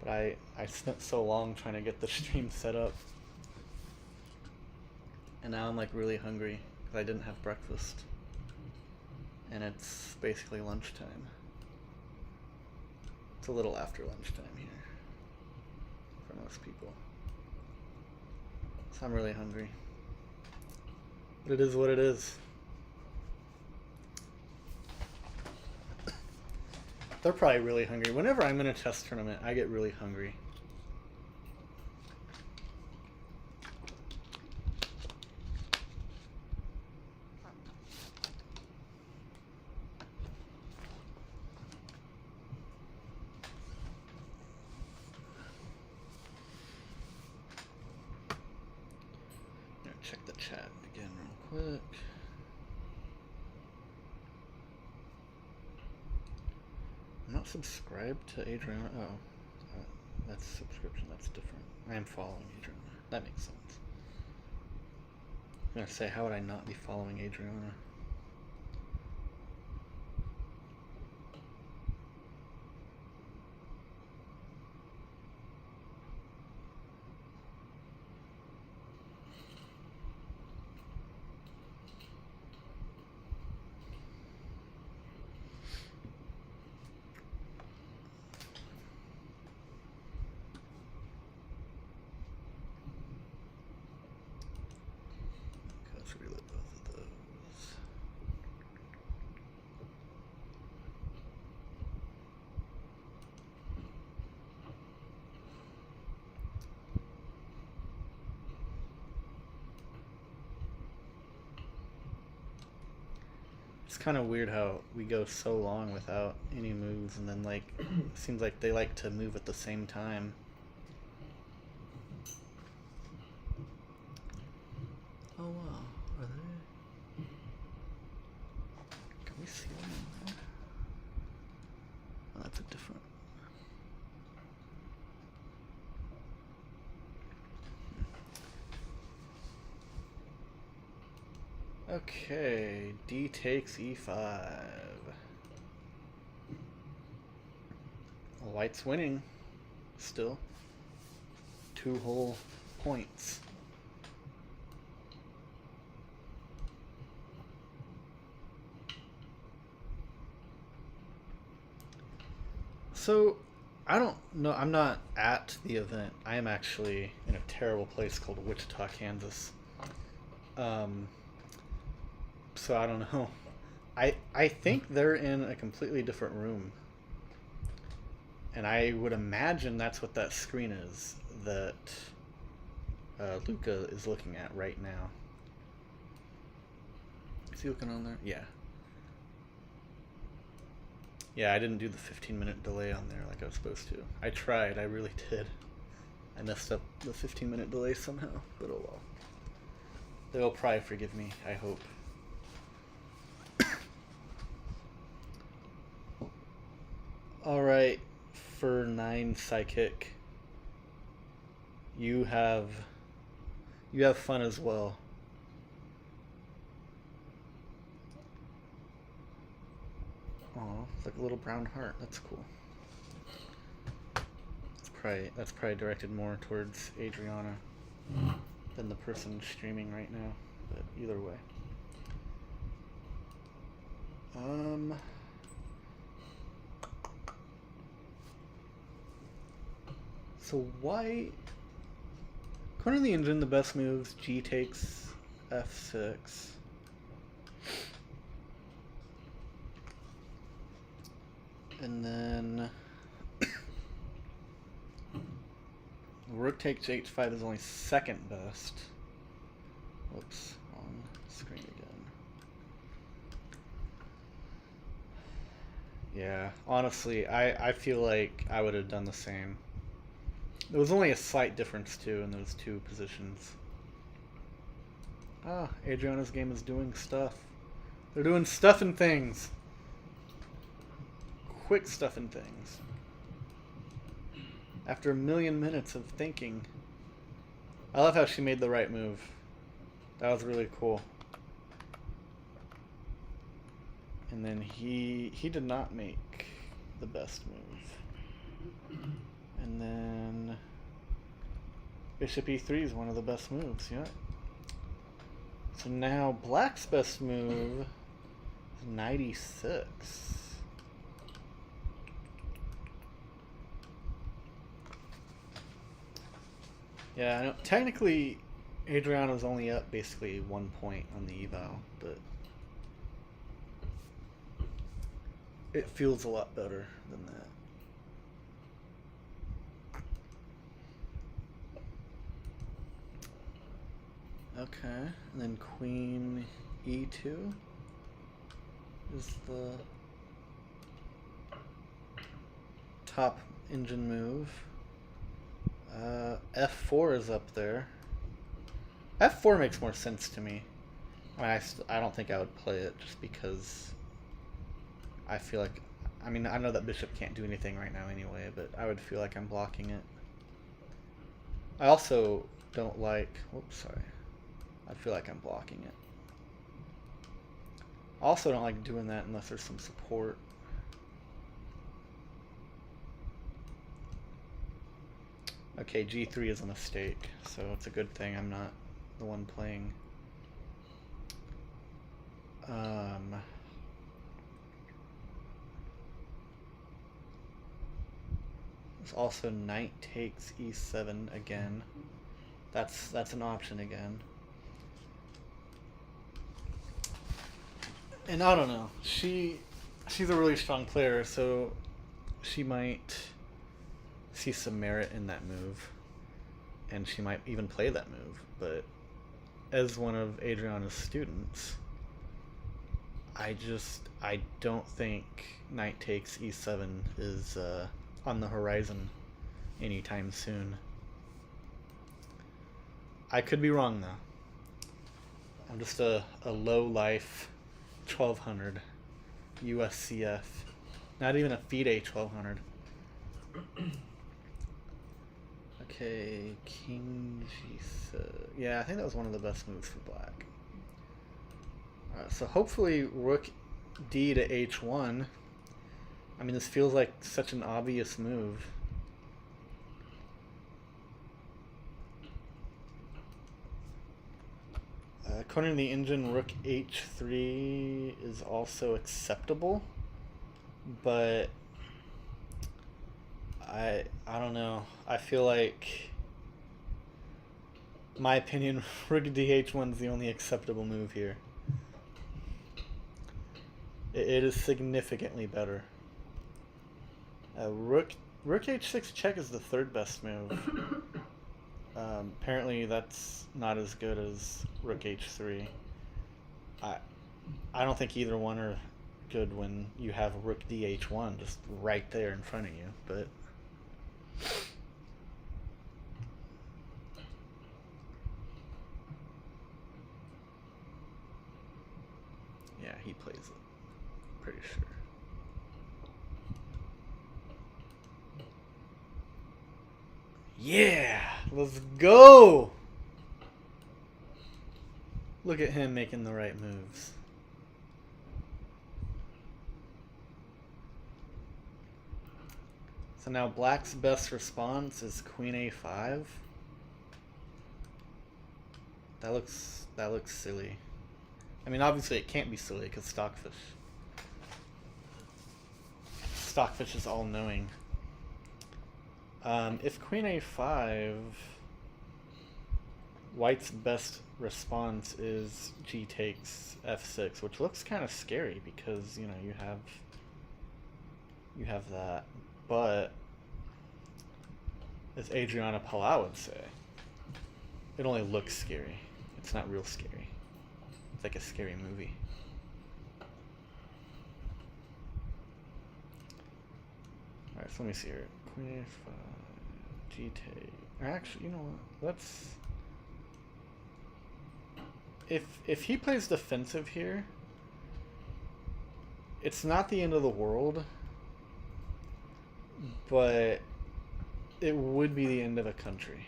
But I spent so long trying to get the stream set up. And now I'm like really hungry because I didn't have breakfast. And it's basically lunchtime. It's a little after lunchtime here for most people. So I'm really hungry. But it is what it is. They're probably really hungry. Whenever I'm in a chess tournament, I get really hungry. Check the chat again real quick. I'm not subscribed to Adriana. Oh, that's subscription. That's different. I am following Adriana. That makes sense. I'm gonna say, how would I not be following Adriana? Let's reload both of those. It's kind of weird how we go so long without any moves, and then like it seems like they like to move at the same time. Oh wow, are they? Can we see them in there? Oh, that's a different. Okay, D takes E5. White's winning. Still. 2 whole points. So, I don't know. I'm not at the event. I am actually in a terrible place called Wichita, Kansas. So I don't know. I think they're in a completely different room. And I would imagine that's what that screen is that Luca is looking at right now. Is he looking on there? Yeah. Yeah, I didn't do the 15-minute delay on there like I was supposed to. I tried, I really did. I messed up the 15-minute delay somehow, but oh well. They'll probably forgive me, I hope. Alright, for 9 psychic. You have fun as well. Oh, it's like a little brown heart. That's cool. That's probably directed more towards Adriana than the person streaming right now. But either way. So white... According to the engine, the best moves, G takes F6. And then... Rook takes H5 is only second best. Whoops, wrong screen again. Yeah, honestly, I feel like I would have done the same. There was only a slight difference too in those two positions. Ah, Adriana's game is doing stuff. They're doing stuff and things. Quick stuff and things. After a million minutes of thinking. I love how she made the right move. That was really cool. And then he did not make the best move. And then Bishop E3 is one of the best moves, yeah. So now Black's best move is Knight E6. Yeah, I know, technically Adriana's only up basically 1 point on the eval, but it feels a lot better than that. Okay, and then Queen E2 is the top engine move. F4 is up there. F4 makes more sense to me. I don't think I would play it just because I feel like... I mean, I know that bishop can't do anything right now anyway, but I would feel like I'm blocking it. I also don't like... Whoops, sorry. I feel like I'm blocking it. I also don't like doing that unless there's some support. Okay, G3 is a mistake, so it's a good thing I'm not the one playing. There's also knight takes E7 again. That's an option again. And I don't know. She's a really strong player, so she might see some merit in that move, and she might even play that move. But as one of Adriana's students, I don't think knight takes E7 is on the horizon anytime soon. I could be wrong though. I'm just a low life 1200 USCF, not even a FIDE 1200. Okay, King G7. Yeah, I think that was one of the best moves for black. So hopefully Rook D to H1. I mean, this feels like such an obvious move. According to the engine, Rook H3 is also acceptable, but I don't know. I feel like, in my opinion, Rook DH1 is the only acceptable move here. It is significantly better. Rook H6 check is the third best move. Apparently that's not as good as Rook H3. I don't think either one are good when you have Rook DH1 just right there in front of you, but yeah, he plays it, pretty sure. Yeah, let's go! Look at him making the right moves. So now black's best response is Queen A5. That looks silly. I mean, obviously it can't be silly because Stockfish is all-knowing. If queen a5, white's best response is g takes f6, which looks kind of scary because you know you have that, but as Adriana Palau would say, it only looks scary. It's not real scary. It's like a scary movie. Alright, so let me see here. Queen a5, g take. Or actually, you know what? Let's. If he plays defensive here, it's not the end of the world, but it would be the end of a country.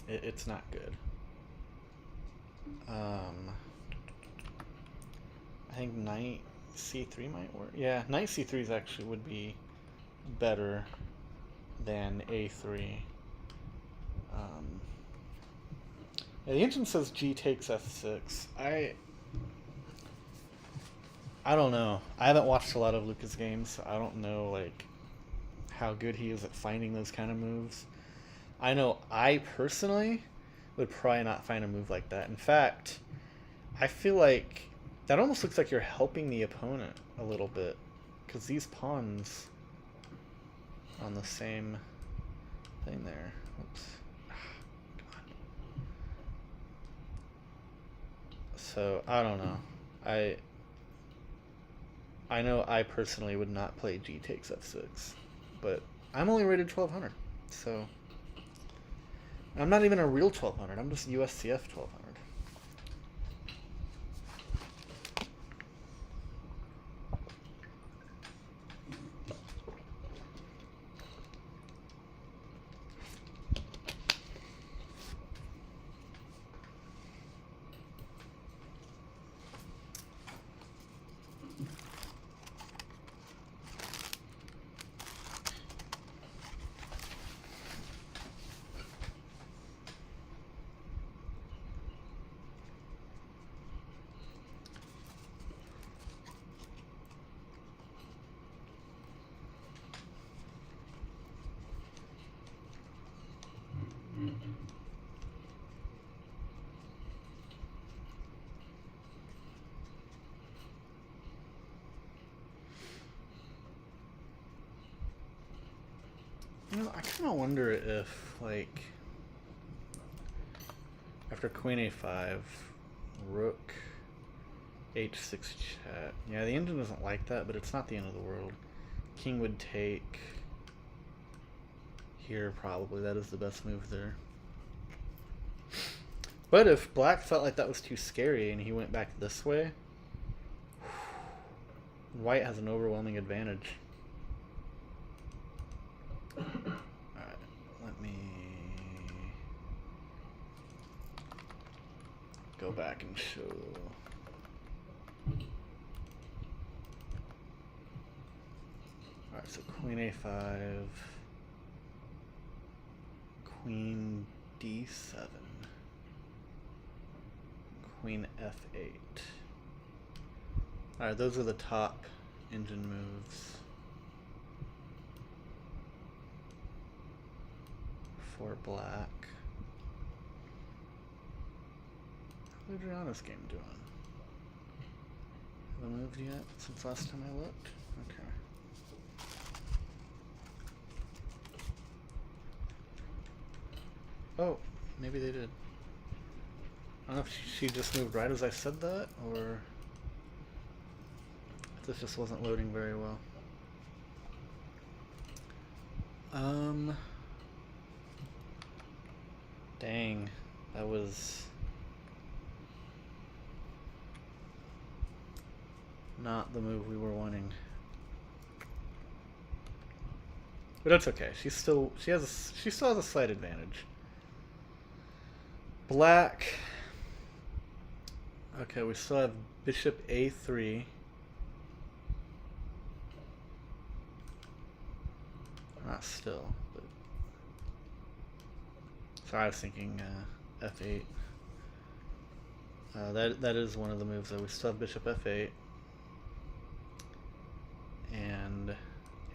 It's not good. I think knight c3 might work. Yeah, knight c3 is actually would be better than a3. Yeah, the engine says g takes f6. I don't know. I haven't watched a lot of Luca's games, so I don't know like how good he is at finding those kind of moves. I know I personally would probably not find a move like that. In fact, I feel like that almost looks like you're helping the opponent a little bit, because these pawns on the same thing there. Oops. So I don't know. I know I personally would not play g takes f6, but I'm only rated 1200, so I'm not even a real 1200. I'm just USCF 1200. You know, I kind of wonder if, like, after queen a5, rook h6 check. Yeah, the engine doesn't like that, but it's not the end of the world. King would take here, probably. That is the best move there. But if black felt like that was too scary and he went back this way, white has an overwhelming advantage. Alright, let me go back and show. Alright, so queen a5, queen d7, queen f8. Alright, those are the top engine moves for black. How's Adriana's game doing? Have I moved yet since last time I looked? Okay. Oh, maybe they did. I don't know if she just moved right as I said that, or if this just wasn't loading very well. Dang, that was not the move we were wanting. But that's okay. She still has a slight advantage. Black. Okay, we still have bishop a3. Not still, but sorry, I was thinking f8. That is one of the moves though. We still have bishop f8 and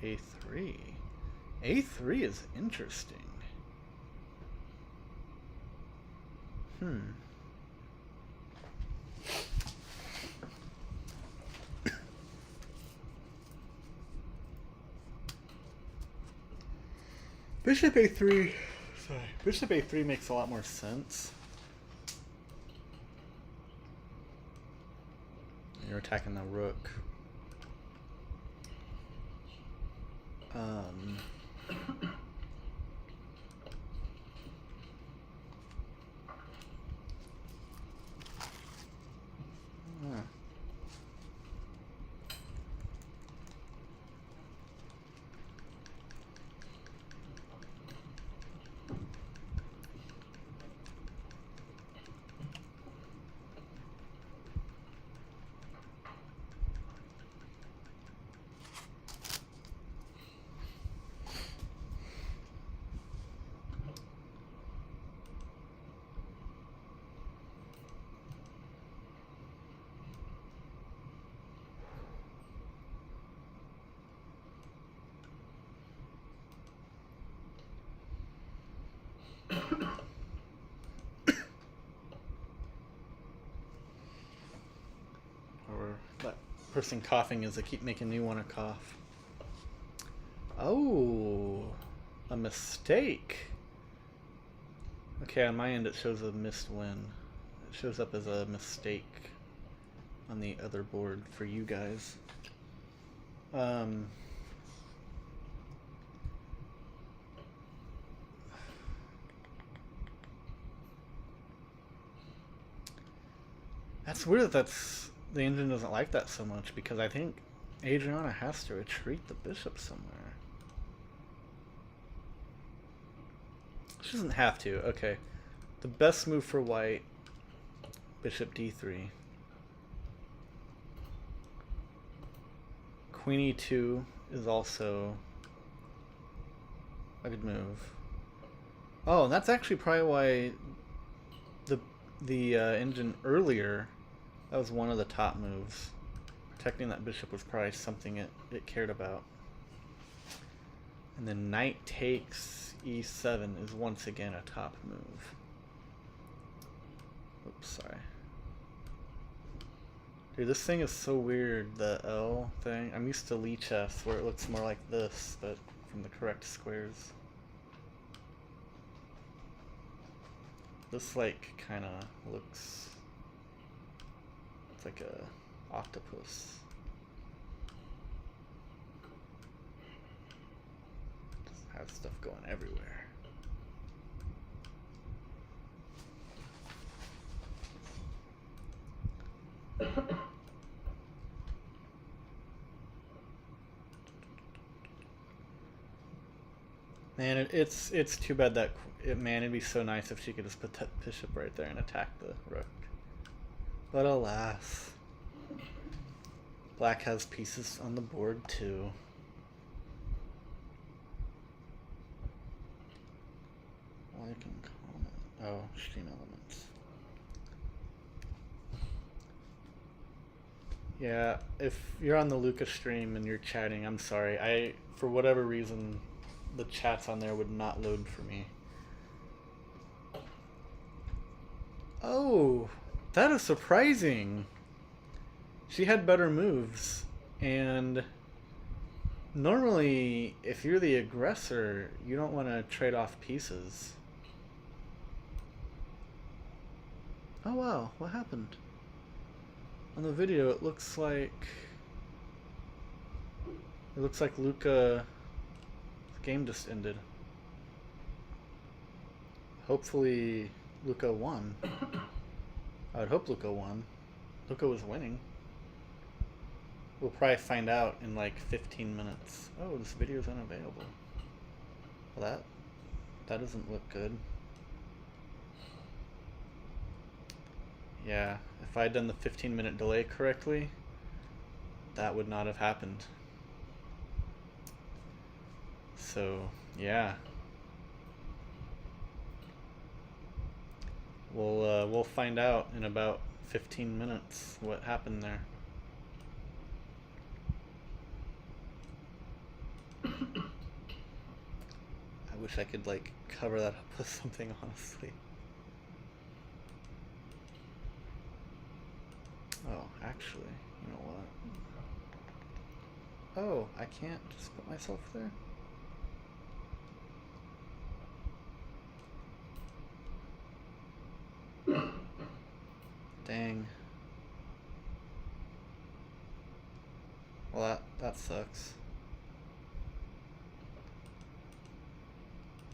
a3. A3 is interesting. Bishop A3. Sorry. Bishop A3 makes a lot more sense. You're attacking the rook. Or that person coughing is they keep making me want to cough. Oh, a mistake. Okay, on my end it shows a missed win. It shows up as a mistake on the other board for you guys. That's weird that the engine doesn't like that so much, because I think Adriana has to retreat the bishop somewhere. She doesn't have to. Okay. The best move for white, bishop d3. Queen e2 is also a good move. Oh, that's actually probably why the engine earlier, that was one of the top moves. Protecting that bishop was probably something it cared about. And then knight takes e7 is once again a top move. Oops, sorry. Dude, this thing is so weird, the L thing. I'm used to Lee chess where it looks more like this, but from the correct squares. This like kind of looks, it's like a octopus. Just has stuff going everywhere. Man, it's too bad that man, it'd be so nice if she could just put that bishop right there and attack the rook. But alas, black has pieces on the board too. Like and comment. Oh, stream elements. Yeah, if you're on the Lucas stream and you're chatting, I'm sorry. For whatever reason, the chats on there would not load for me. Oh, that is surprising. She had better moves, and normally if you're the aggressor, you don't want to trade off pieces. Oh wow, what happened? On the video it looks like Luca game just ended. Hopefully Luca won. I would hope Luca won. Luca was winning. We'll probably find out in like 15 minutes. Oh, this video is unavailable. Well, that doesn't look good. Yeah, if I had done the 15-minute delay correctly, that would not have happened. So, yeah. We'll find out in about 15 minutes what happened there. wish I could like cover that up with something, honestly. Oh, actually, you know what? Oh, I can't just put myself there? Dang. Well, that sucks.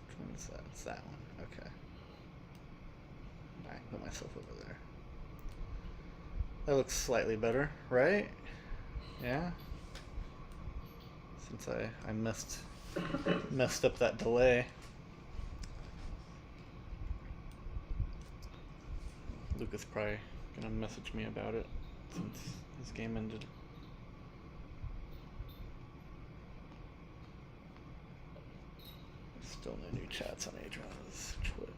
Which one is that? It's that one. Okay. Alright, put myself over there. That looks slightly better, right? Yeah? Since I messed up that delay. Lucas probably gonna message me about it since his game ended. Still no new chats on Adriana's Twitch.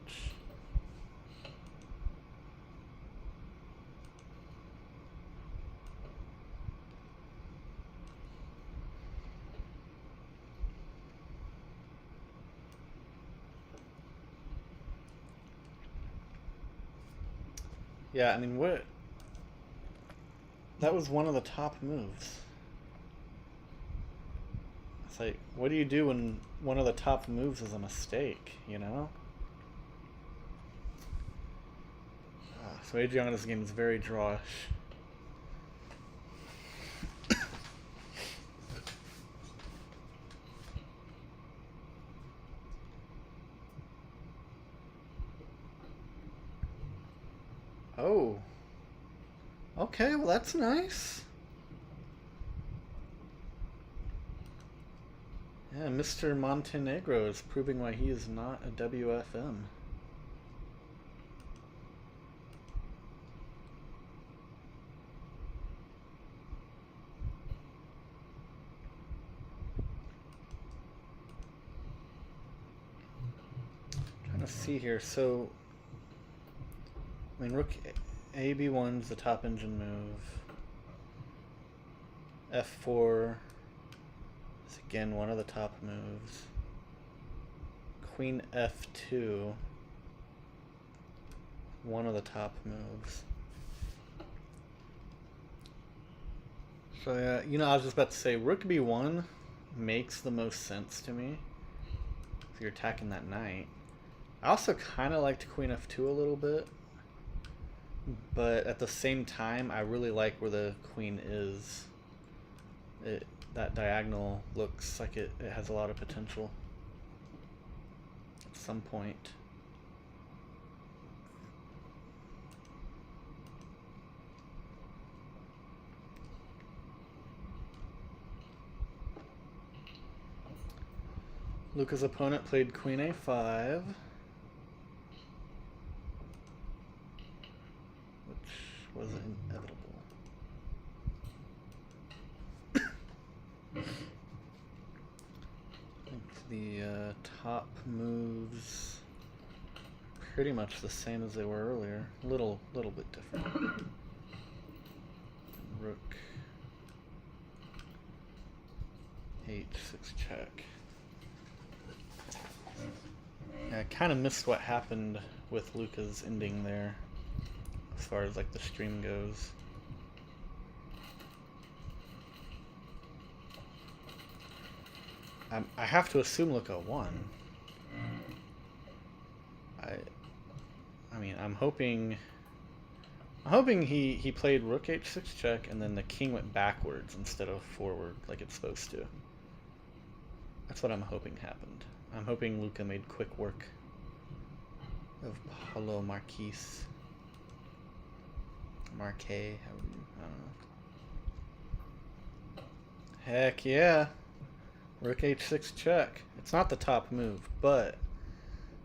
Yeah, I mean, what? That was one of the top moves. It's like, what do you do when one of the top moves is a mistake, you know? So Adriana's game is very drawish. Oh. Okay, well that's nice. Yeah, Mr. Montenegro is proving why he is not a WFM. Trying to see here, so I mean, rook AB1's the top engine move. F4 is again one of the top moves. Queen F2, one of the top moves. So yeah, you know, I was just about to say rook B1 makes the most sense to me if you're attacking that knight. I also kind of liked Queen F2 a little bit, but at the same time, I really like where the queen is. That diagonal looks like it has a lot of potential at some point. Luca's opponent played Queen A5, which was inevitable. I think the top moves pretty much the same as they were earlier. Little bit different. Rook H6 check. Yeah, I kind of missed what happened with Luca's ending there, as far as like the stream goes. I have to assume Luca won. I mean, I'm hoping he played Rook H6 check and then the king went backwards instead of forward like it's supposed to. That's what I'm hoping happened. I'm hoping Luca made quick work of Paulo Marquise. Marquet, I don't know. Heck yeah. Rook H6 check. It's not the top move, but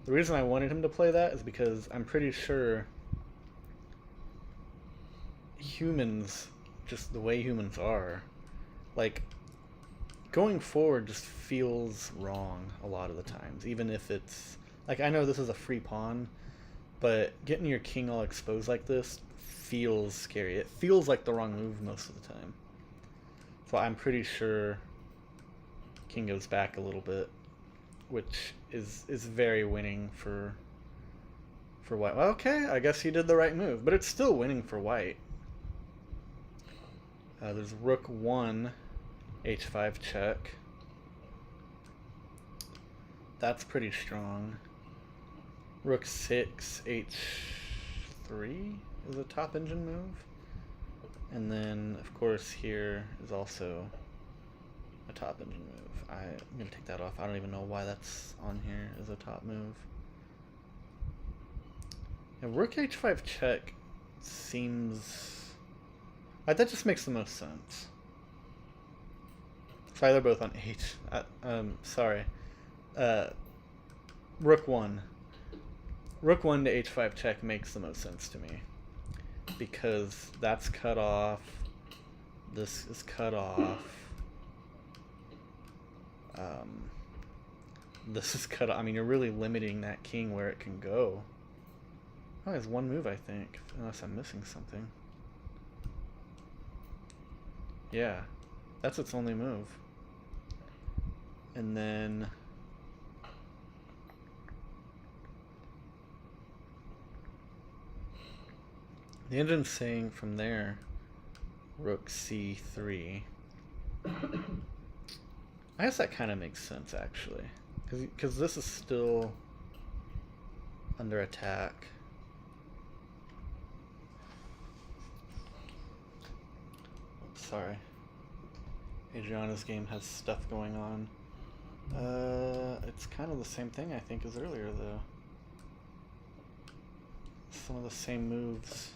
the reason I wanted him to play that is because I'm pretty sure humans, just the way humans are, like, going forward just feels wrong a lot of the times, even if it's, like, I know this is a free pawn, but getting your king all exposed like this feels scary. It feels like the wrong move most of the time. So I'm pretty sure king goes back a little bit which is very winning for white. Well, okay, I guess he did the right move, but it's still winning for white. There's rook 1, h5 check. That's pretty strong. Rook 6, h3 is a top engine move. And then, of course, here is also a top engine move. I'm going to take that off. I don't even know why that's on here as a top move. And rook h5 check seems... that just makes the most sense. Sorry, they're both on h. Sorry. Rook 1. Rook 1 to h5 check makes the most sense to me. Because that's cut off. This is cut off. This is cut off. I mean, you're really limiting that king where it can go. Oh, it has one move, I think. Unless I'm missing something. Yeah. That's its only move. And then... the engine's saying from there, rook c3. I guess that kind of makes sense, actually. Because this is still under attack. Oops, sorry. Adriana's game has stuff going on. It's kind of the same thing, I think, as earlier, though. Some of the same moves.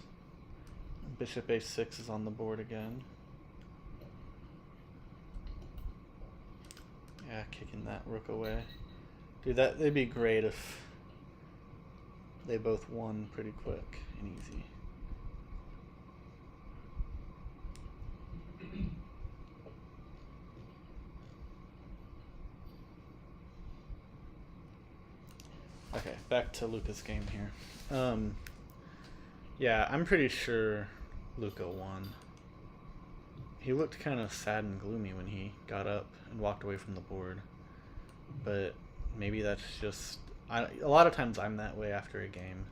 Bishop a6 is on the board again. Yeah, kicking that rook away. Dude, it'd be great if they both won pretty quick and easy. Okay, back to Luca's game here. Yeah, I'm pretty sure Luca won. He looked kind of sad and gloomy when he got up and walked away from the board. But maybe that's just... a lot of times I'm that way after a game.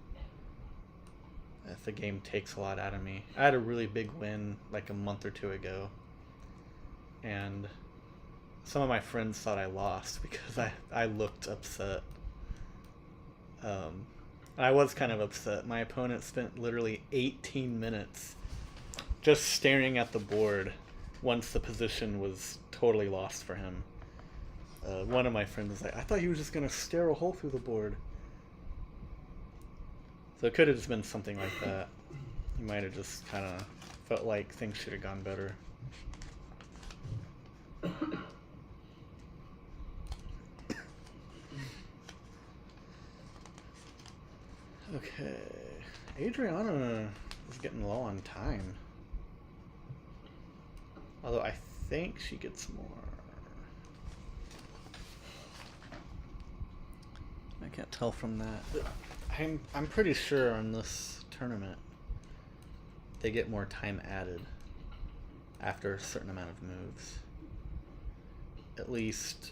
If the game takes a lot out of me. I had a really big win like a month or two ago. And some of my friends thought I lost because I looked upset. I was kind of upset. My opponent spent literally 18 minutes just staring at the board once the position was totally lost for him. One of my friends was like, I thought he was just going to stare a hole through the board. So it could have just been something like that. He might have just kind of felt like things should have gone better. Okay, Adriana is getting low on time. Although I think she gets more. I can't tell from that. But I'm pretty sure on this tournament they get more time added after a certain amount of moves. At least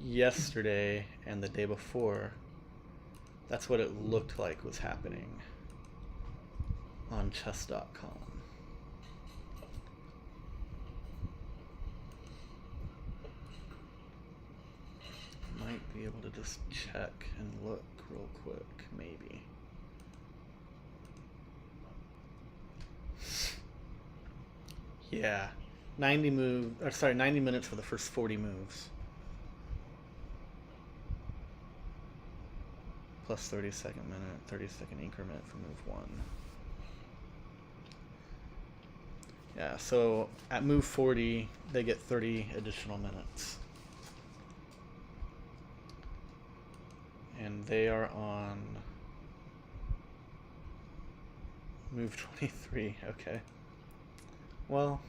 yesterday and the day before. That's what it looked like was happening on chess.com. Might be able to just check and look real quick, maybe. Yeah, 90 minutes for the first 40 moves. Plus 30-second minute, 30-second increment for move 1. Yeah, so at move 40, they get 30 additional minutes. And they are on move 23, okay. Well,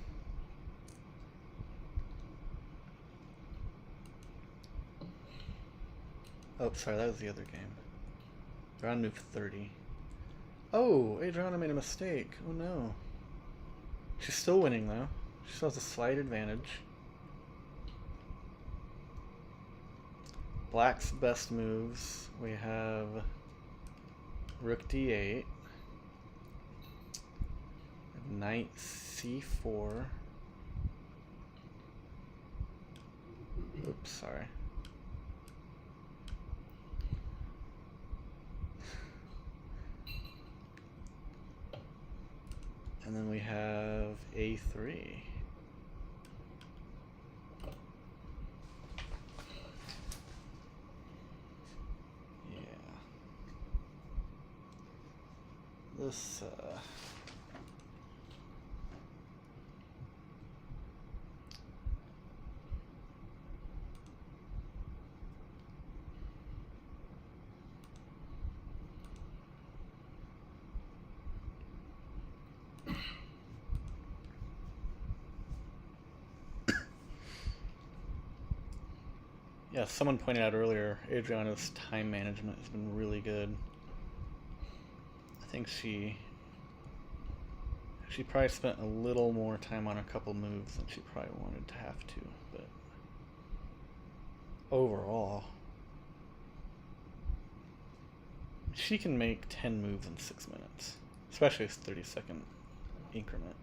oh, sorry, that was the other game. They're on move 30. Oh, Adriana made a mistake. Oh no. She's still winning though. She still has a slight advantage. Black's best moves. We have Rook D8, Knight C4. Oops, sorry. And then we have A3. Yeah. This, yeah, someone pointed out earlier, Adriana's time management has been really good. I think she probably spent a little more time on a couple moves than she probably wanted to have to, but overall, she can make 10 moves in 6 minutes, especially a 30-second increment.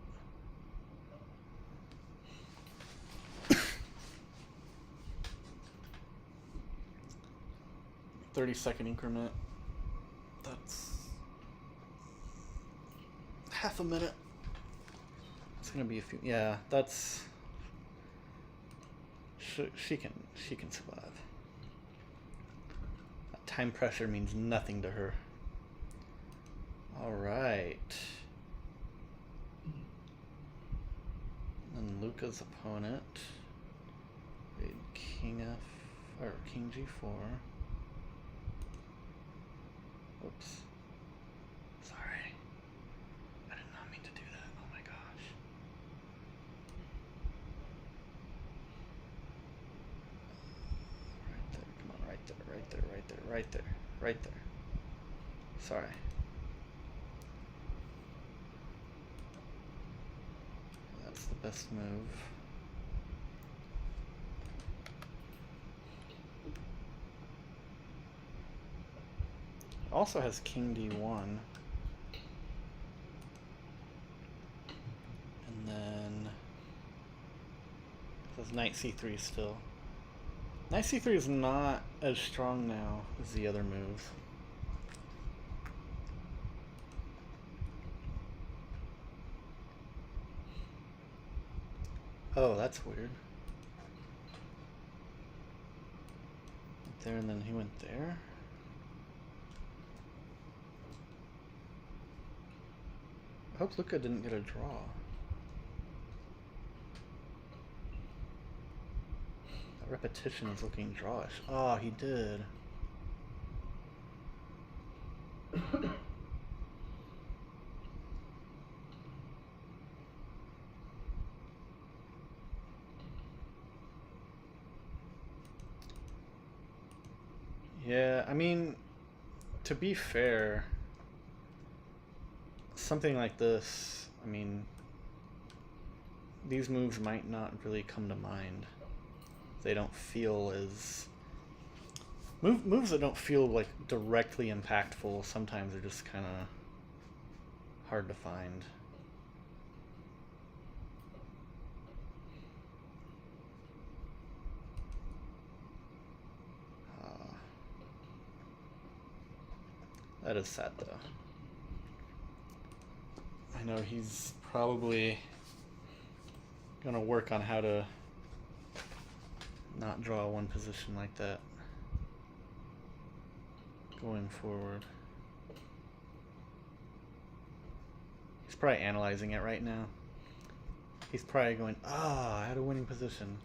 30-second increment, that's half a minute. It's gonna be a few. Yeah, that's. She can survive. That time pressure means nothing to her. All right. And Luca's opponent played King F or King G4. Oops. Sorry. I did not mean to do that. Oh my gosh. Right there. Come on, right there, right there, right there, right there, right there. Sorry. That's the best move. Also has King D1. And then it has Knight C3 still. Knight C3 is not as strong now as the other moves. Oh, that's weird. Went there and then he went there? I hope Luca didn't get a draw. That repetition is looking drawish. Oh, he did. Yeah, I mean, to be fair, something like this, I mean, these moves might not really come to mind. They don't feel as... Moves that don't feel like directly impactful sometimes are just kind of hard to find. That is sad though. I know he's probably gonna work on how to not draw one position like that going forward. He's probably analyzing it right now. He's probably going, I had a winning position.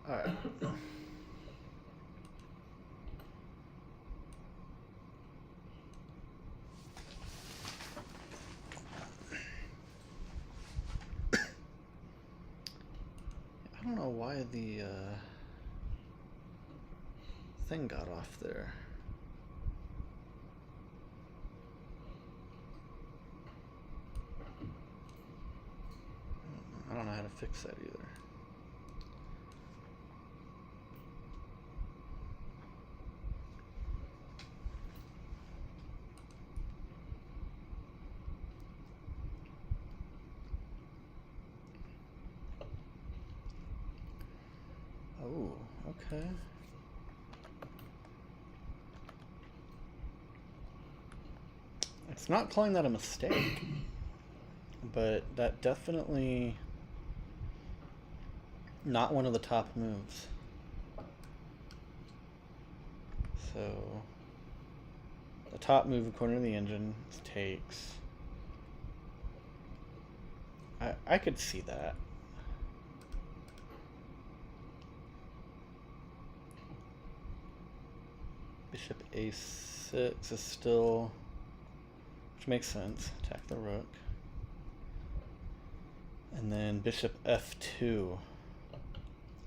Alright. I don't know why the thing got off there. I don't know how to fix that either. Oh, okay. It's not calling that a mistake, but that definitely not one of the top moves. So the top move according to the engine is takes. I could see that. Bishop a6 is still, which makes sense. Attack the rook. And then bishop f2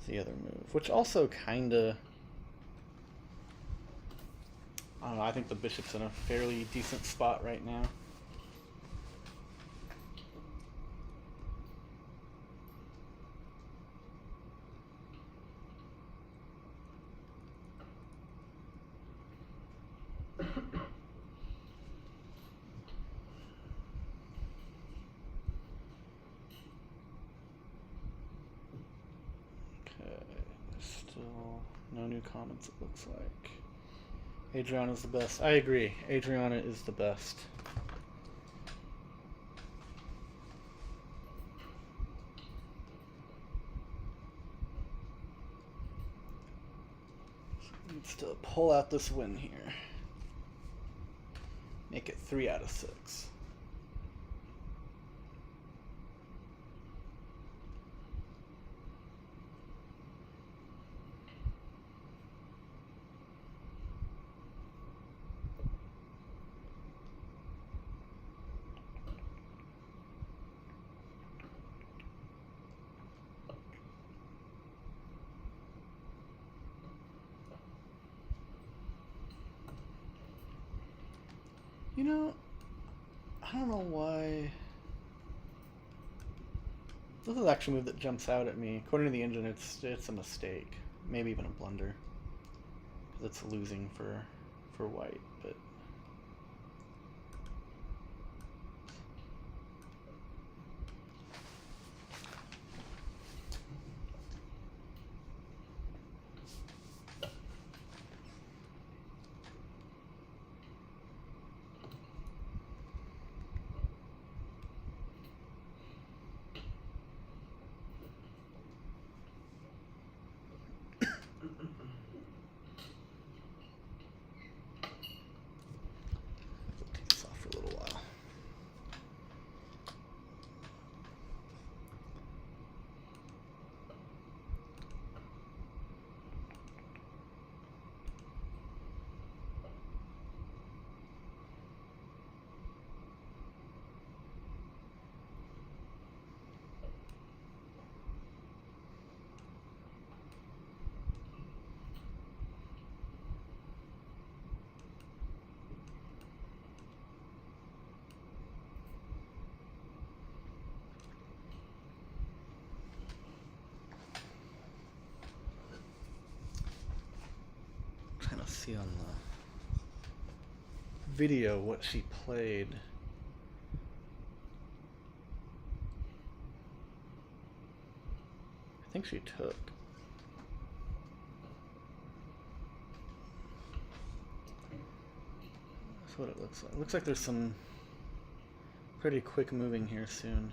is the other move, which also kind of, I don't know, I think the bishop's in a fairly decent spot right now. Still no new comments, it looks like. Adriana's the best. I agree. Adriana is the best. She needs to pull out this win here. Make it 3 out of 6. You know, I don't know why. This is actually a move that jumps out at me. According to the engine, it's a mistake, maybe even a blunder, because it's losing for white. But take this off for a little while. Trying to see on the video what she played. I think she took. That's what it looks like. It looks like there's some pretty quick moving here soon.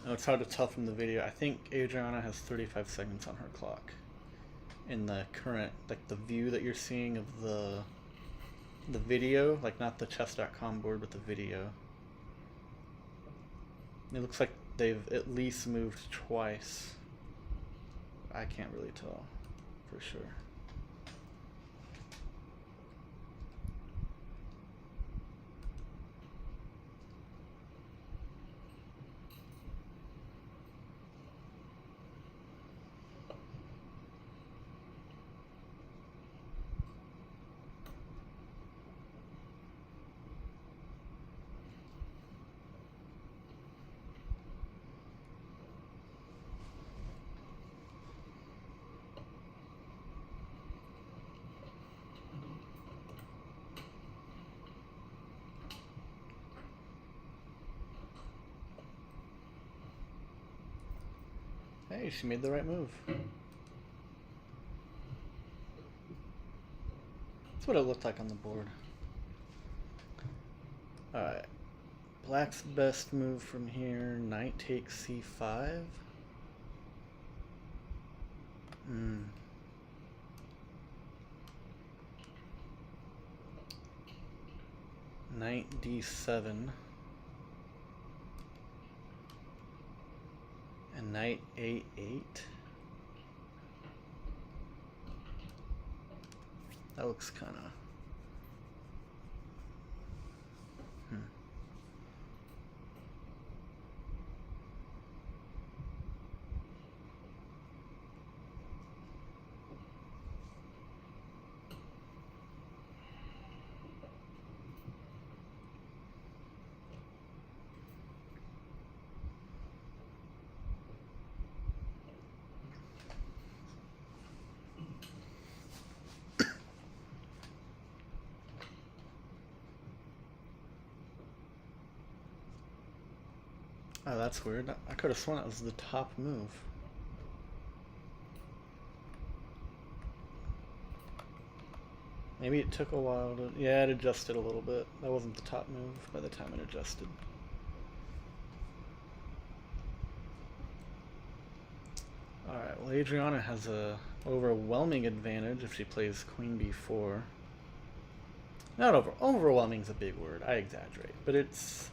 Oh, it's hard to tell from the video. I think Adriana has 35 seconds on her clock. In the current, like the view that you're seeing of the video, like not the chess.com board, but the video. It looks like they've at least moved twice. I can't really tell for sure. Hey, she made the right move. That's what it looked like on the board. Alright. Black's best move from here. Knight takes c5. Knight d7. And knight a8. That looks kind of... Oh, that's weird. I could have sworn that was the top move. Maybe it took a while to... Yeah, it adjusted a little bit. That wasn't the top move by the time it adjusted. Alright, well Adriana has a overwhelming advantage if she plays queen b4. Not overwhelming is a big word, I exaggerate, but it's...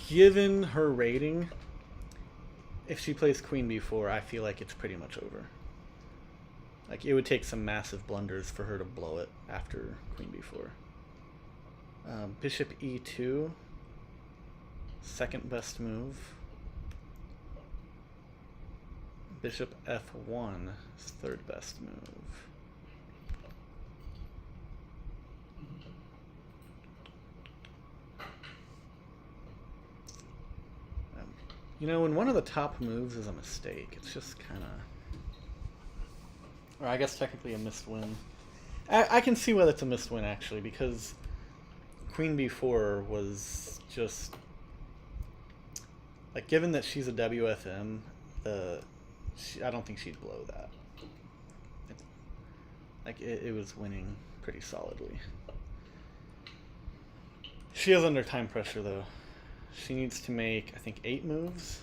Given her rating, if she plays queen b4, I feel like it's pretty much over. Like, it would take some massive blunders for her to blow it after queen b4. Bishop e2, second best move. Bishop f1 is third best move. You know, when one of the top moves is a mistake, it's just kind of... Or I guess technically a missed win. I can see why that's a missed win, actually, because queen b4 was just... Like, given that she's a WFM, I don't think she'd blow that. It was winning pretty solidly. She is under time pressure, though. She needs to make, I think, 8 moves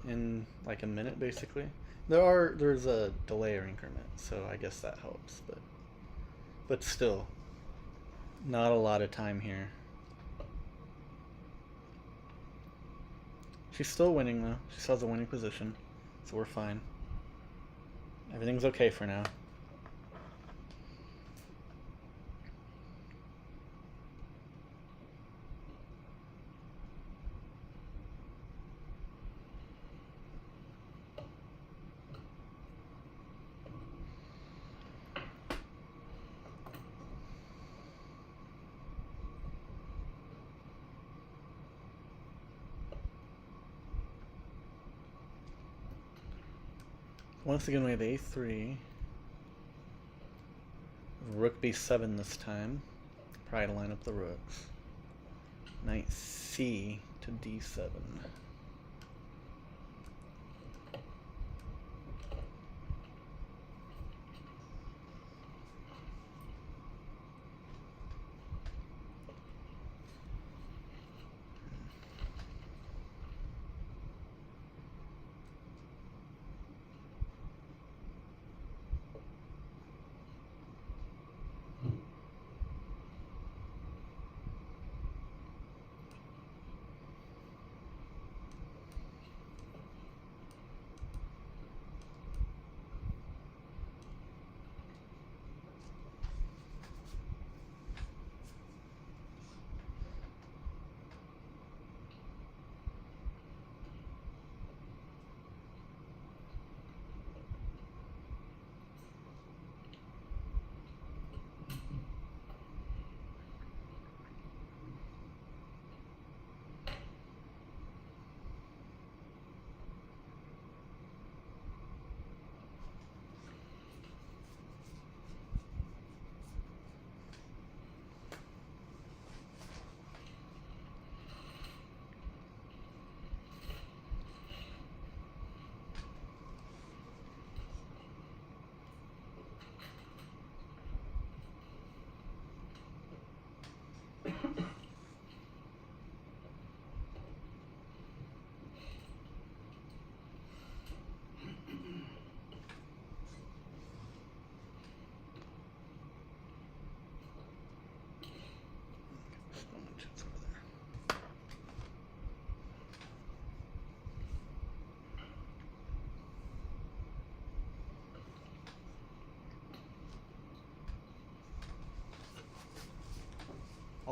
in like a minute, basically. There's a delay or increment, so I guess that helps, but still, not a lot of time here. She's still winning, though. She still has a winning position, so we're fine. Everything's okay for now. Once again, we have a3. Rook b7 this time. Probably to line up the rooks. Knight c to d7.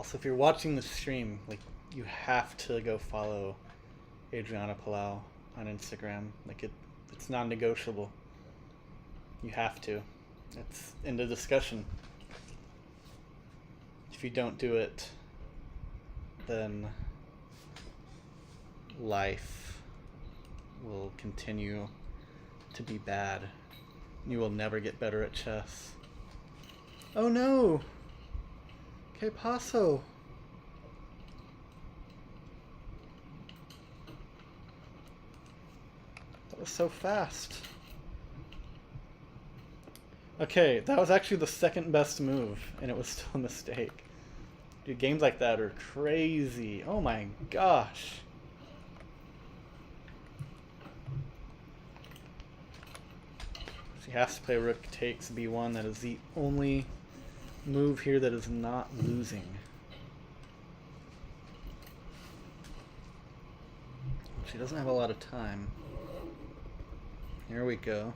Also, if you're watching the stream, like, you have to go follow Adriana Palau on Instagram. Like, it's non-negotiable. You have to. It's in the discussion. If you don't do it, then life will continue to be bad. You will never get better at chess. Oh no! Que paso? That was so fast. Okay, that was actually the second best move, and it was still a mistake. Dude, games like that are crazy. Oh my gosh. She has to play rook takes b1. That is the only move here that is not losing. She doesn't have a lot of time. Here we go.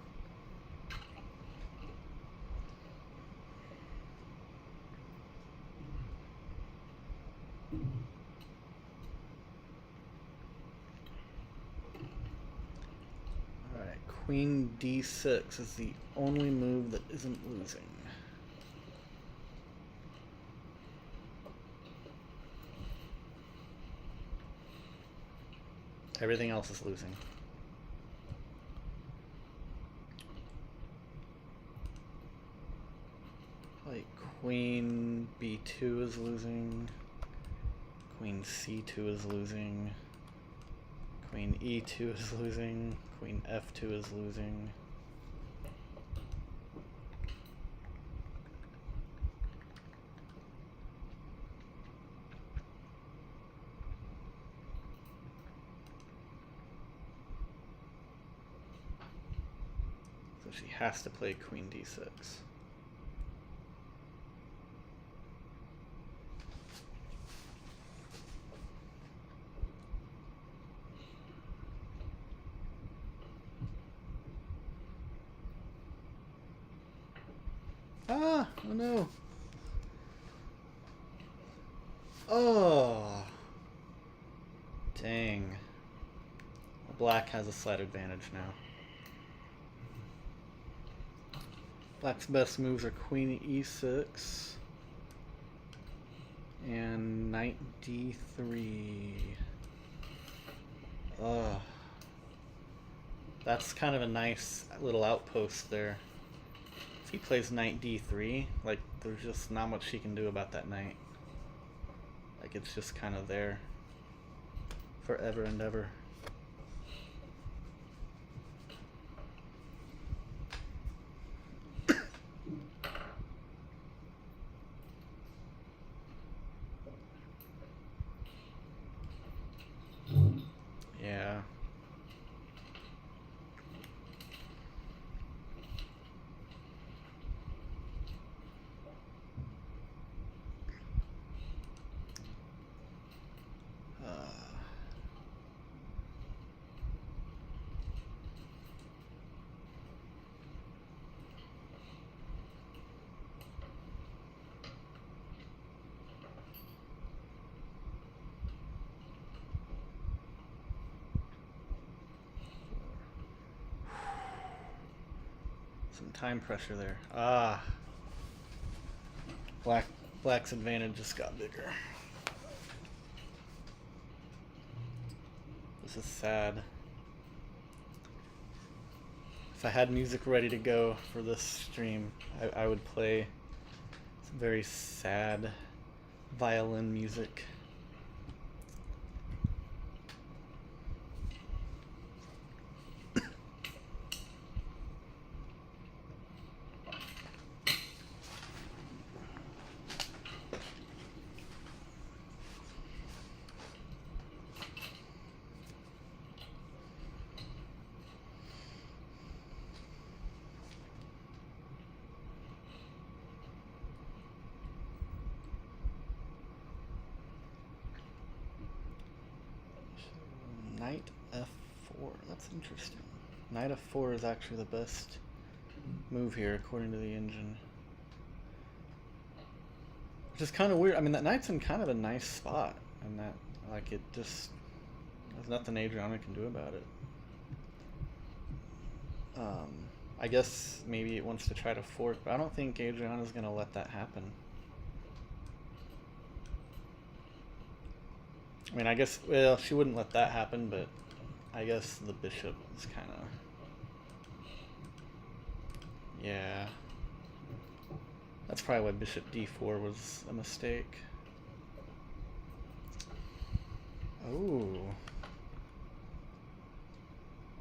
Alright, Queen d6 is the only move that isn't losing. Everything else is losing. Like Queen b2 is losing. Queen c2 is losing. Queen e2 is losing. Queen f2 is losing. So she has to play Queen d6. Ah! Oh no! Oh! Dang. Black has a slight advantage now. Black's best moves are Queen e6 and Knight d3. Ugh. That's kind of a nice little outpost there. If he plays Knight d3, like, there's just not much she can do about that knight. Like, it's just kind of there forever and ever. Yeah. Some time pressure there. Ah. Black's advantage just got bigger. This is sad. If I had music ready to go for this stream, I would play some very sad violin music. Knight f4. That's interesting. Knight f4 is actually the best move here, according to the engine. Which is kind of weird. I mean, that knight's in kind of a nice spot, and that, like, it just, there's nothing Adriana can do about it. I guess maybe it wants to try to fork, but I don't think Adriana's gonna let that happen. I mean, I guess, well, she wouldn't let that happen, but I guess the bishop is kind of, yeah. That's probably why bishop d4 was a mistake. Oh.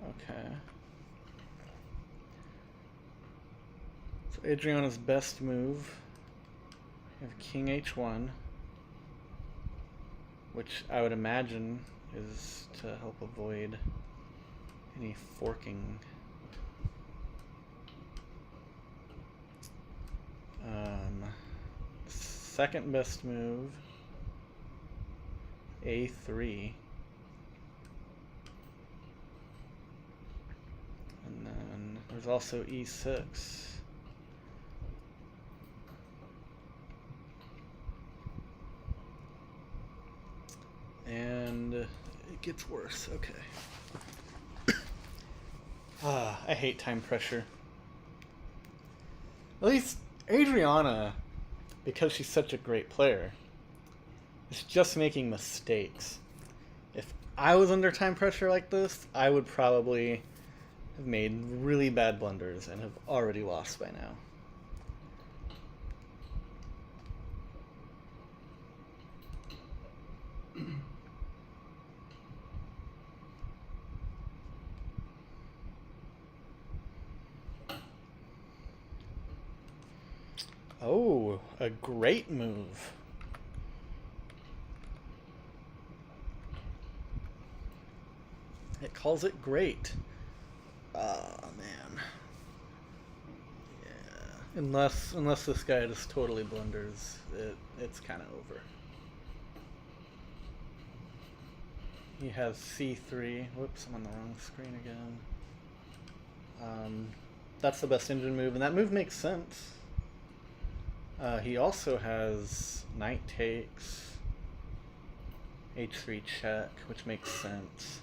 Okay. So Adriana's best move, we have king h1, which I would imagine is to help avoid any forking. Second best move, a3. And then there's also e6. And it gets worse. Okay. I hate time pressure. At least Adriana, because she's such a great player, is just making mistakes. If I was under time pressure like this, I would probably have made really bad blunders and have already lost by now. Oh, a great move. It calls it great. Oh, man. Yeah. Unless this guy just totally blunders, it's kind of over. He has c3. Whoops, I'm on the wrong screen again. That's the best engine move, and that move makes sense. He also has knight takes, h3 check, which makes sense.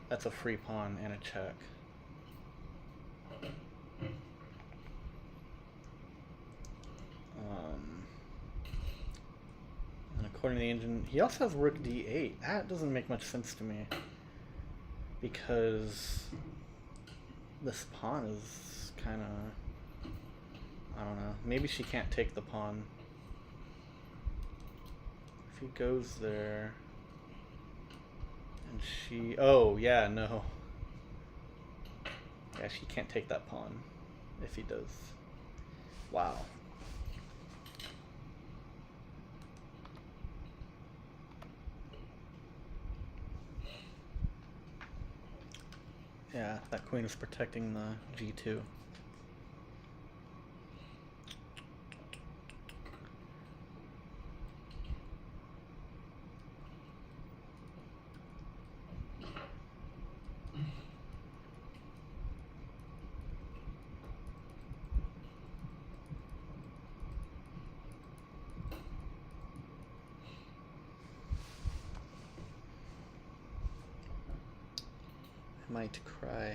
That's a free pawn and a check. And according to the engine, he also has rook d8. That doesn't make much sense to me, because this pawn is kind of, I don't know. Maybe she can't take the pawn. If he goes there, and she, oh yeah, no. Yeah, she can't take that pawn if he does. Wow. Yeah, that queen is protecting the g2. Might cry.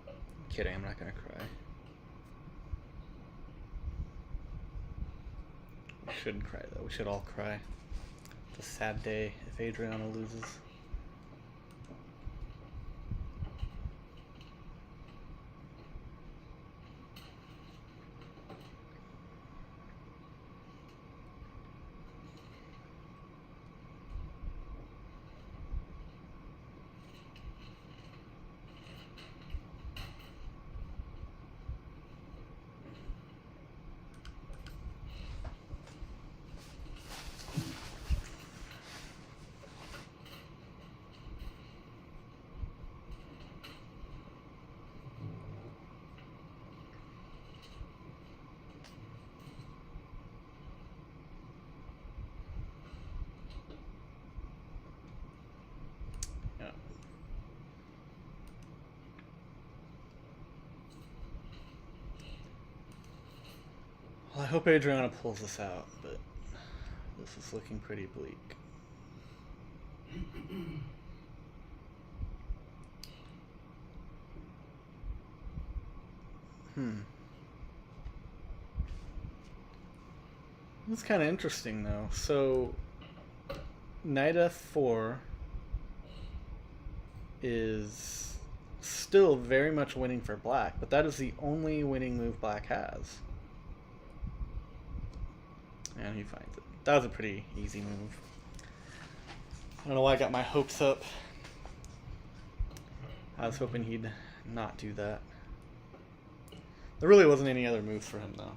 I'm kidding, I'm not gonna cry. We shouldn't cry though, we should all cry. It's a sad day if Adriana loses. hope Adriana pulls this out, but this is looking pretty bleak. It's kind of interesting though. So, knight f4 is still very much winning for black, but that is the only winning move black has. And he finds it. That was a pretty easy move. I don't know why I got my hopes up. I was hoping he'd not do that. There really wasn't any other moves for him though.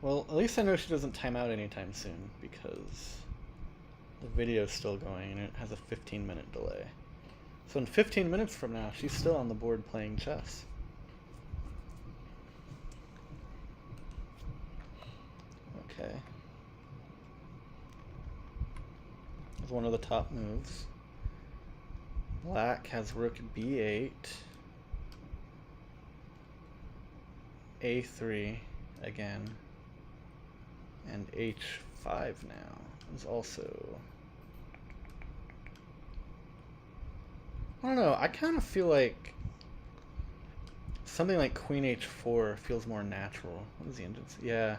Well, at least I know she doesn't time out anytime soon, because the video's still going and it has a 15-minute delay. So in 15 minutes from now, she's still on the board playing chess. Okay. That's one of the top moves. Black has rook b8, a3 again, and h5 now is also... I don't know, I kind of feel like something like queen h4 feels more natural. What is the engine say? Yeah,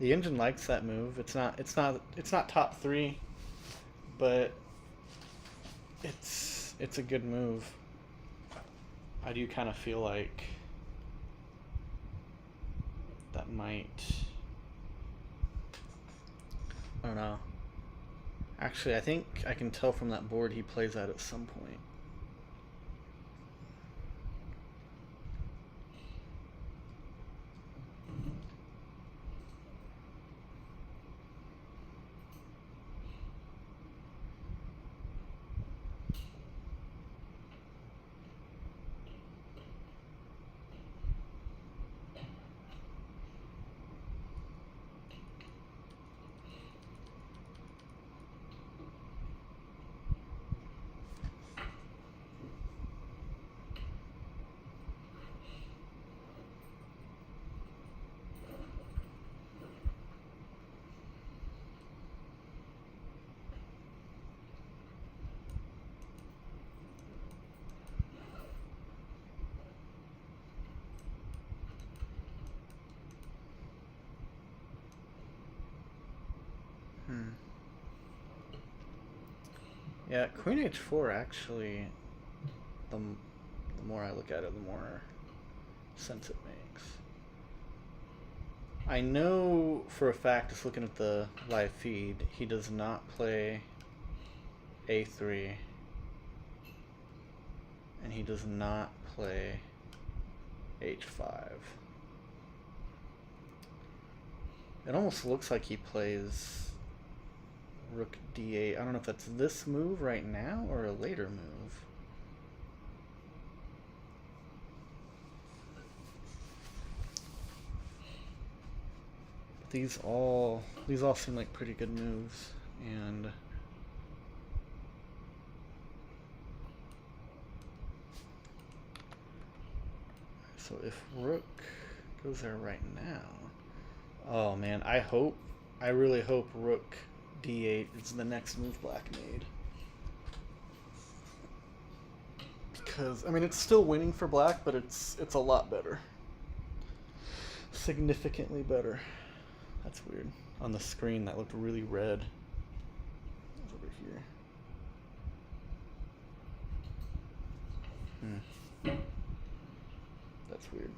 the engine likes that move. It's not top 3, but it's a good move. I do kind of feel like that might... I don't know. Actually, I think I can tell from that board he plays that at some point. Yeah, queen h4 actually, the more I look at it, the more sense it makes. I know for a fact, just looking at the live feed, he does not play a3, and he does not play h5. It almost looks like he plays rook d8. I don't know if that's this move right now or a later move. But these all seem like pretty good moves, and so if rook goes there right now, oh man, I really hope rook d8 is the next move black made. Because, I mean, it's still winning for black, but it's a lot better. Significantly better. That's weird. On the screen, that looked really red. It's over here. That's weird.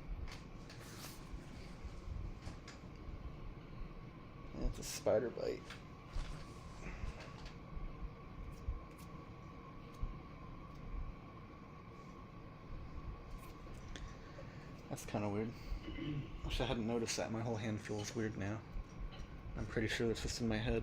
That's a spider bite. That's kind of weird. Wish I hadn't noticed that. My whole hand feels weird now. I'm pretty sure that's just in my head.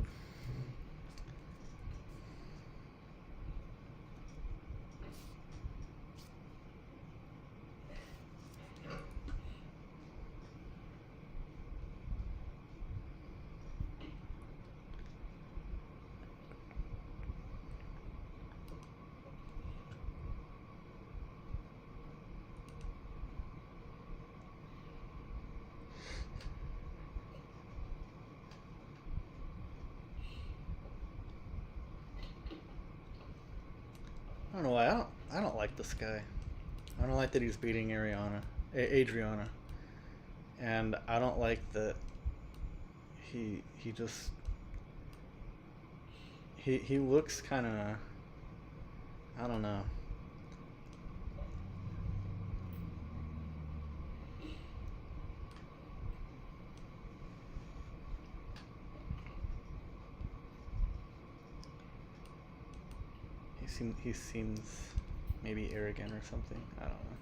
don't know why. I don't like this guy. I don't like that he's beating Adriana, and I don't like that he just he looks kind of, I don't know. He seems maybe arrogant or something. I don't know.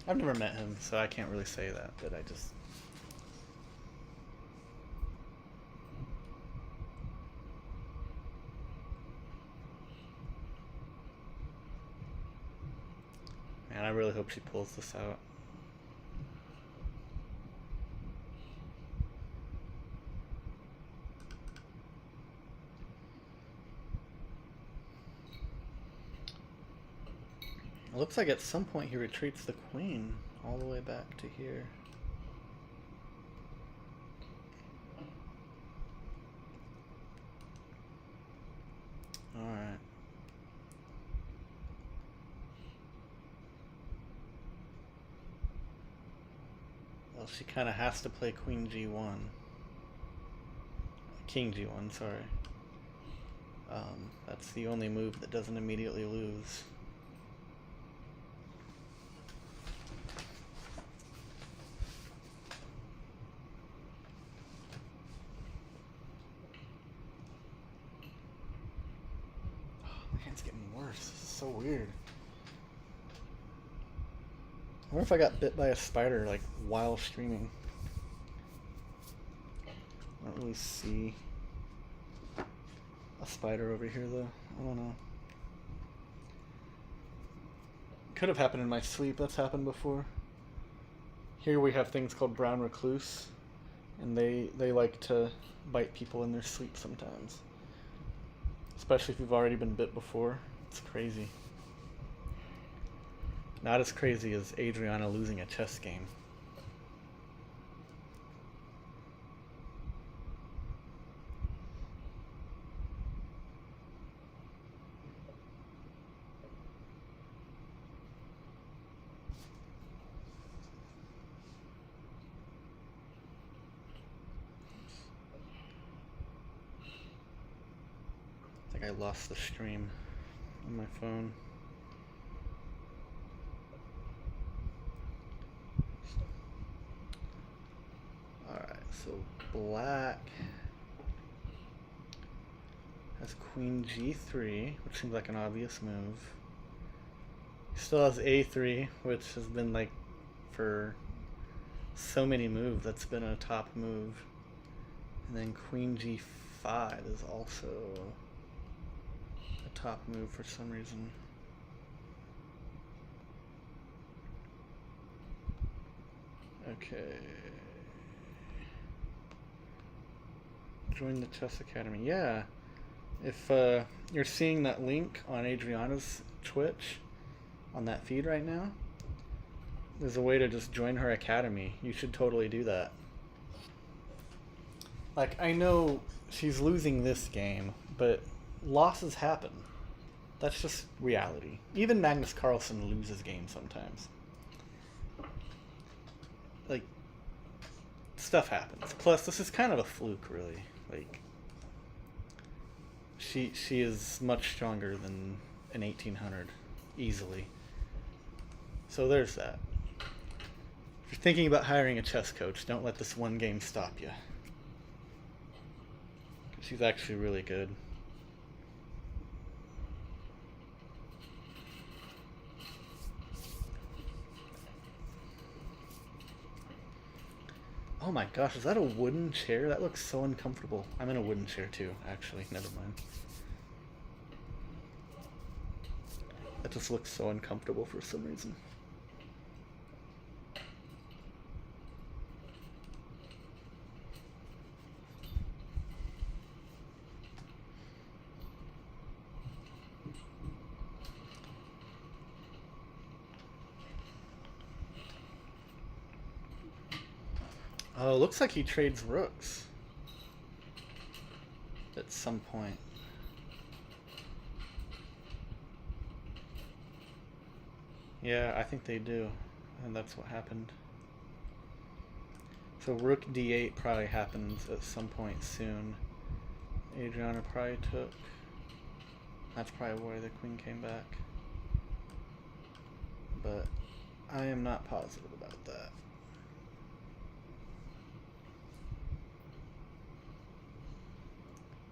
I've never met him, so I can't really say that, but I just... Man, I really hope she pulls this out. It looks like at some point he retreats the queen all the way back to here. Alright. Well, she kind of has to play queen g1. King g1, sorry. That's the only move that doesn't immediately lose. My hand's getting worse. This is so weird. I wonder if I got bit by a spider, like, while streaming. I don't really see a spider over here, though. I don't know. Could have happened in my sleep. That's happened before. Here we have things called brown recluse, and they like to bite people in their sleep sometimes. Especially if you've already been bit before. It's crazy. Not as crazy as Adriana losing a chess game. I think I lost the stream on my phone. Alright, so black has queen g3, which seems like an obvious move. Still has a3, which has been, like, for so many moves, that's been a top move. And then queen g5 is also a top move for some reason. Okay. Join the Chess Academy. Yeah. If you're seeing that link on Adriana's Twitch, on that feed right now, there's a way to just join her academy. You should totally do that. Like, I know she's losing this game, but losses happen. That's just reality. Even Magnus Carlsen loses games sometimes. Like, stuff happens. Plus, this is kind of a fluke, really. Like, she is much stronger than an 1800, easily. So there's that. If you're thinking about hiring a chess coach, don't let this one game stop you. She's actually really good. Oh my gosh, is that a wooden chair? That looks so uncomfortable. I'm in a wooden chair too, actually. Never mind. That just looks so uncomfortable for some reason. Oh, looks like he trades rooks at some point. Yeah, I think they do. And that's what happened. So rook d8 probably happens at some point soon. Adriana probably took. That's probably why the queen came back. But I am not positive about that.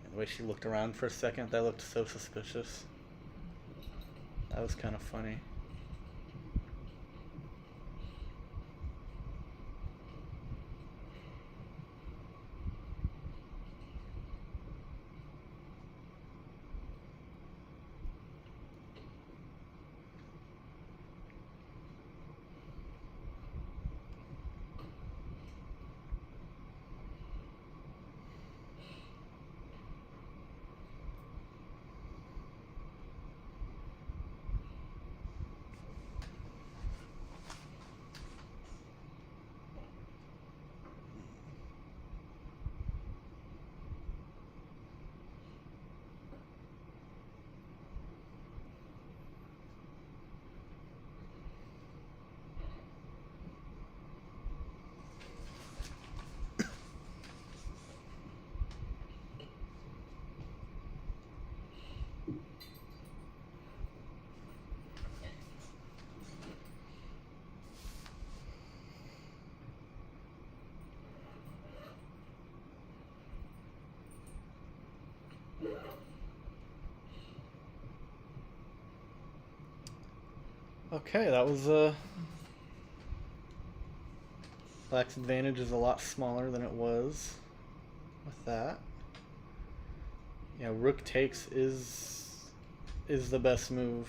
And the way she looked around for a second, that looked so suspicious. That was kind of funny. Okay, that was Black's advantage is a lot smaller than it was with that. Yeah, rook takes is the best move.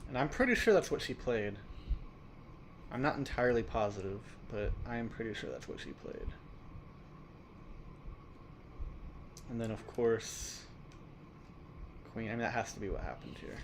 And I'm pretty sure that's what she played. I'm not entirely positive, but I am pretty sure that's what she played. And then of course queen. I mean, that has to be what happened here.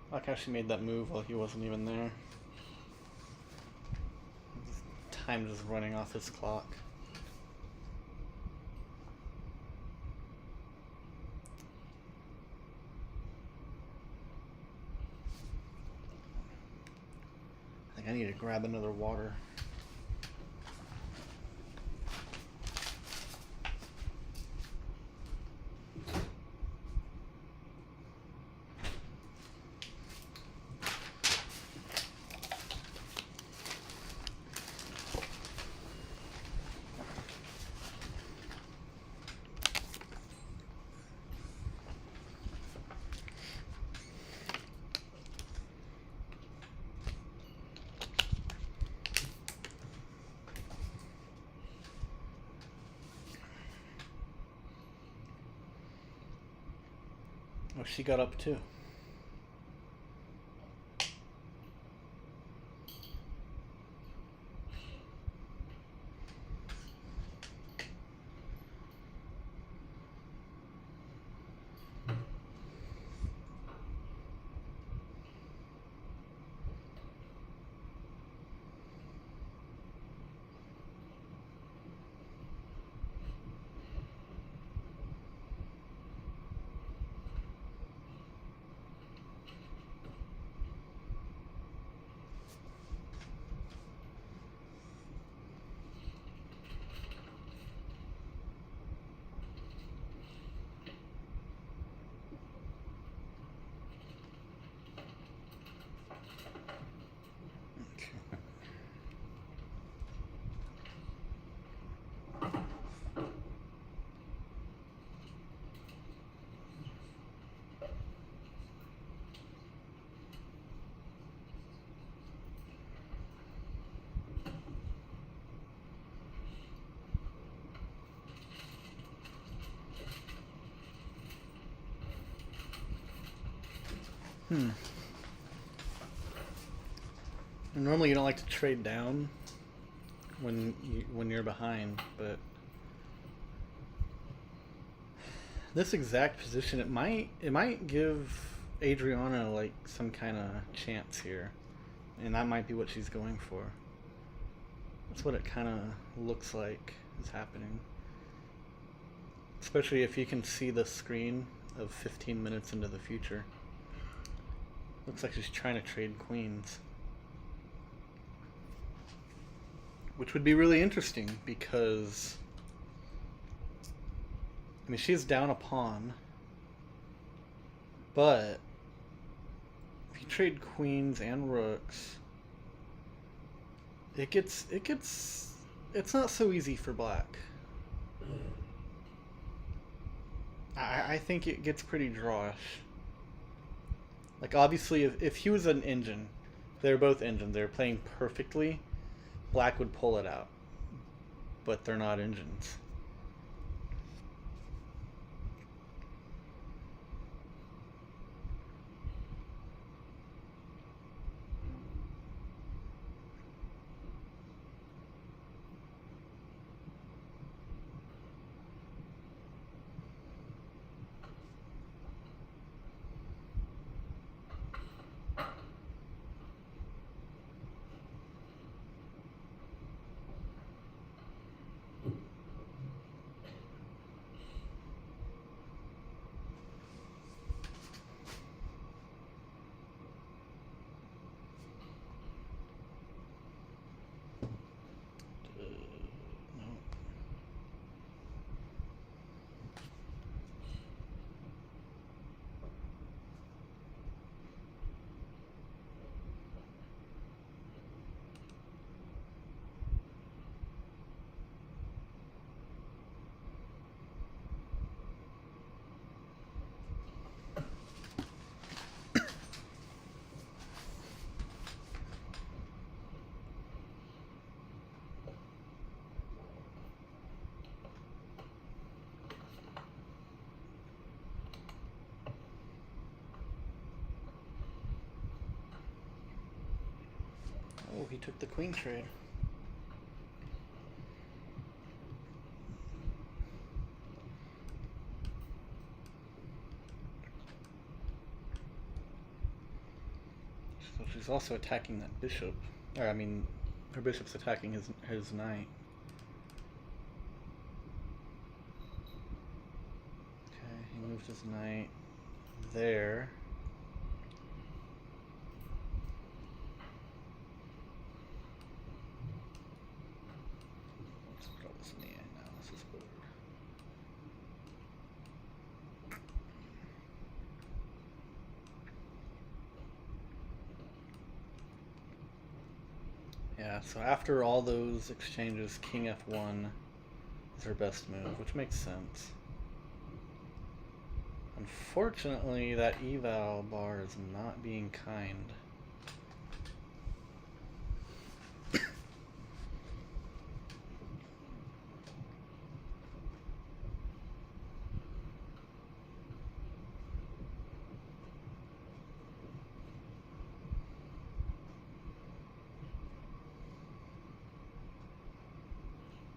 I like how she made that move while he wasn't even there. Time just running off his clock. I think I need to grab another water. Oh, she got up too. Hmm. And normally you don't like to trade down when you're behind, but this exact position it might give Adriana like some kind of chance here, and that might be what she's going for. That's what it kind of looks like is happening. Especially if you can see the screen of 15 minutes into the future. Looks like she's trying to trade queens. Which would be really interesting because, I mean, she's down a pawn, but if you trade queens and rooks, it's not so easy for black. I think it gets pretty drawish. Like, obviously, if he was an engine, they're both engines, they're playing perfectly, black would pull it out. But they're not engines. No. Oh, he took the queen trade. So she's also attacking that bishop. Or, I mean, her bishop's attacking his knight. Okay, he moved his knight there. Let's throw this in the analysis board. Yeah, so after all those exchanges, king f1 is her best move, which makes sense. Unfortunately, that eval bar is not being kind.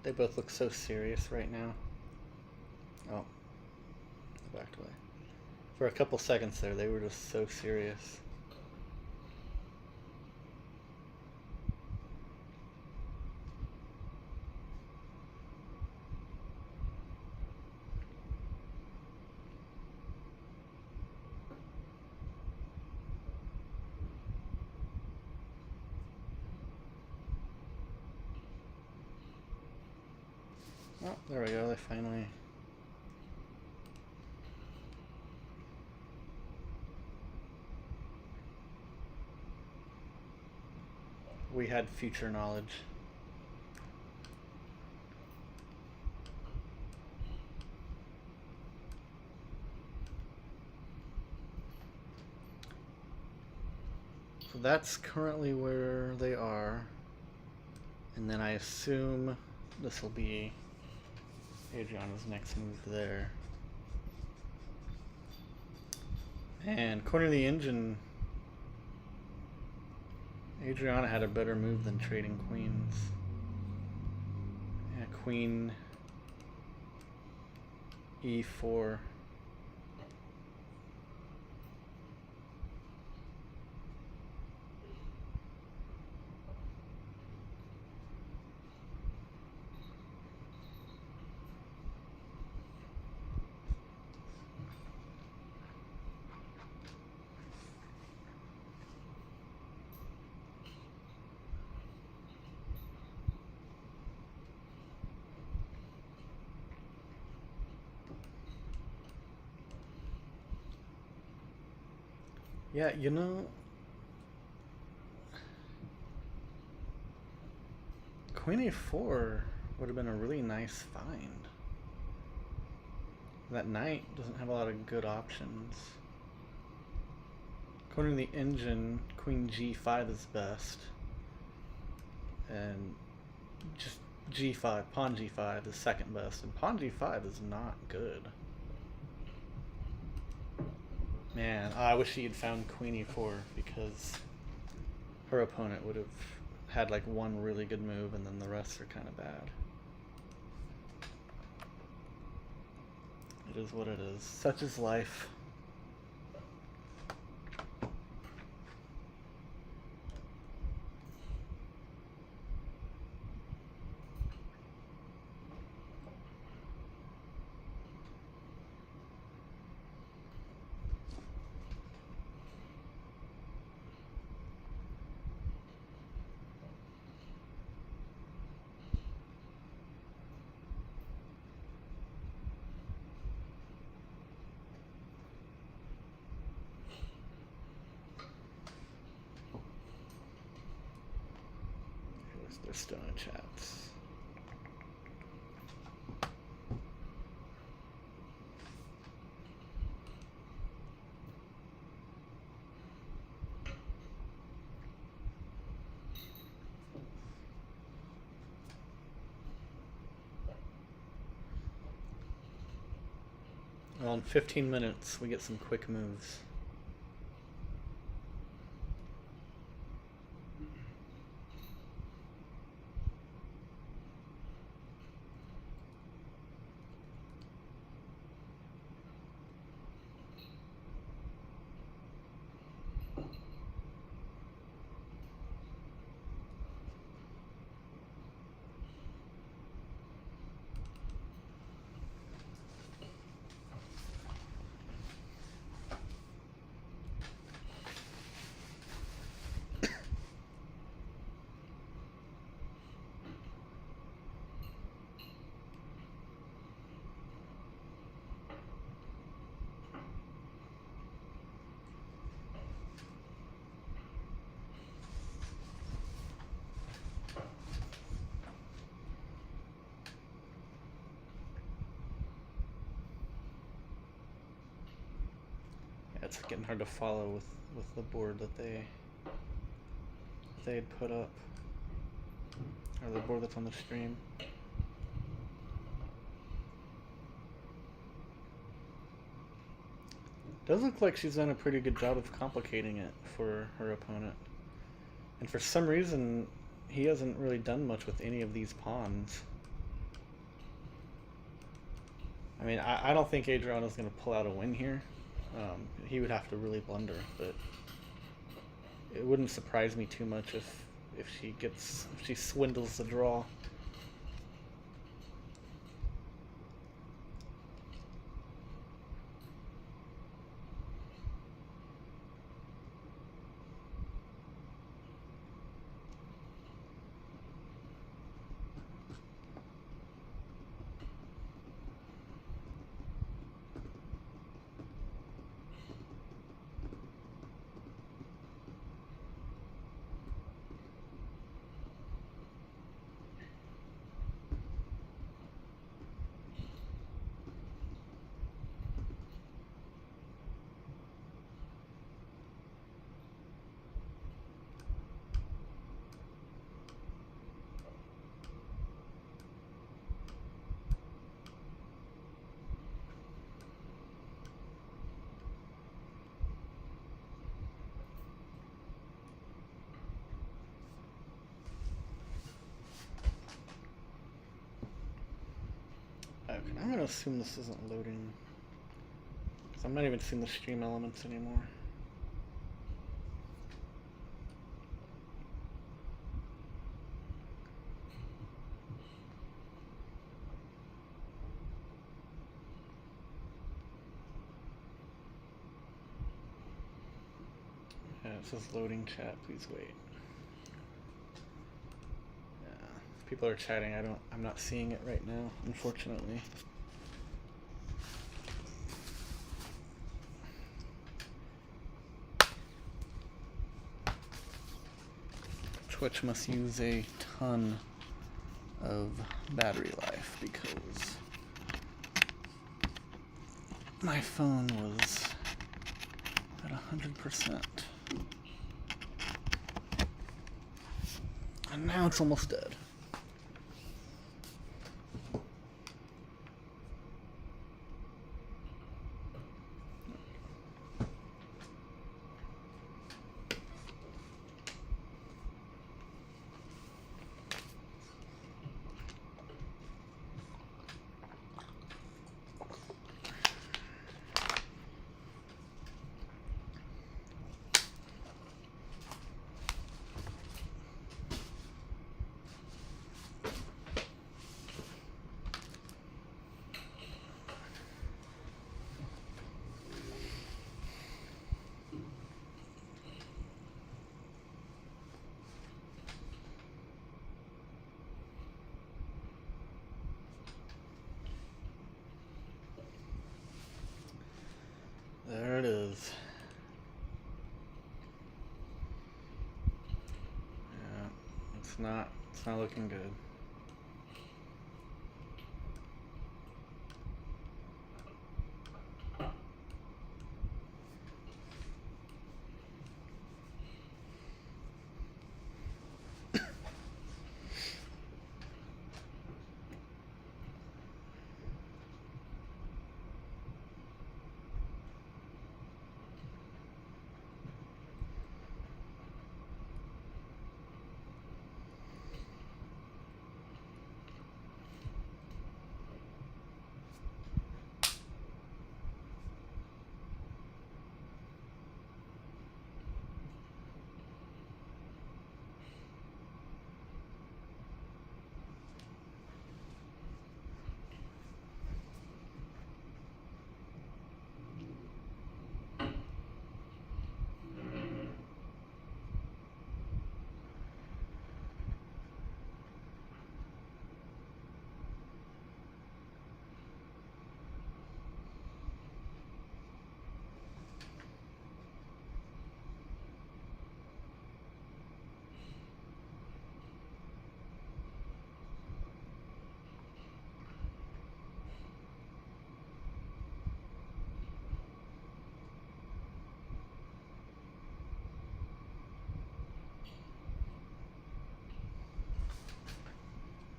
They both look so serious right now. Oh, I backed away. For a couple seconds there, they were just so serious. Oh, there we go, they finally... We had future knowledge. So that's currently where they are. And then I assume this will be Adriana's next move there. And according to the engine, Adriana had a better move than trading queens. Yeah, queen e4. Yeah, you know, queen a4 would have been a really nice find. That knight doesn't have a lot of good options. According to the engine, queen g5 is best. And just g5, pawn g5 is second best. And pawn g5 is not good. Man, I wish he had found queen e4 because her opponent would have had like one really good move and then the rest are kind of bad. It is what it is. Such is life. They're still in chats. Well, in 15 minutes, we get some quick moves. Yeah, it's getting hard to follow with the board that they had put up, or the board that's on the stream. Does look like she's done a pretty good job of complicating it for her opponent. And for some reason, he hasn't really done much with any of these pawns. I mean, I don't think Adriana's going to pull out a win here. He would have to really blunder, but it wouldn't surprise me too much if she swindles the draw. Okay, I'm gonna assume this isn't loading. So I'm not even seeing the stream elements anymore. Yeah, it says loading chat, please wait. Yeah, if people are chatting, I'm not seeing it right now, unfortunately. Twitch must use a ton of battery life because my phone was at 100%. And now it's almost dead. There it is. Yeah, it's not looking good.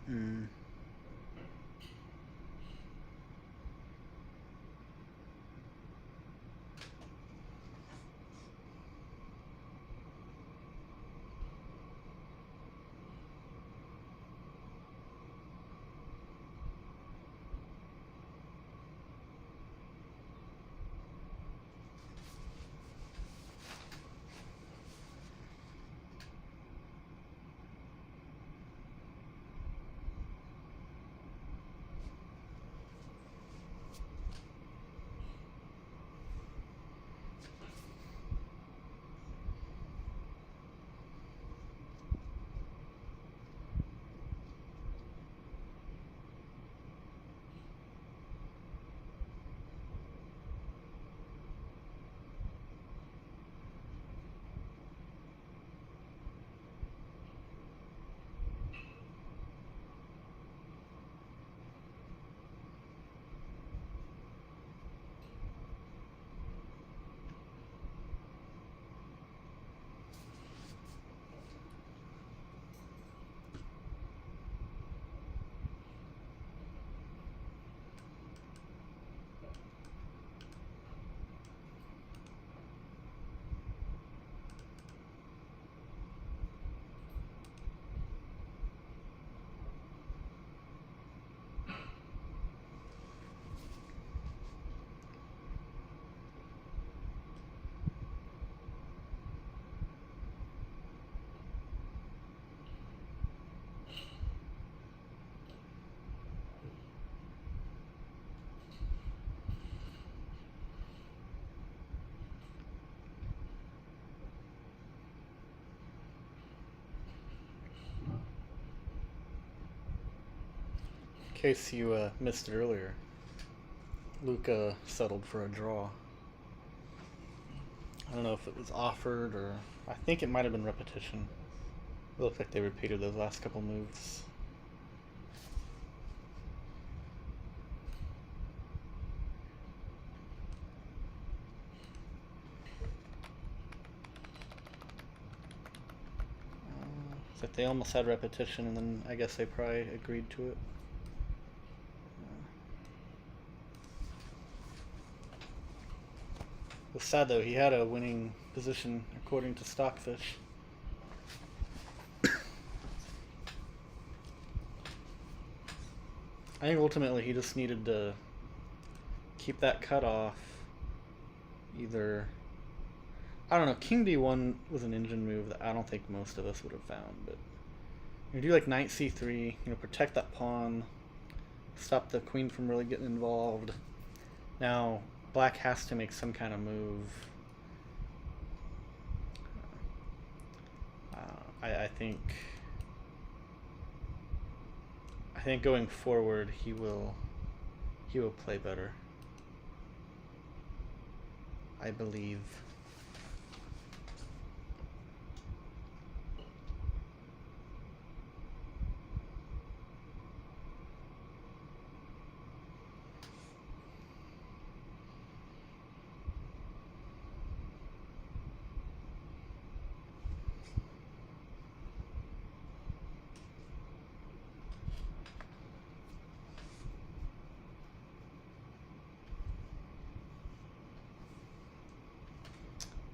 Hmm. case you missed it earlier, Luca settled for a draw. I don't know if it was offered or I think it might have been repetition. It looked like they repeated those last couple moves. It's like they almost had repetition and then I guess they probably agreed to it. It was sad though, he had a winning position according to Stockfish. I think ultimately he just needed to keep that cut off. Either, I don't know, King D1 was an engine move that I don't think most of us would have found, but you do like Knight C3, protect that pawn, stop the queen from really getting involved. Now, black has to make some kind of move. I think going forward he will play better. I believe.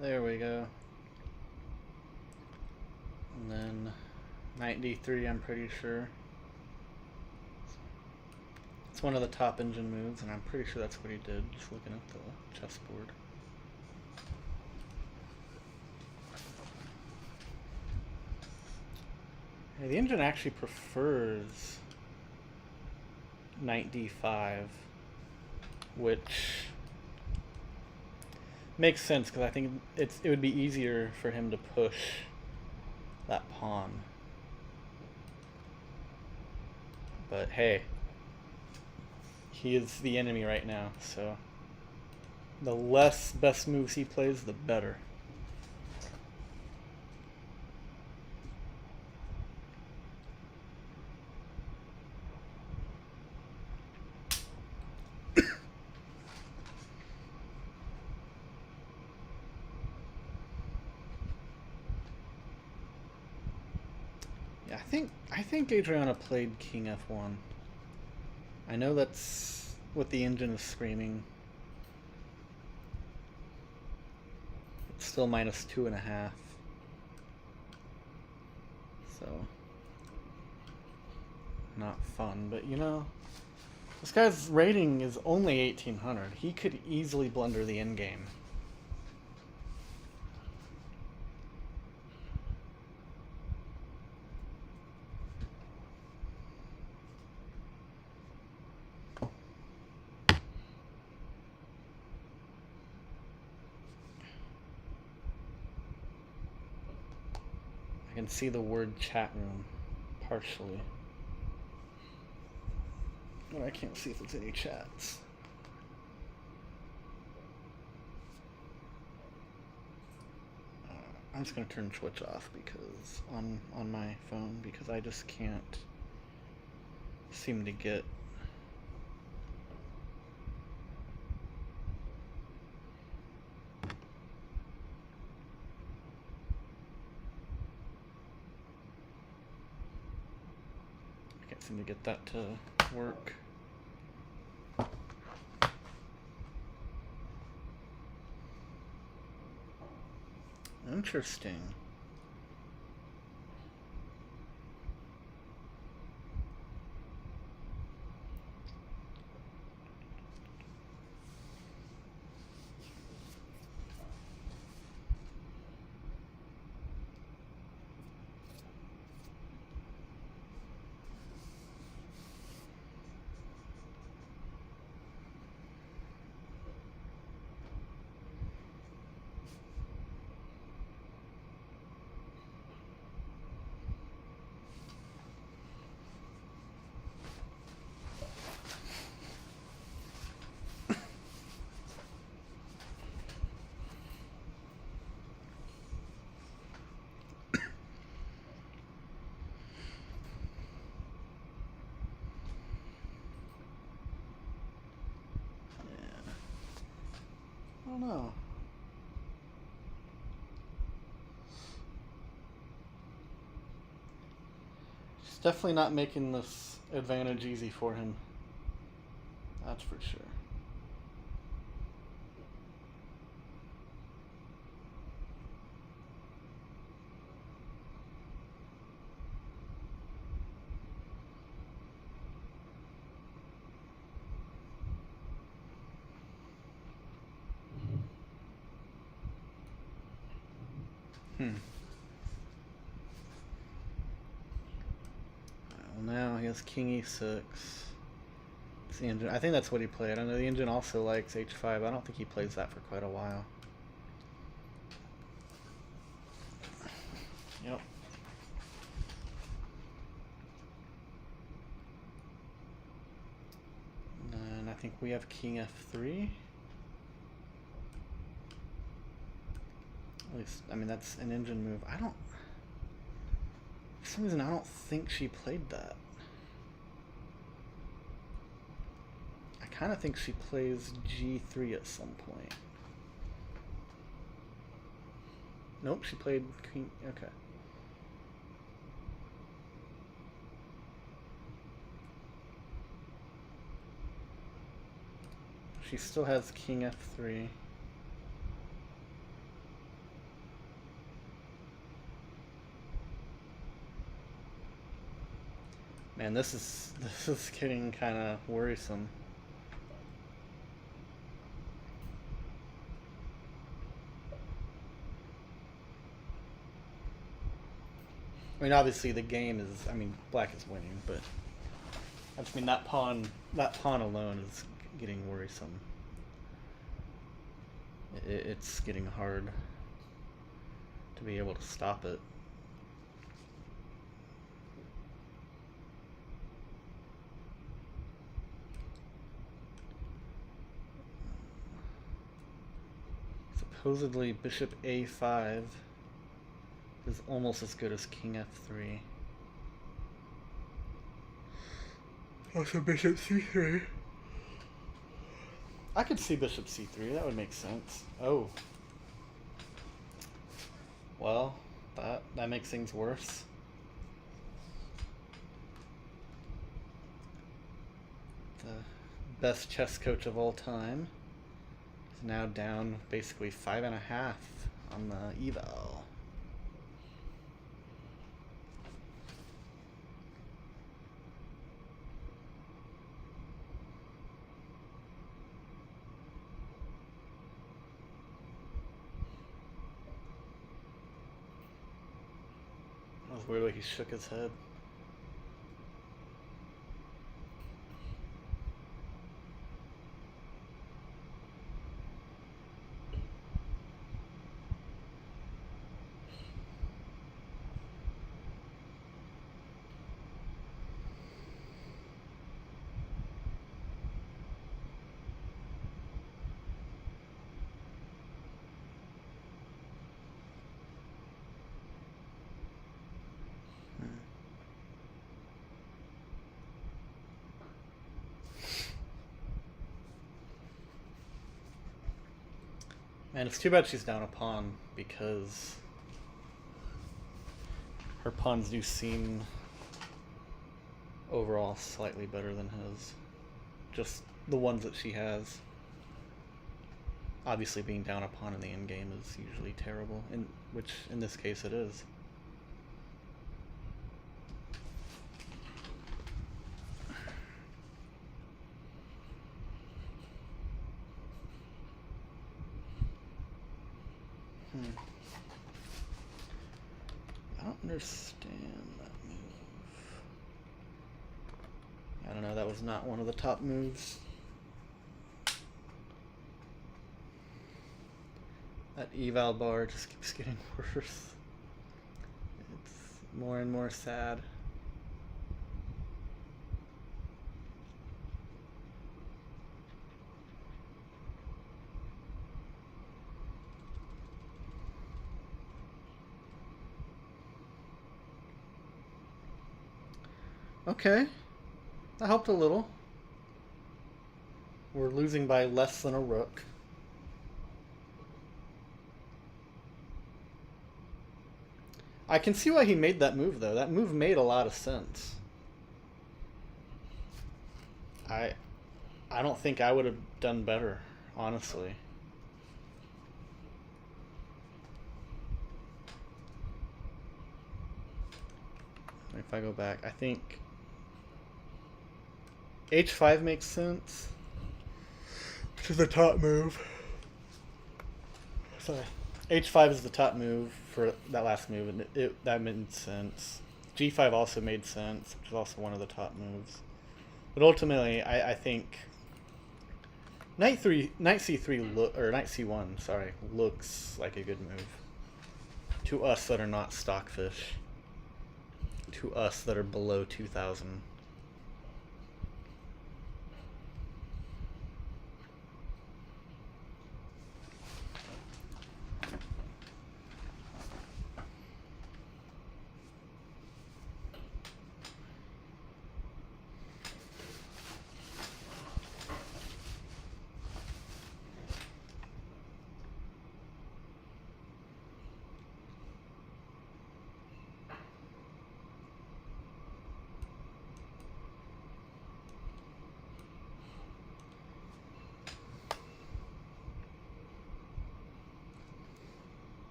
There we go. And then Knight D3, I'm pretty sure. It's one of the top engine moves, and I'm pretty sure that's what he did, just looking at the chessboard. Yeah, the engine actually prefers Knight D5, which makes sense because I think it would be easier for him to push that pawn. But hey, he is the enemy right now, so the less best moves he plays, the better. I think Adriana played King F1. I know that's what the engine is screaming. It's still minus 2.5. So not fun, but this guy's rating is only 1800. He could easily blunder the endgame. I can see the word chat room partially. But I can't see if it's any chats. I'm just gonna turn Twitch off because on my phone because I just can't seem to get that to work. Interesting. know. She's definitely not making this advantage easy for him. That's for sure. Well, now he has king e6. It's the engine. I think that's what he played. I know the engine also likes h5. I don't think he plays that for quite a while. Yep. And I think we have king f3. At least, I mean, that's an engine move. For some reason, I don't think she played that. I kind of think she plays g3 at some point. Nope, she played queen. Okay. She still has king f3. Man, this is getting kind of worrisome. I mean, obviously the game is. I mean, black is winning, but I just mean that pawn alone is getting worrisome. It's getting hard to be able to stop it. Supposedly bishop a5 is almost as good as king f3. Also bishop c3. I could see bishop c3. That would make sense. Oh. Well, that makes things worse. The best chess coach of all time is now down basically 5.5 on the eval. That was weird, like he shook his head. Man, it's too bad she's down a pawn, because her pawns do seem overall slightly better than his. Just the ones that she has. Obviously being down a pawn in the endgame is usually terrible, which in this case it is. I don't understand that move. I don't know, that was not one of the top moves. That eval bar just keeps getting worse. It's more and more sad. Okay, that helped a little. We're losing by less than a rook. I can see why he made that move though. That move made a lot of sense. I I don't think I would have done better, honestly. If I go back, I think H5 makes sense, which is the top move. Sorry. H5 is the top move for that last move, and that made sense. G5 also made sense, which is also one of the top moves. But ultimately, I think knight c3 or knight c1, sorry, looks like a good move to us that are not stockfish. To us that are below 2,000.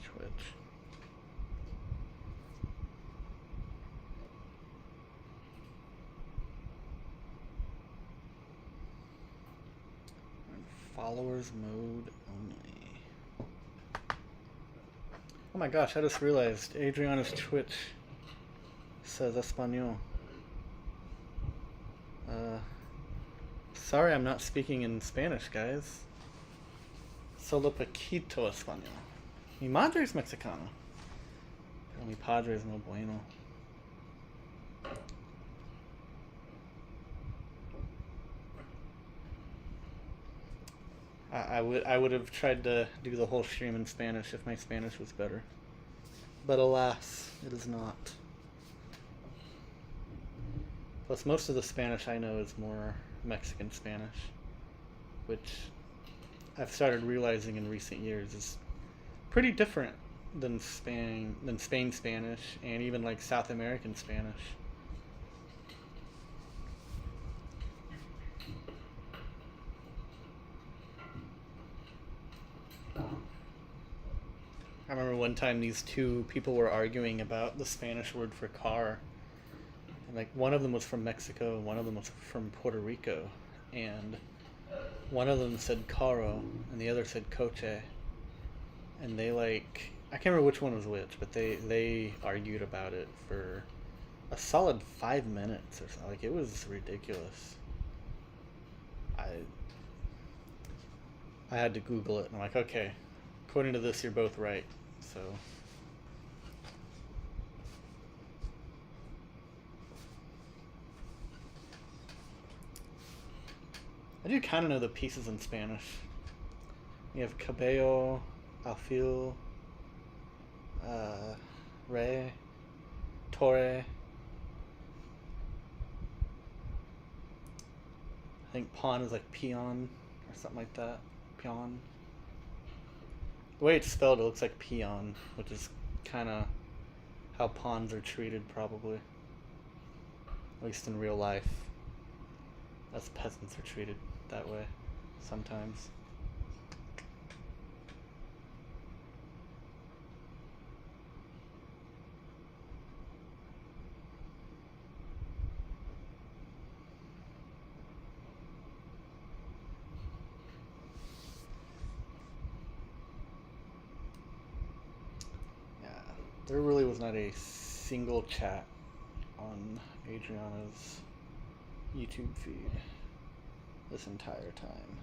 Twitch. Followers mode only. Oh my gosh, I just realized Adriana's Twitch says Espanol. Sorry I'm not speaking in Spanish, guys. Solo poquito español. Mi madre es mexicana. Pero mi padre es no bueno. I would have tried to do the whole stream in Spanish if my Spanish was better. But alas, it is not. Plus, most of the Spanish I know is more Mexican Spanish, which I've started realizing in recent years is pretty different than Spain Spanish and even like South American Spanish. I remember one time these two people were arguing about the Spanish word for car. And like one of them was from Mexico, one of them was from Puerto Rico, and one of them said carro and the other said coche. And they like I can't remember which one was which, but they argued about it for a solid 5 minutes or something. Like it was ridiculous. I had to Google it and I'm like, okay, according to this you're both right. So I do kind of know the pieces in Spanish. You have cabello, alfil, rey, torre. I think pawn is like peon or something like that. Peon. The way it's spelled, it looks like peon, which is kind of how pawns are treated, probably. At least in real life. Us peasants are treated that way sometimes. There really was not a single chat on Adriana's YouTube feed this entire time.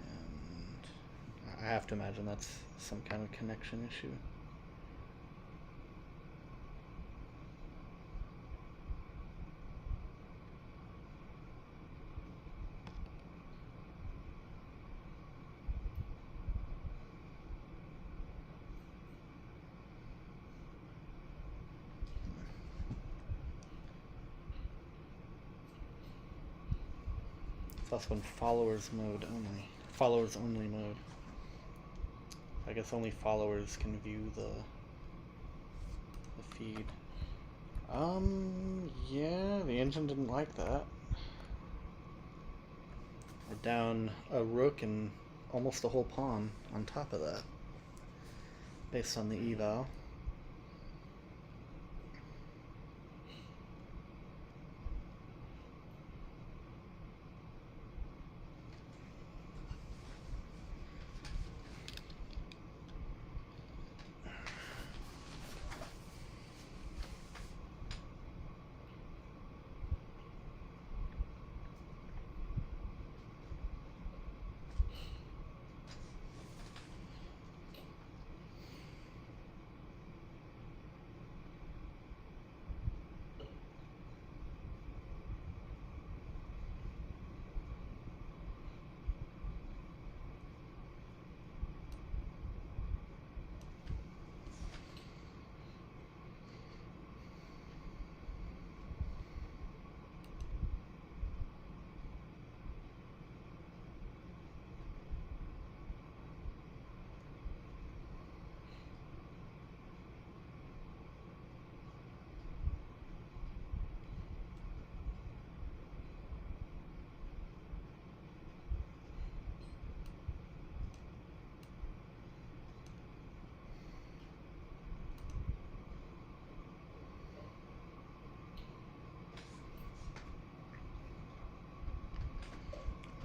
And I have to imagine that's some kind of connection issue. It's also in followers mode only. Followers only mode. I guess only followers can view the feed. Yeah, the engine didn't like that. We're down a rook and almost a whole pawn on top of that, based on the eval.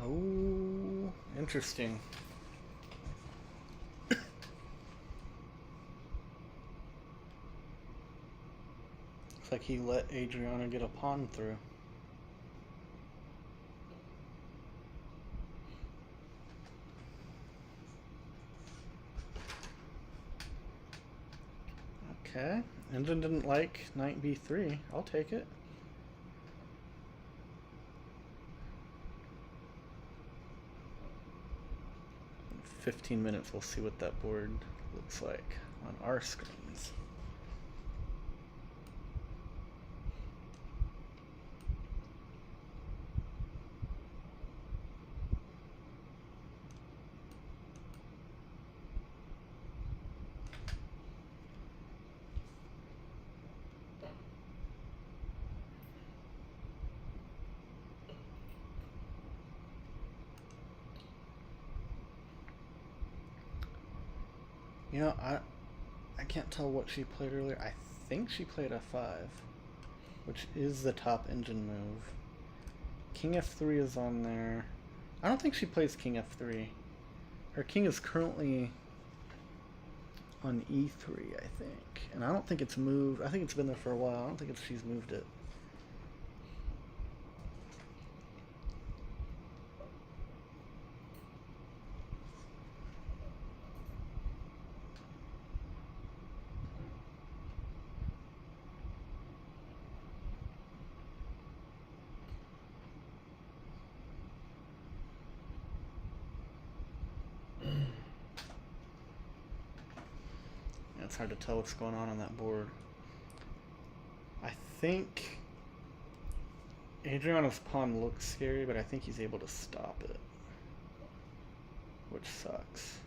Oh, interesting. Looks like he let Adriana get a pawn through. Okay, engine didn't like knight b3. I'll take it. In 15 minutes we'll see what that board looks like on our screens. You know, I can't tell what she played earlier. I think she played f5, which is the top engine move. King f3 is on there. I don't think she plays king f3. Her king is currently on e3, I think. And I don't think it's moved. I think it's been there for a while. I don't think she's moved it. It's hard to tell what's going on that board. I think Adriana's pawn looks scary, but I think he's able to stop it, which sucks.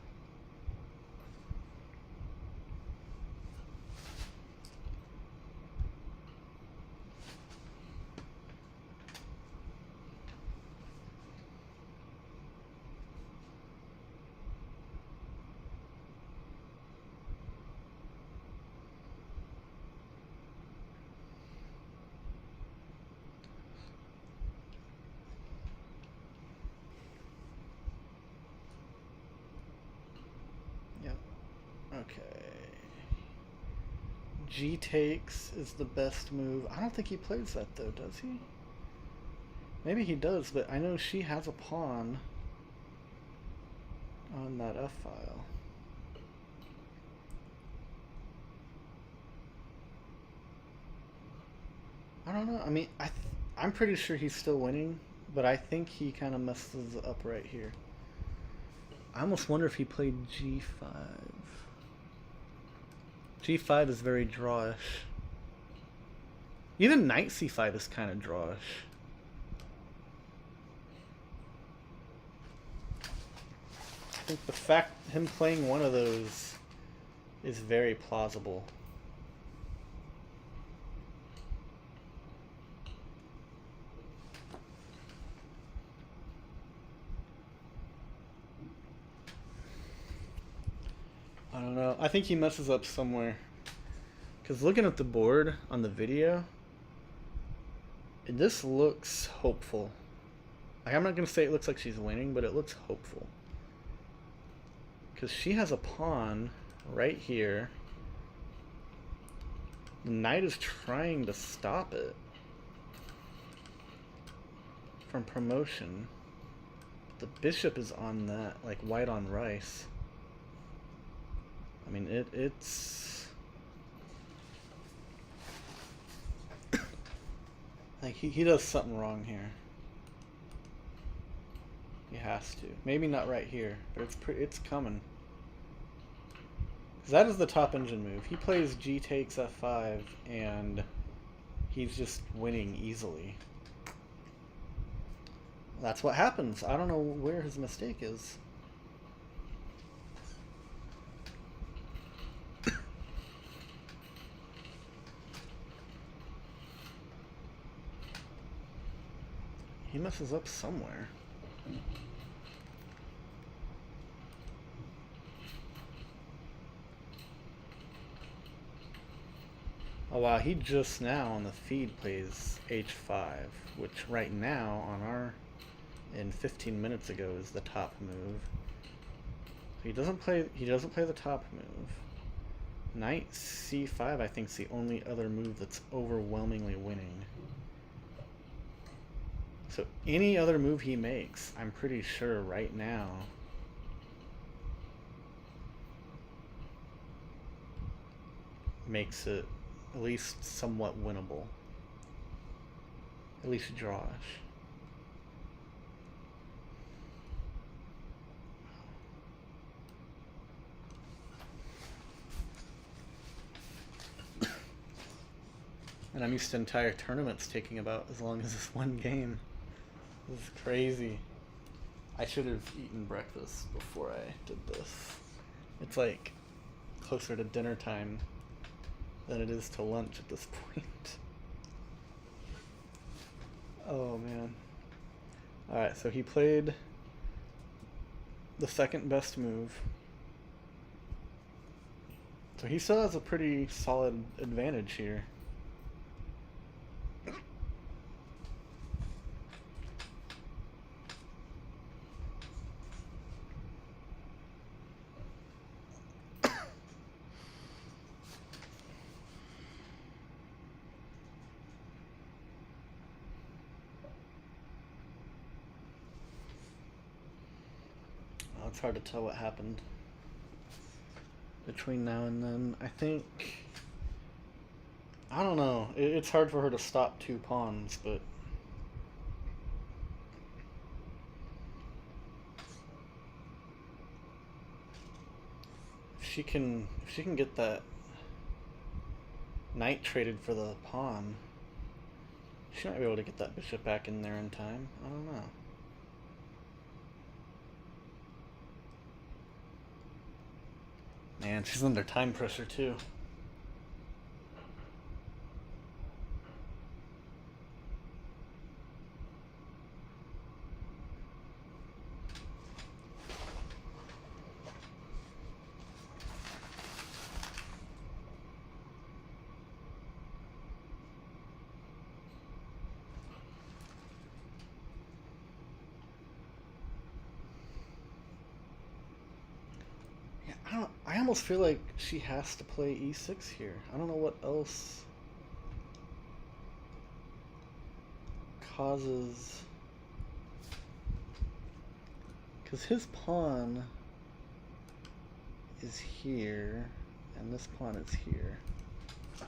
Okay. G takes is the best move. I don't think he plays that though, does he? Maybe he does, but I know she has a pawn on that F file. I don't know. I mean, I'm pretty sure he's still winning, but I think he kind of messes up right here. I almost wonder if he played G5. G5 is very drawish. Even knight C5 is kind of drawish. think the fact him playing one of those is very plausible. I don't know. I think he messes up somewhere. Because looking at the board on the video, this looks hopeful. Like, I'm not going to say it looks like she's winning, but it looks hopeful. Because she has a pawn right here. The knight is trying to stop it from promotion. The bishop is on that, like white on rice. I mean, it's like he does something wrong here. He has to. Maybe not right here, but it's coming. 'Cause that is the top engine move. He plays G takes F5 and he's just winning easily. That's what happens. I don't know where his mistake is. He messes up somewhere. Oh wow, he just now on the feed plays H5, which right now on our in 15 minutes ago is the top move. He doesn't play the top move. Knight C5 I think is the only other move that's overwhelmingly winning. So any other move he makes, I'm pretty sure right now makes it at least somewhat winnable. At least drawish. And I'm used to entire tournaments taking about as long as this one game. This is crazy. I should have eaten breakfast before I did this. It's like closer to dinner time than it is to lunch at this point. Oh man. Alright, so he played the second best move. So he still has a pretty solid advantage here. It's hard to tell what happened between now and then. I think, I don't know, it's hard for her to stop two pawns, but if she can get that knight traded for the pawn, she might be able to get that bishop back in there in time. I don't know. Man, she's under time pressure too. I almost feel like she has to play e6 here. I don't know what else causes... Because his pawn is here, and this pawn is here. So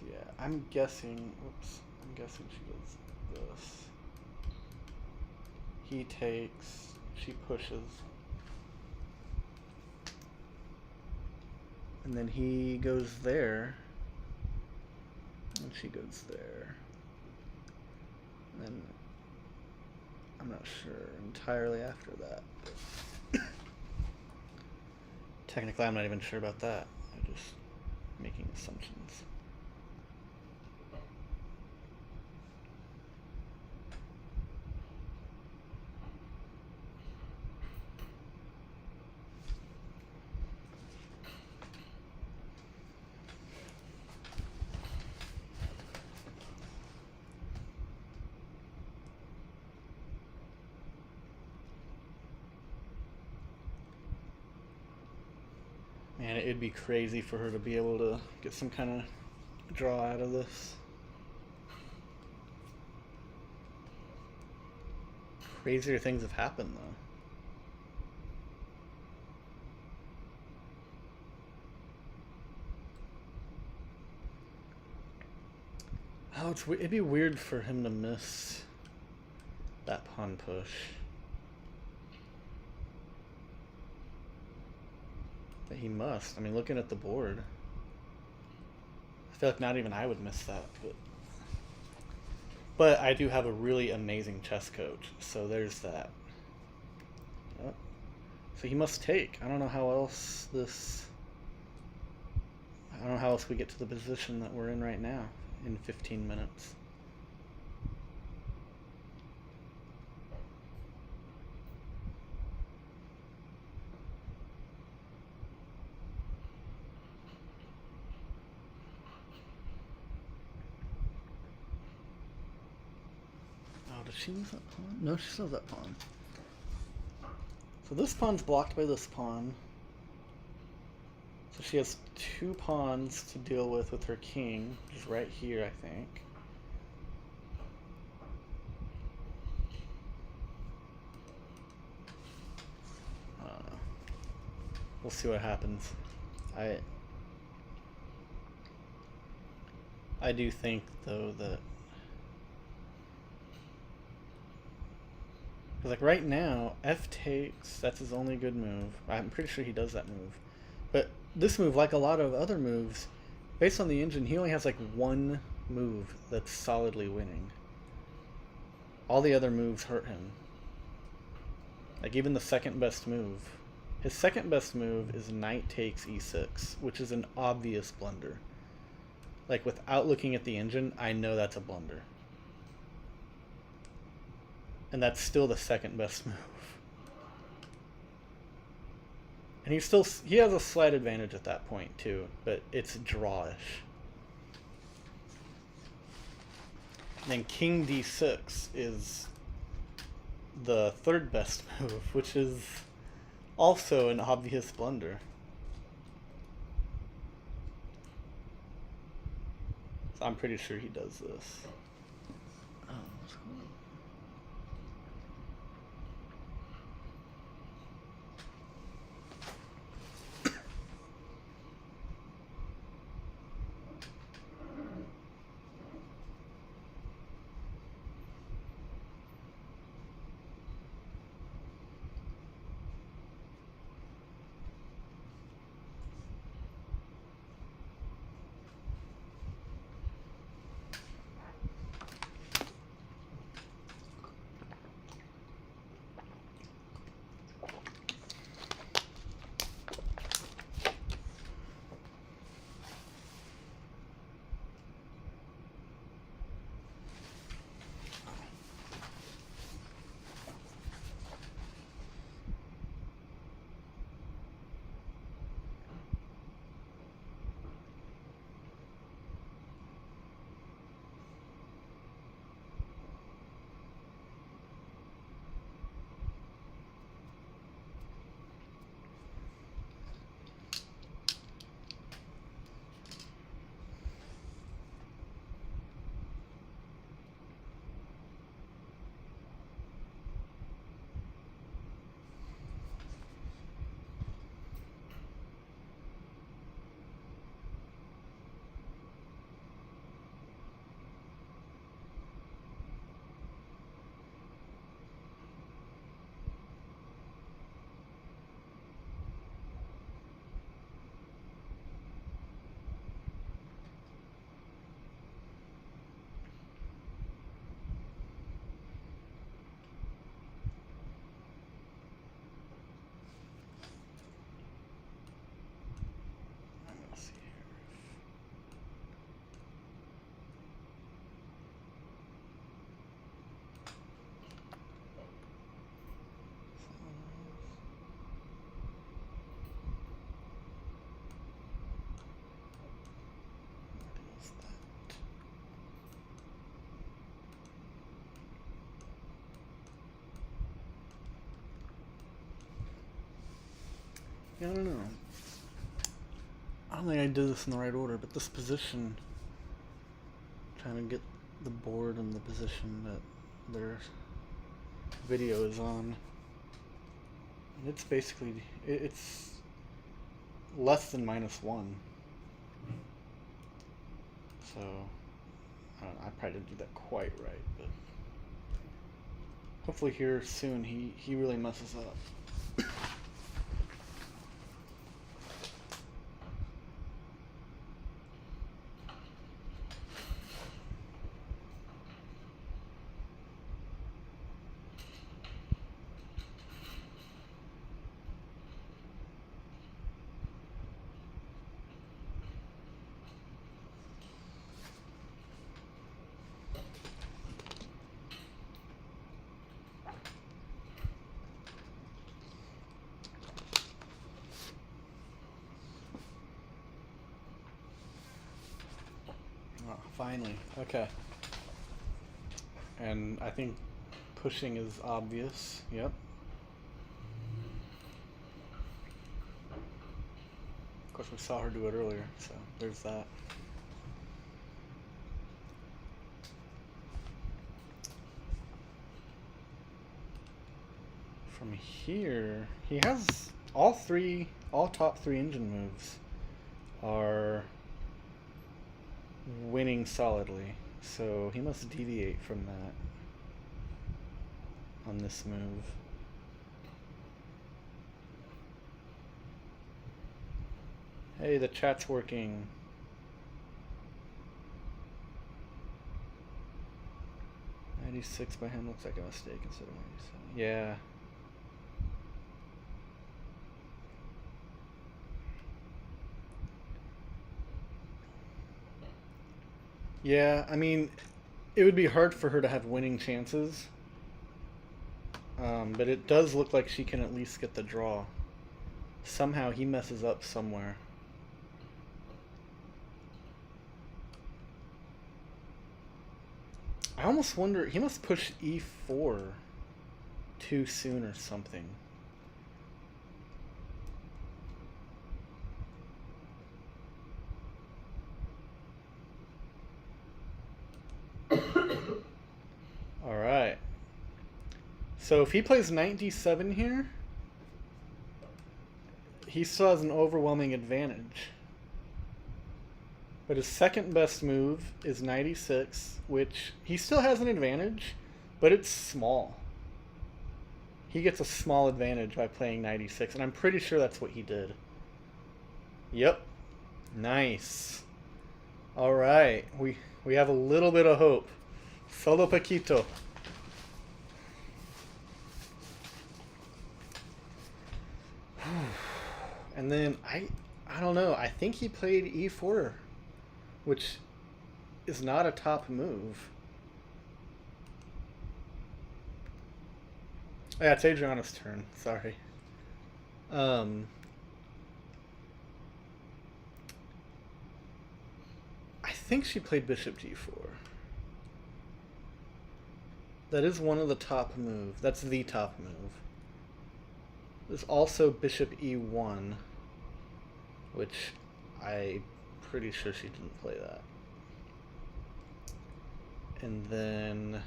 yeah, I'm guessing... Whoops. I'm guessing she does this. He takes... She pushes. And then he goes there, and she goes there. And then I'm not sure entirely after that. But Technically, I'm not even sure about that. I'm just making assumptions. Man, it'd be crazy for her to be able to get some kind of draw out of this. Crazier things have happened, though. Oh, it'd be weird for him to miss that pawn push. But he must. I mean, looking at the board, I feel like not even I would miss that. But I do have a really amazing chess coach, so there's that. Oh. So he must take. I don't know how else we get to the position that we're in right now in 15 minutes. Does she lose that pawn? No, she still has that pawn. So this pawn's blocked by this pawn. So she has two pawns to deal with her king, which is right here, I think. I don't know. We'll see what happens. I do think, though, that... Like right now, F takes, that's his only good move. I'm pretty sure he does that move. But this move, like a lot of other moves, based on the engine, he only has like one move that's solidly winning. All the other moves hurt him. Like even the second best move. His second best move is knight takes e6, which is an obvious blunder. Like without looking at the engine, I know that's a blunder. And that's still the second best move. And he has a slight advantage at that point too, but it's drawish. And then king d6 is the third best move, which is also an obvious blunder. So I'm pretty sure he does this. Oh, what's going on? Yeah, I don't know. I don't think I did this in the right order, but this position, trying to get the board in the position that their video is on. And it's basically, it's less than -1. So, I don't know, I probably didn't do that quite right, but hopefully here soon he really messes up. Oh, finally. Okay. And I think pushing is obvious. Yep. Of course, we saw her do it earlier, so there's that. From here, he has all top three engine moves are winning solidly, so he must deviate from that on this move. Hey, the chat's working. '96 by him looks like a mistake instead of '97. Yeah. Yeah, I mean, it would be hard for her to have winning chances. But it does look like she can at least get the draw. Somehow he messes up somewhere. I almost wonder, he must push e4 too soon or something. Alright. So if he plays knight d7 here, he still has an overwhelming advantage. But his second best move is knight e6, which he still has an advantage, but it's small. He gets a small advantage by playing knight e6, and I'm pretty sure that's what he did. Yep. Nice. Alright, we have a little bit of hope. Solo poquito. And then I don't know, I think he played e4, which is not a top move. Yeah, it's Adriana's turn. Sorry. I think she played bishop g4. That is one of the top moves. That's the top move. There's also bishop e1, which I'm pretty sure she didn't play that. And then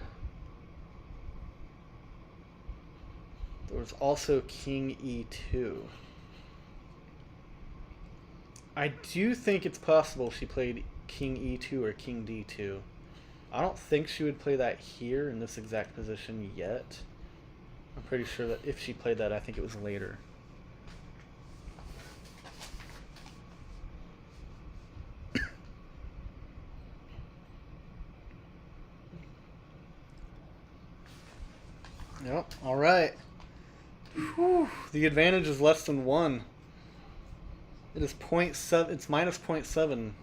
there was also king e2. I do think it's possible she played king e2 or king d2. I don't think she would play that here in this exact position yet. I'm pretty sure that if she played that, I think it was later. Yep, alright. The advantage is less than 1. It is 0.7, it's minus 0.7.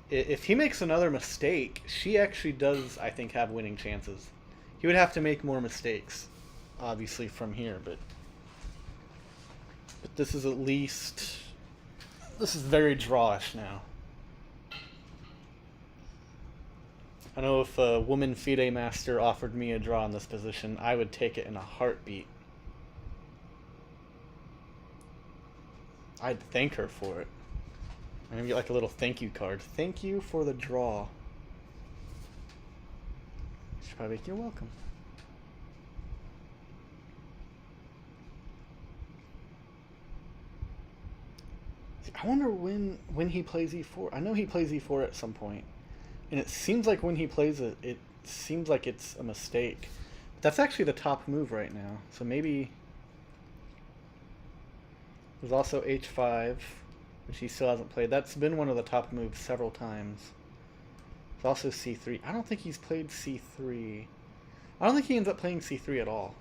If he makes another mistake, she actually does, I think, have winning chances. He would have to make more mistakes, obviously, from here, but this is at least, this is very drawish now. I know if a woman FIDE master offered me a draw in this position, I would take it in a heartbeat. I'd thank her for it. I'm gonna get like a little thank you card. Thank you for the draw. She'll probably make you're welcome. I wonder when he plays e4. I know he plays e4 at some point, and it seems like when he plays it, it seems like it's a mistake. But that's actually the top move right now. So maybe there's also h5, which he still hasn't played. That's been one of the top moves several times. There's also c3. I don't think he's played c3. I don't think he ends up playing c3 at all.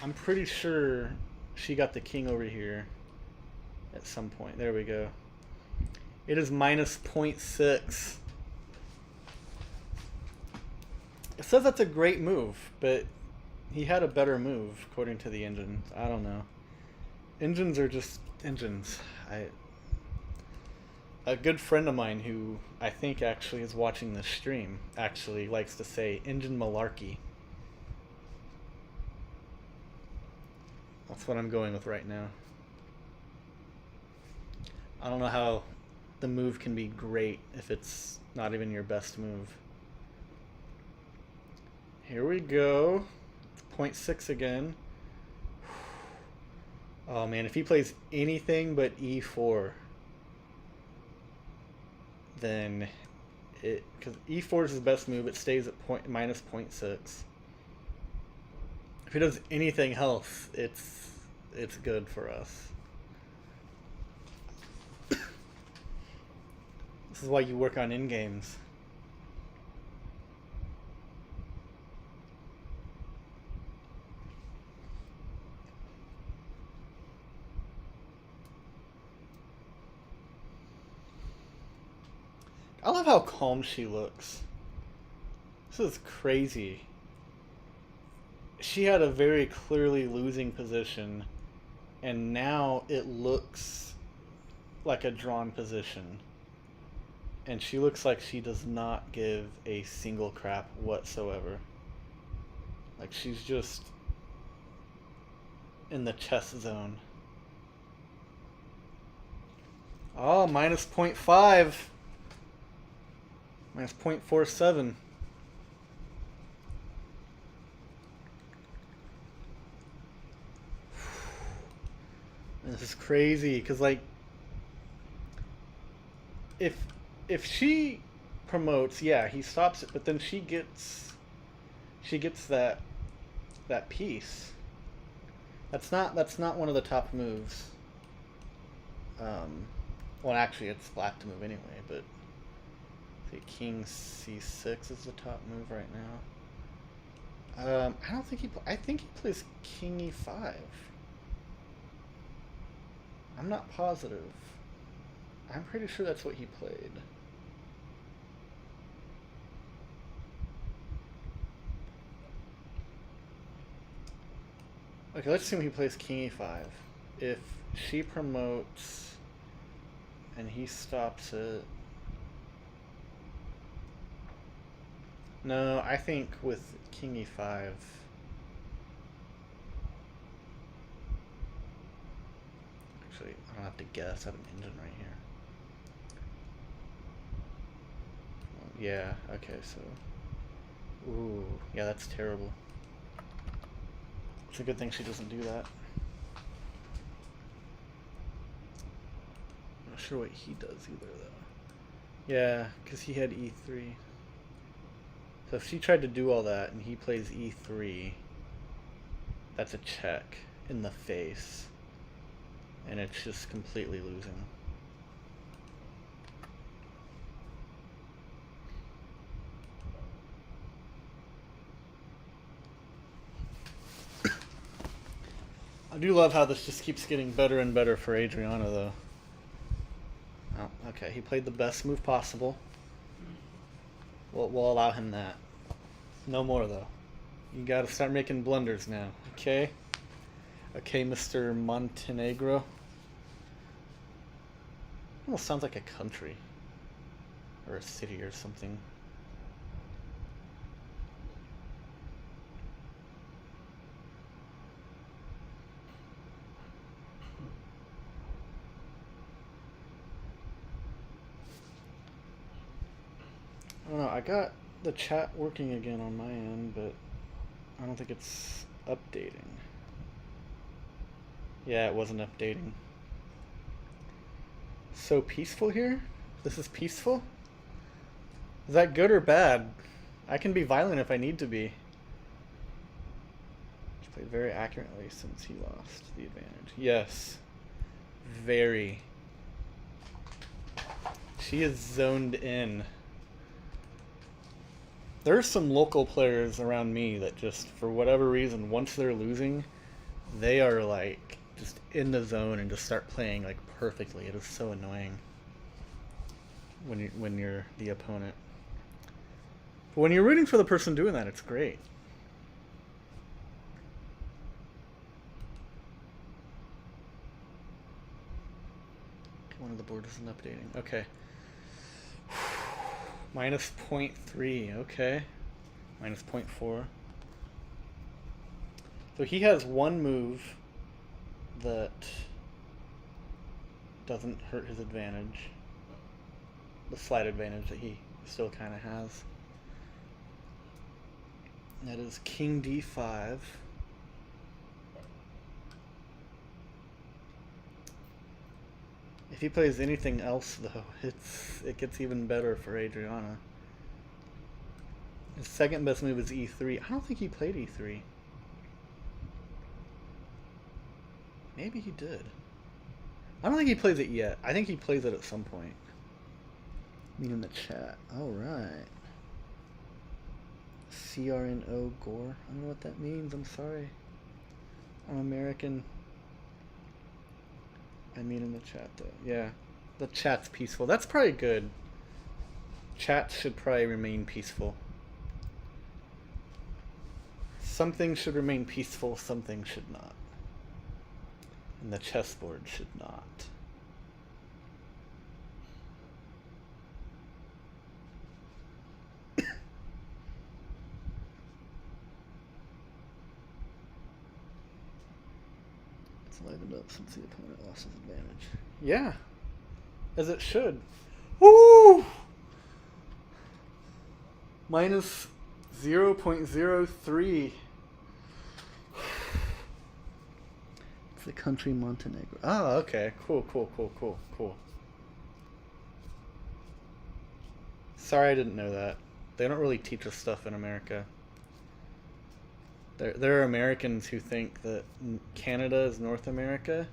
I'm pretty sure she got the king over here at some point. There we go. It is minus 0.6. It says that's a great move, but he had a better move according to the engines. I don't know. Engines are just engines. A good friend of mine who I think actually is watching this stream actually likes to say engine malarkey. That's what I'm going with right now. I don't know how the move can be great if it's not even your best move. Here we go. 0.6 again. Oh man, if he plays anything but e4, then it, because e4 is his best move, it stays at minus 0.6. If he does anything else, it's good for us. This is why you work on in-games. I love how calm she looks. This is crazy. She had a very clearly losing position, and now it looks like a drawn position. And she looks like she does not give a single crap whatsoever. Like she's just in the chess zone. Oh, minus 0.5. Minus 0.47. This is crazy, because like if she promotes, yeah, he stops it, but then she gets that piece. That's not one of the top moves. Well, actually, it's black to move anyway, but see, king c6 is the top move right now. I don't think I think he plays king e5. I'm not positive. I'm pretty sure that's what he played. Okay, let's assume he plays king e5. If she promotes and he stops it... No, I think with king e5... Actually, I don't have to guess. I have an engine right here. Yeah, okay, so... Ooh, yeah, that's terrible. It's a good thing she doesn't do that. I'm not sure what he does either, though. Yeah, because he had e3. So if she tried to do all that and he plays e3, that's a check in the face. And it's just completely losing. I do love how this just keeps getting better and better for Adriana, though. Oh, okay, he played the best move possible. We'll allow him that. No more, though. You gotta start making blunders now, okay? Okay, Mr. Montenegro. Almost sounds like a country. Or a city or something. I don't know. I got the chat working again on my end, but I don't think it's updating. Yeah, it wasn't updating. So peaceful here? This is peaceful? Is that good or bad? I can be violent if I need to be. She played very accurately since he lost the advantage. Yes. Very. She is zoned in. There are some local players around me that just, for whatever reason, once they're losing, they are like just in the zone and just start playing like perfectly. It is so annoying when you're the opponent. But when you're rooting for the person doing that, it's great. One of the boards isn't updating. Okay. Minus 0.3, okay. Minus 0.4. So he has one move that doesn't hurt his advantage. The slight advantage that he still kind of has. That is King D5. If he plays anything else, though, it gets even better for Adriana. His second best move is E3. I don't think he played E3. Maybe he did. I don't think he plays it yet. I think he plays it at some point. Mean in the chat. Alright. CRNO Gore. I don't know what that means. I'm sorry. I'm American. I mean in the chat, though. Yeah. The chat's peaceful. That's probably good. Chat should probably remain peaceful. Some things should remain peaceful, some things should not. And the chessboard should not. It's livened up since the opponent lost his advantage. Yeah, as it should. Woo! Minus 0.03. It's the country Montenegro. Oh, okay. Cool. Sorry, I didn't know that. They don't really teach us stuff in America. There are Americans who think that Canada is North America,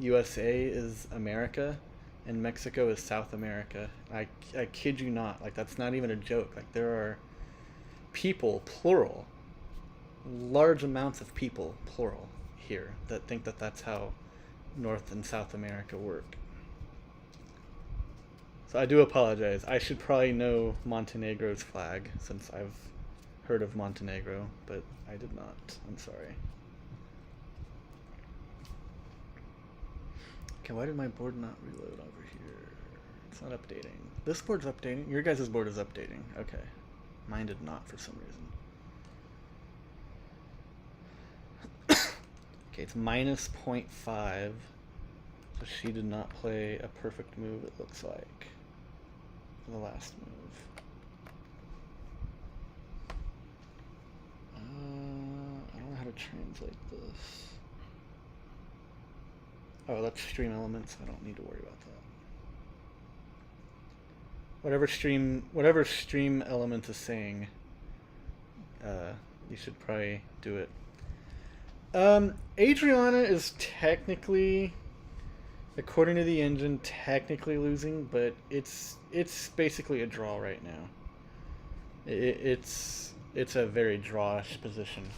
USA is America, and Mexico is South America. I kid you not. Like, that's not even a joke. Like, there are people, plural, large amounts of people, plural, here that think that that's how North and South America work. So I do apologize. I should probably know Montenegro's flag since I've heard of Montenegro, but I did not. I'm sorry. Okay, why did my board not reload over here? It's not updating. This board's updating. Your guys' board is updating. Okay. Mine did not for some reason. Okay, it's minus 0.5. So she did not play a perfect move, it looks like. For the last move. I don't know how to translate this. Oh, that's stream elements. I don't need to worry about that. Whatever stream element is saying, you should probably do it. Adriana is technically, according to the engine, technically losing, but it's basically a draw right now. It's a very drawish position.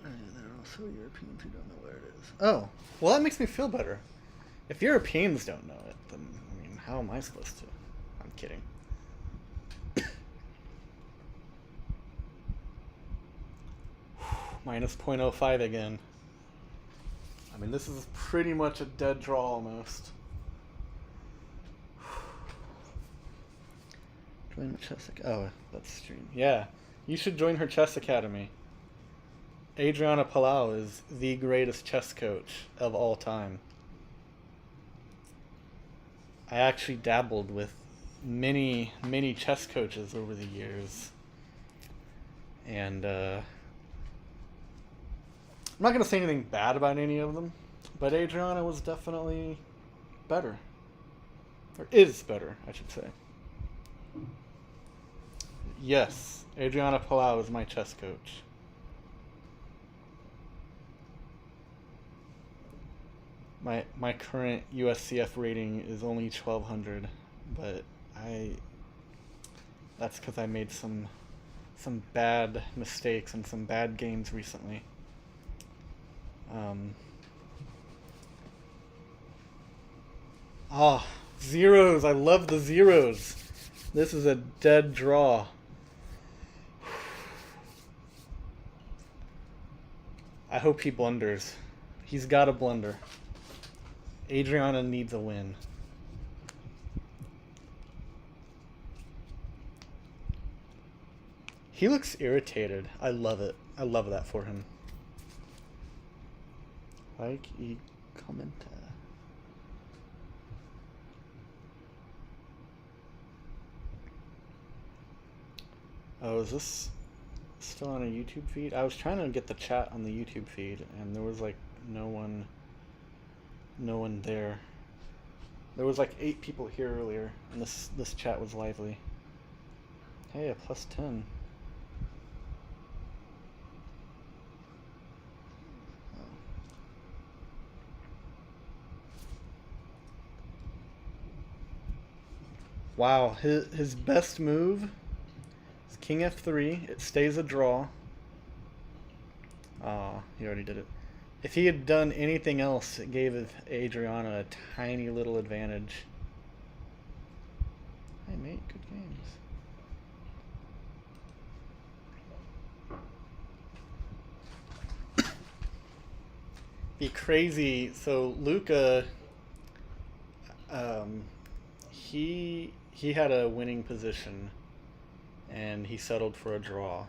There are also Europeans who don't know where it is. Oh, well, that makes me feel better. If Europeans don't know it, then, I mean, how am I supposed to? I'm kidding. Minus 0.05 again. I mean, this is pretty much a dead draw almost. Join the chess academy. Oh, that's stream. Yeah, you should join her chess academy. Adriana Palau is the greatest chess coach of all time. I actually dabbled with many chess coaches over the years. And I'm not going to say anything bad about any of them, but Adriana was definitely better. Or is better, I should say. Yes, Adriana Palau is my chess coach. My current USCF rating is only 1200, but that's because I made some bad mistakes and some bad games recently. Zeros! I love the zeros. This is a dead draw. I hope he blunders. He's got to blunder. Adriana needs a win. He looks irritated. I love it. I love that for him. Like y comenta. Oh, is this still on a YouTube feed? I was trying to get the chat on the YouTube feed, and there was like no one there. There was like 8 people here earlier, and this chat was lively. Hey, a +10. Wow, his best move is King F3. It stays a draw. He already did it. If he had done anything else, it gave Adriana a tiny little advantage. Hey mate, good games. Be crazy. So Luca, he had a winning position, and he settled for a draw.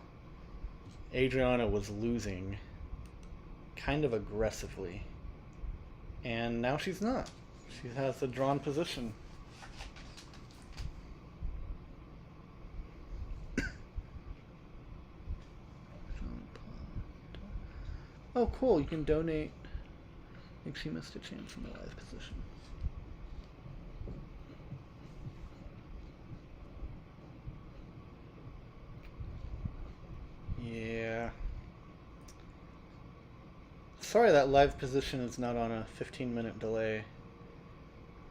Adriana was losing kind of aggressively, and now she's not. She has a drawn position. Oh cool, you can donate. I think she missed a chance in the live position. Yeah. Sorry that live position is not on a 15-minute delay.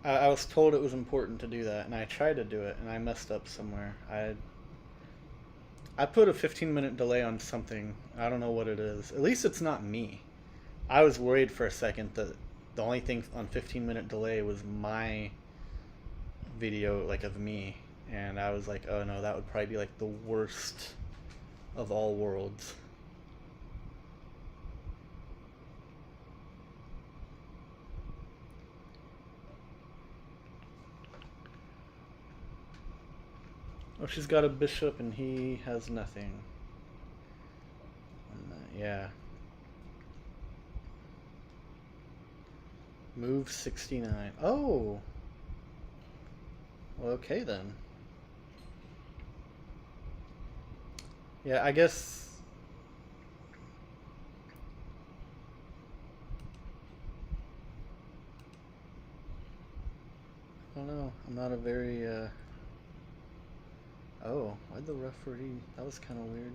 I was told it was important to do that, and I tried to do it, and I messed up somewhere. I put a 15-minute delay on something. I don't know what it is. At least it's not me. I was worried for a second that the only thing on 15-minute delay was my video, like, of me. And I was like, oh no, that would probably be like the worst of all worlds. Oh, she's got a bishop and he has nothing. Yeah. Move 69. Oh! Well, okay then. Yeah, I guess... I don't know. I'm not a very, Oh, why'd the referee... That was kind of weird.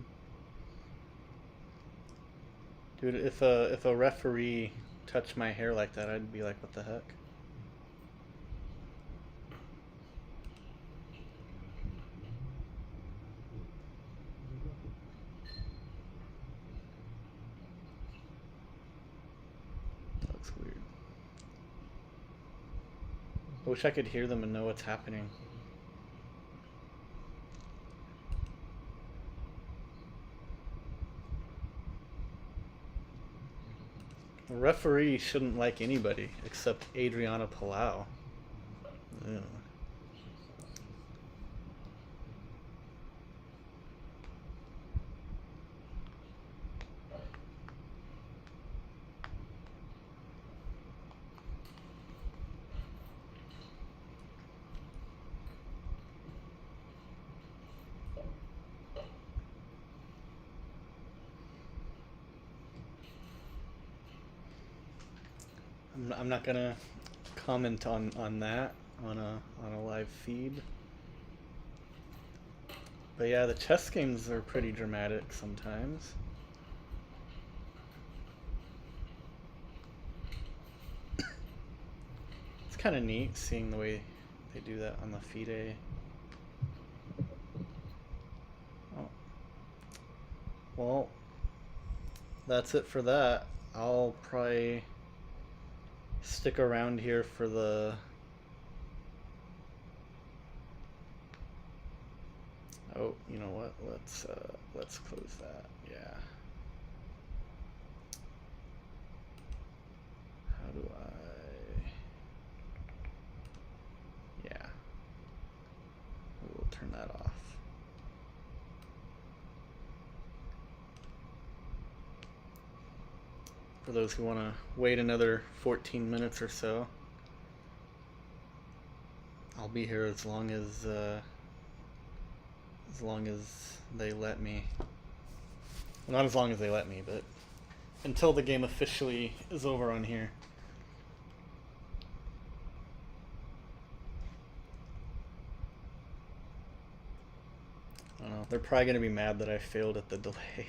Dude, if a referee touched my hair like that, I'd be like, what the heck? That looks weird. I wish I could hear them and know what's happening. The referee shouldn't like anybody except Adriana Palau. Ew. I'm not gonna comment on that on a live feed. But yeah, the chess games are pretty dramatic sometimes. It's kind of neat seeing the way they do that on the FIDE. Oh. Well, that's it for that. I'll probably stick around here for the oh, you know what? Let's close that. Yeah. How do I? Yeah. We'll turn that off. For those who want to wait another 14 minutes or so, I'll be here as long as they let me. Well, not as long as they let me, but until the game officially is over on here. I don't know. They're probably gonna be mad that I failed at the delay.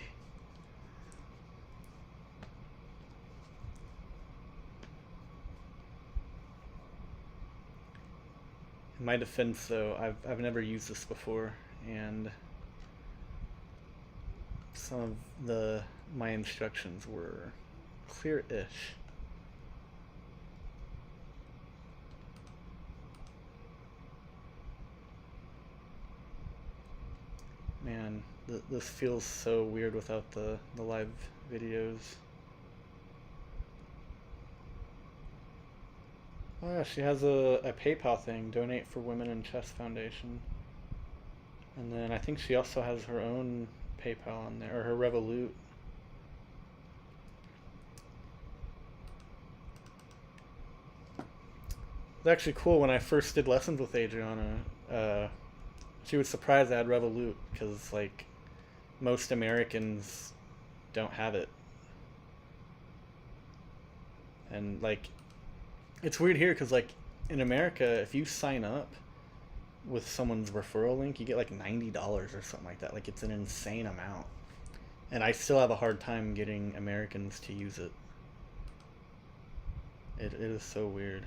In my defense, though, I've never used this before, and some of my instructions were clear-ish. Man, this feels so weird without the live videos. Oh yeah, she has a PayPal thing, Donate for Women in Chess Foundation. And then I think she also has her own PayPal on there, or her Revolut. It's actually cool. When I first did lessons with Adriana, she was surprised I had Revolut, because like most Americans don't have it. And like it's weird here because like in America, if you sign up with someone's referral link, you get like $90 or something like that. Like it's an insane amount. And I still have a hard time getting Americans to use it. It is so weird.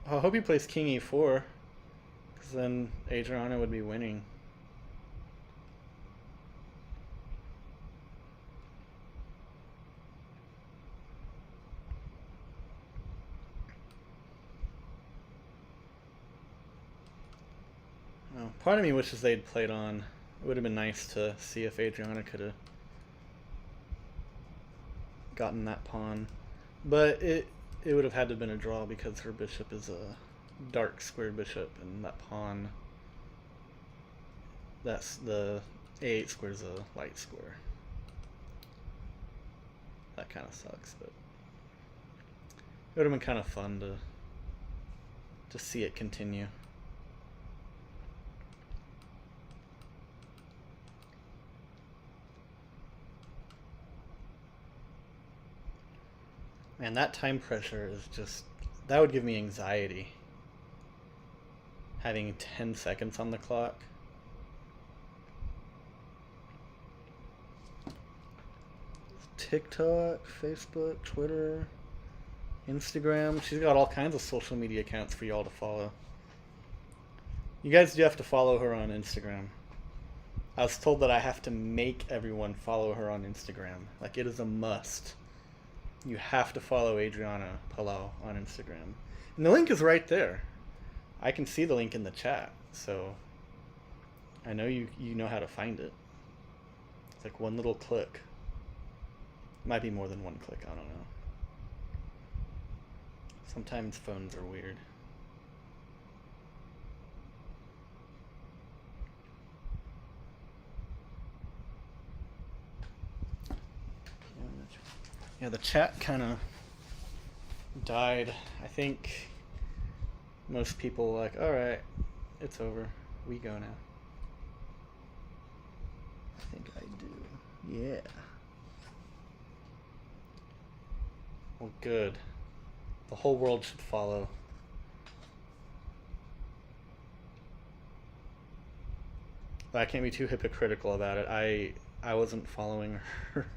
I hope he plays King E4, because then Adriana would be winning. Oh, part of me wishes they'd played on. It would have been nice to see if Adriana could have gotten that pawn. But it would have had to have been a draw because her bishop is a dark square bishop, and that pawn, that's the A8 square is a light square. That kind of sucks, but it would have been kind of fun to see it continue. Man, that time pressure is just, that would give me anxiety. Having 10 seconds on the clock. TikTok, Facebook, Twitter, Instagram. She's got all kinds of social media accounts for y'all to follow. You guys do have to follow her on Instagram. I was told that I have to make everyone follow her on Instagram. Like, it is a must. You have to follow Adriana Palau on Instagram. And the link is right there. I can see the link in the chat, so I know you know how to find it. It's like one little click. Might be more than one click, I don't know. Sometimes phones are weird. Yeah, the chat kind of died. I think most people were like, alright, it's over. We go now. I think I do. Yeah. Well, good. The whole world should follow. But I can't be too hypocritical about it. I wasn't following her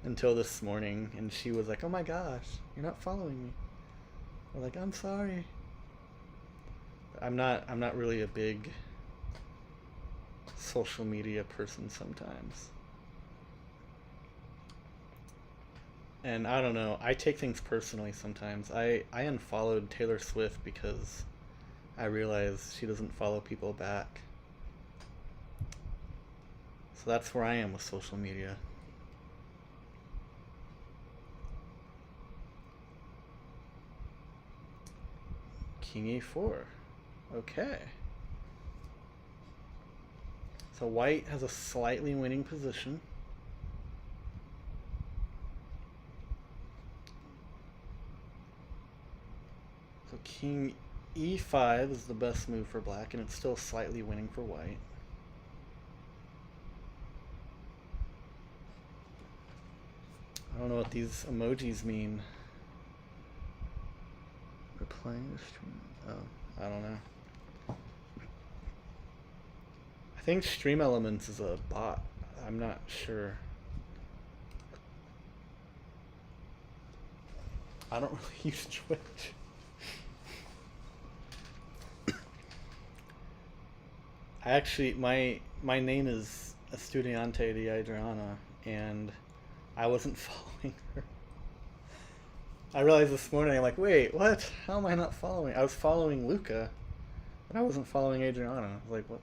until this morning, and she was like, "Oh my gosh, you're not following me." I'm like, "I'm sorry." I'm not really a big social media person sometimes. And I don't know, I take things personally sometimes. I unfollowed Taylor Swift because I realized she doesn't follow people back. So that's where I am with social media. King e4. Okay. So white has a slightly winning position. So king e5 is the best move for black, and it's still slightly winning for white. I don't know what these emojis mean. Replying to stream. Oh, I don't know. I think Stream Elements is a bot. I'm not sure. I don't really use Twitch. I actually, my name is Estudiante de Adriana, and I wasn't following her. I realized this morning, I'm like, wait, what? How am I not following? I was following Luca, but I wasn't following Adriana. I was like, what?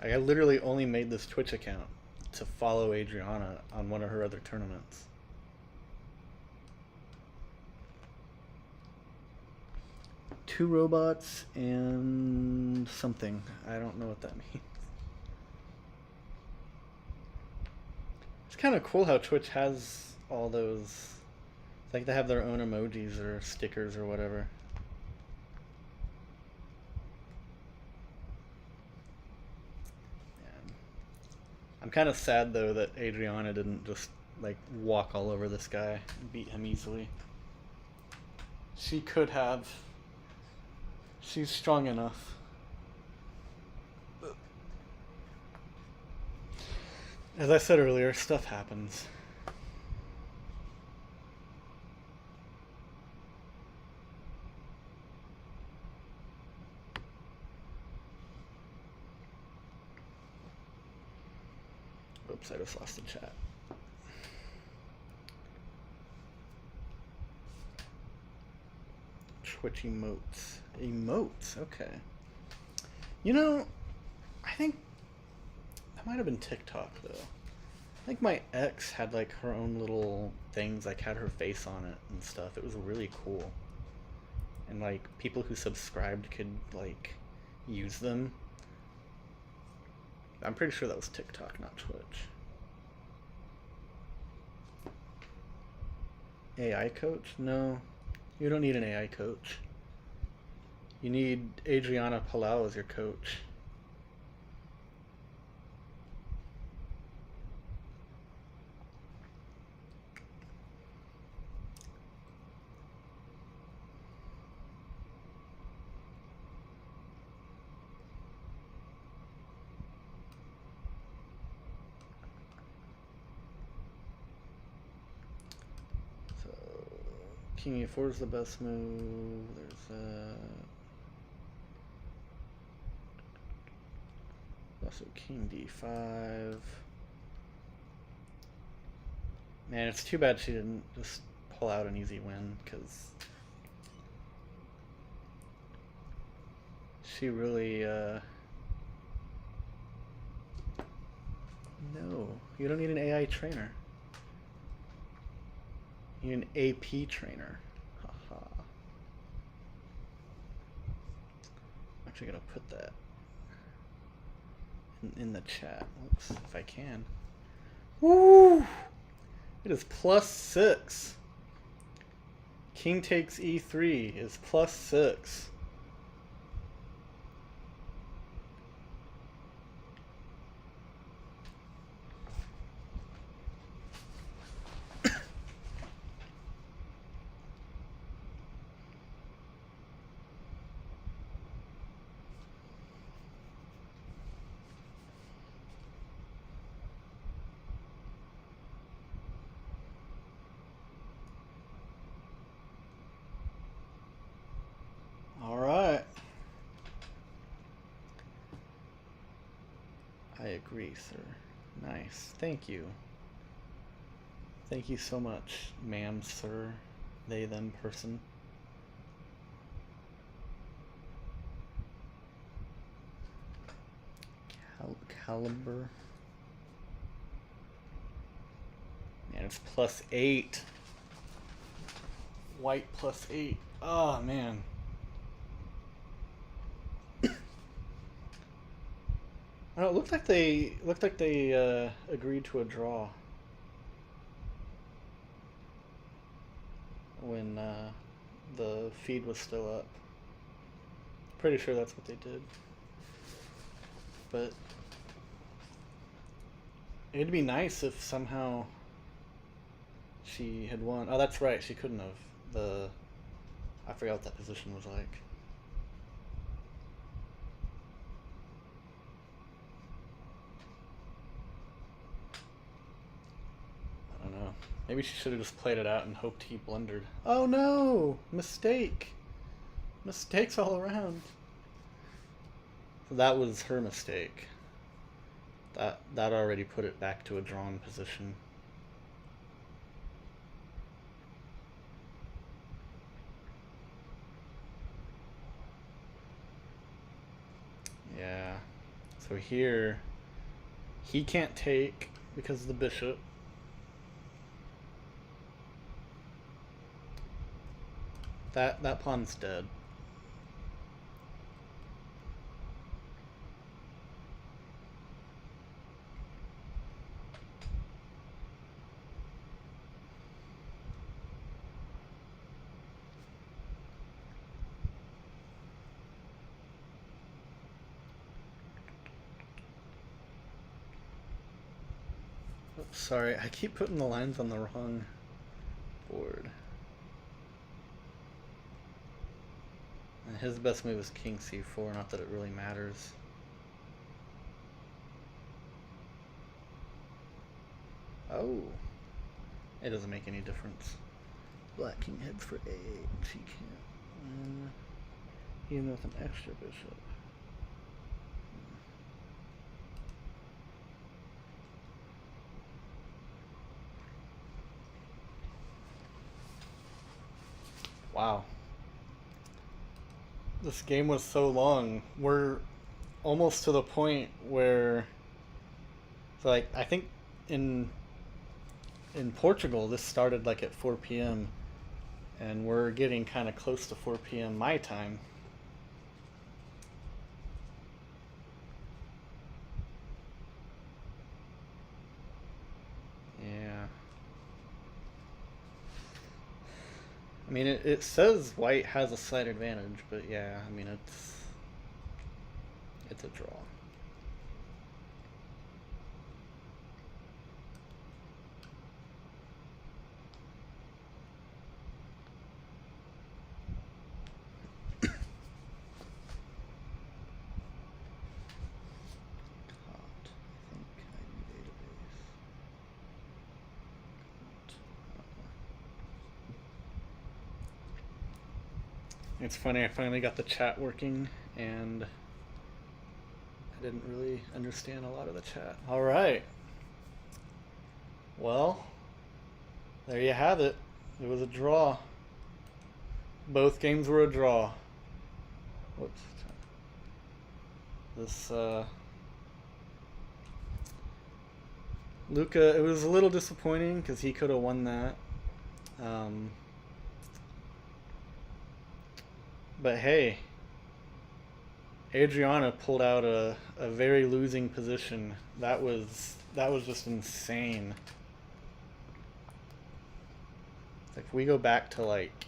I literally only made this Twitch account to follow Adriana on one of her other tournaments. Two robots and something. I don't know what that means. It's kind of cool how Twitch has all those. It's like they have their own emojis or stickers or whatever. I'm kind of sad though that Adriana didn't just like walk all over this guy and beat him easily. She could have. She's strong enough. As I said earlier, stuff happens. Oops, I just lost the chat. Twitch emotes. Emotes, okay. You know, I think that might have been TikTok though. I think my ex had like her own little things, like had her face on it and stuff. It was really cool. And like people who subscribed could like use them. I'm pretty sure that was TikTok, not Twitch. AI coach? No. You don't need an AI coach. You need Adriana Palau as your coach. So, King E4 is the best move. There's also King D5. Man, it's too bad she didn't just pull out an easy win, because she really, no, you don't need an AI trainer. You need an AP trainer. Haha. I'm actually gonna put that in the chat. Oops, if I can. Woo! It is +6. King takes E3 is +6. I agree, sir. Nice. Thank you. Thank you so much, ma'am, sir, they, them, person. Caliber. Man, it's +8. White +8. Oh, man. Oh, it looked like they agreed to a draw when the feed was still up. Pretty sure that's what they did. But it'd be nice if somehow she had won. Oh, that's right. She couldn't have. I forgot what that position was like. I don't know. Maybe she should have just played it out and hoped he blundered. Oh no! Mistake! Mistakes all around. So that was her mistake. That already put it back to a drawn position. Yeah. So here, he can't take because of the bishop. That pawn's dead. Oops, sorry, I keep putting the lines on the wrong board. And his best move is king c4, not that it really matters. Oh, it doesn't make any difference. Black king heads for a, she can't. Even with an extra bishop. Wow. This game was so long. We're almost to the point where, so like, I think in Portugal this started like at 4 p.m. and we're getting kind of close to 4 p.m. my time. Yeah. I mean, it says white has a slight advantage, but yeah, I mean, it's a draw. It's funny, I finally got the chat working, and I didn't really understand a lot of the chat. Alright. Well, there you have it. It was a draw. Both games were a draw. Whoops. This, Luca, it was a little disappointing because he could have won that. But hey, Adriana pulled out a very losing position. That was just insane. Like, if we go back to like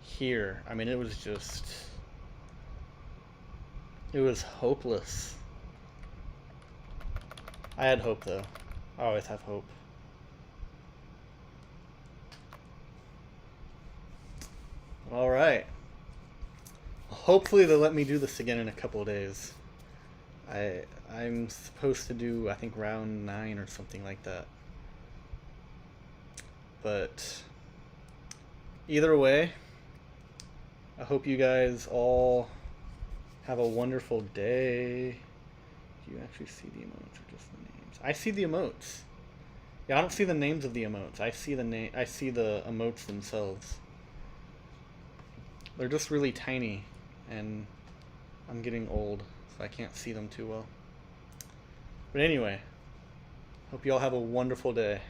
here, I mean, it was hopeless. I had hope though. I always have hope. All right. Hopefully they'll let me do this again in a couple of days. I'm supposed to do, I think, round 9 or something like that. But either way, I hope you guys all Have a wonderful day. Do you actually see the emotes or just the names? I see the emotes. Yeah, I don't see the names of the emotes. I see the name. I see the emotes themselves. They're just really tiny, and I'm getting old, so I can't see them too well. But anyway, hope you all have a wonderful day.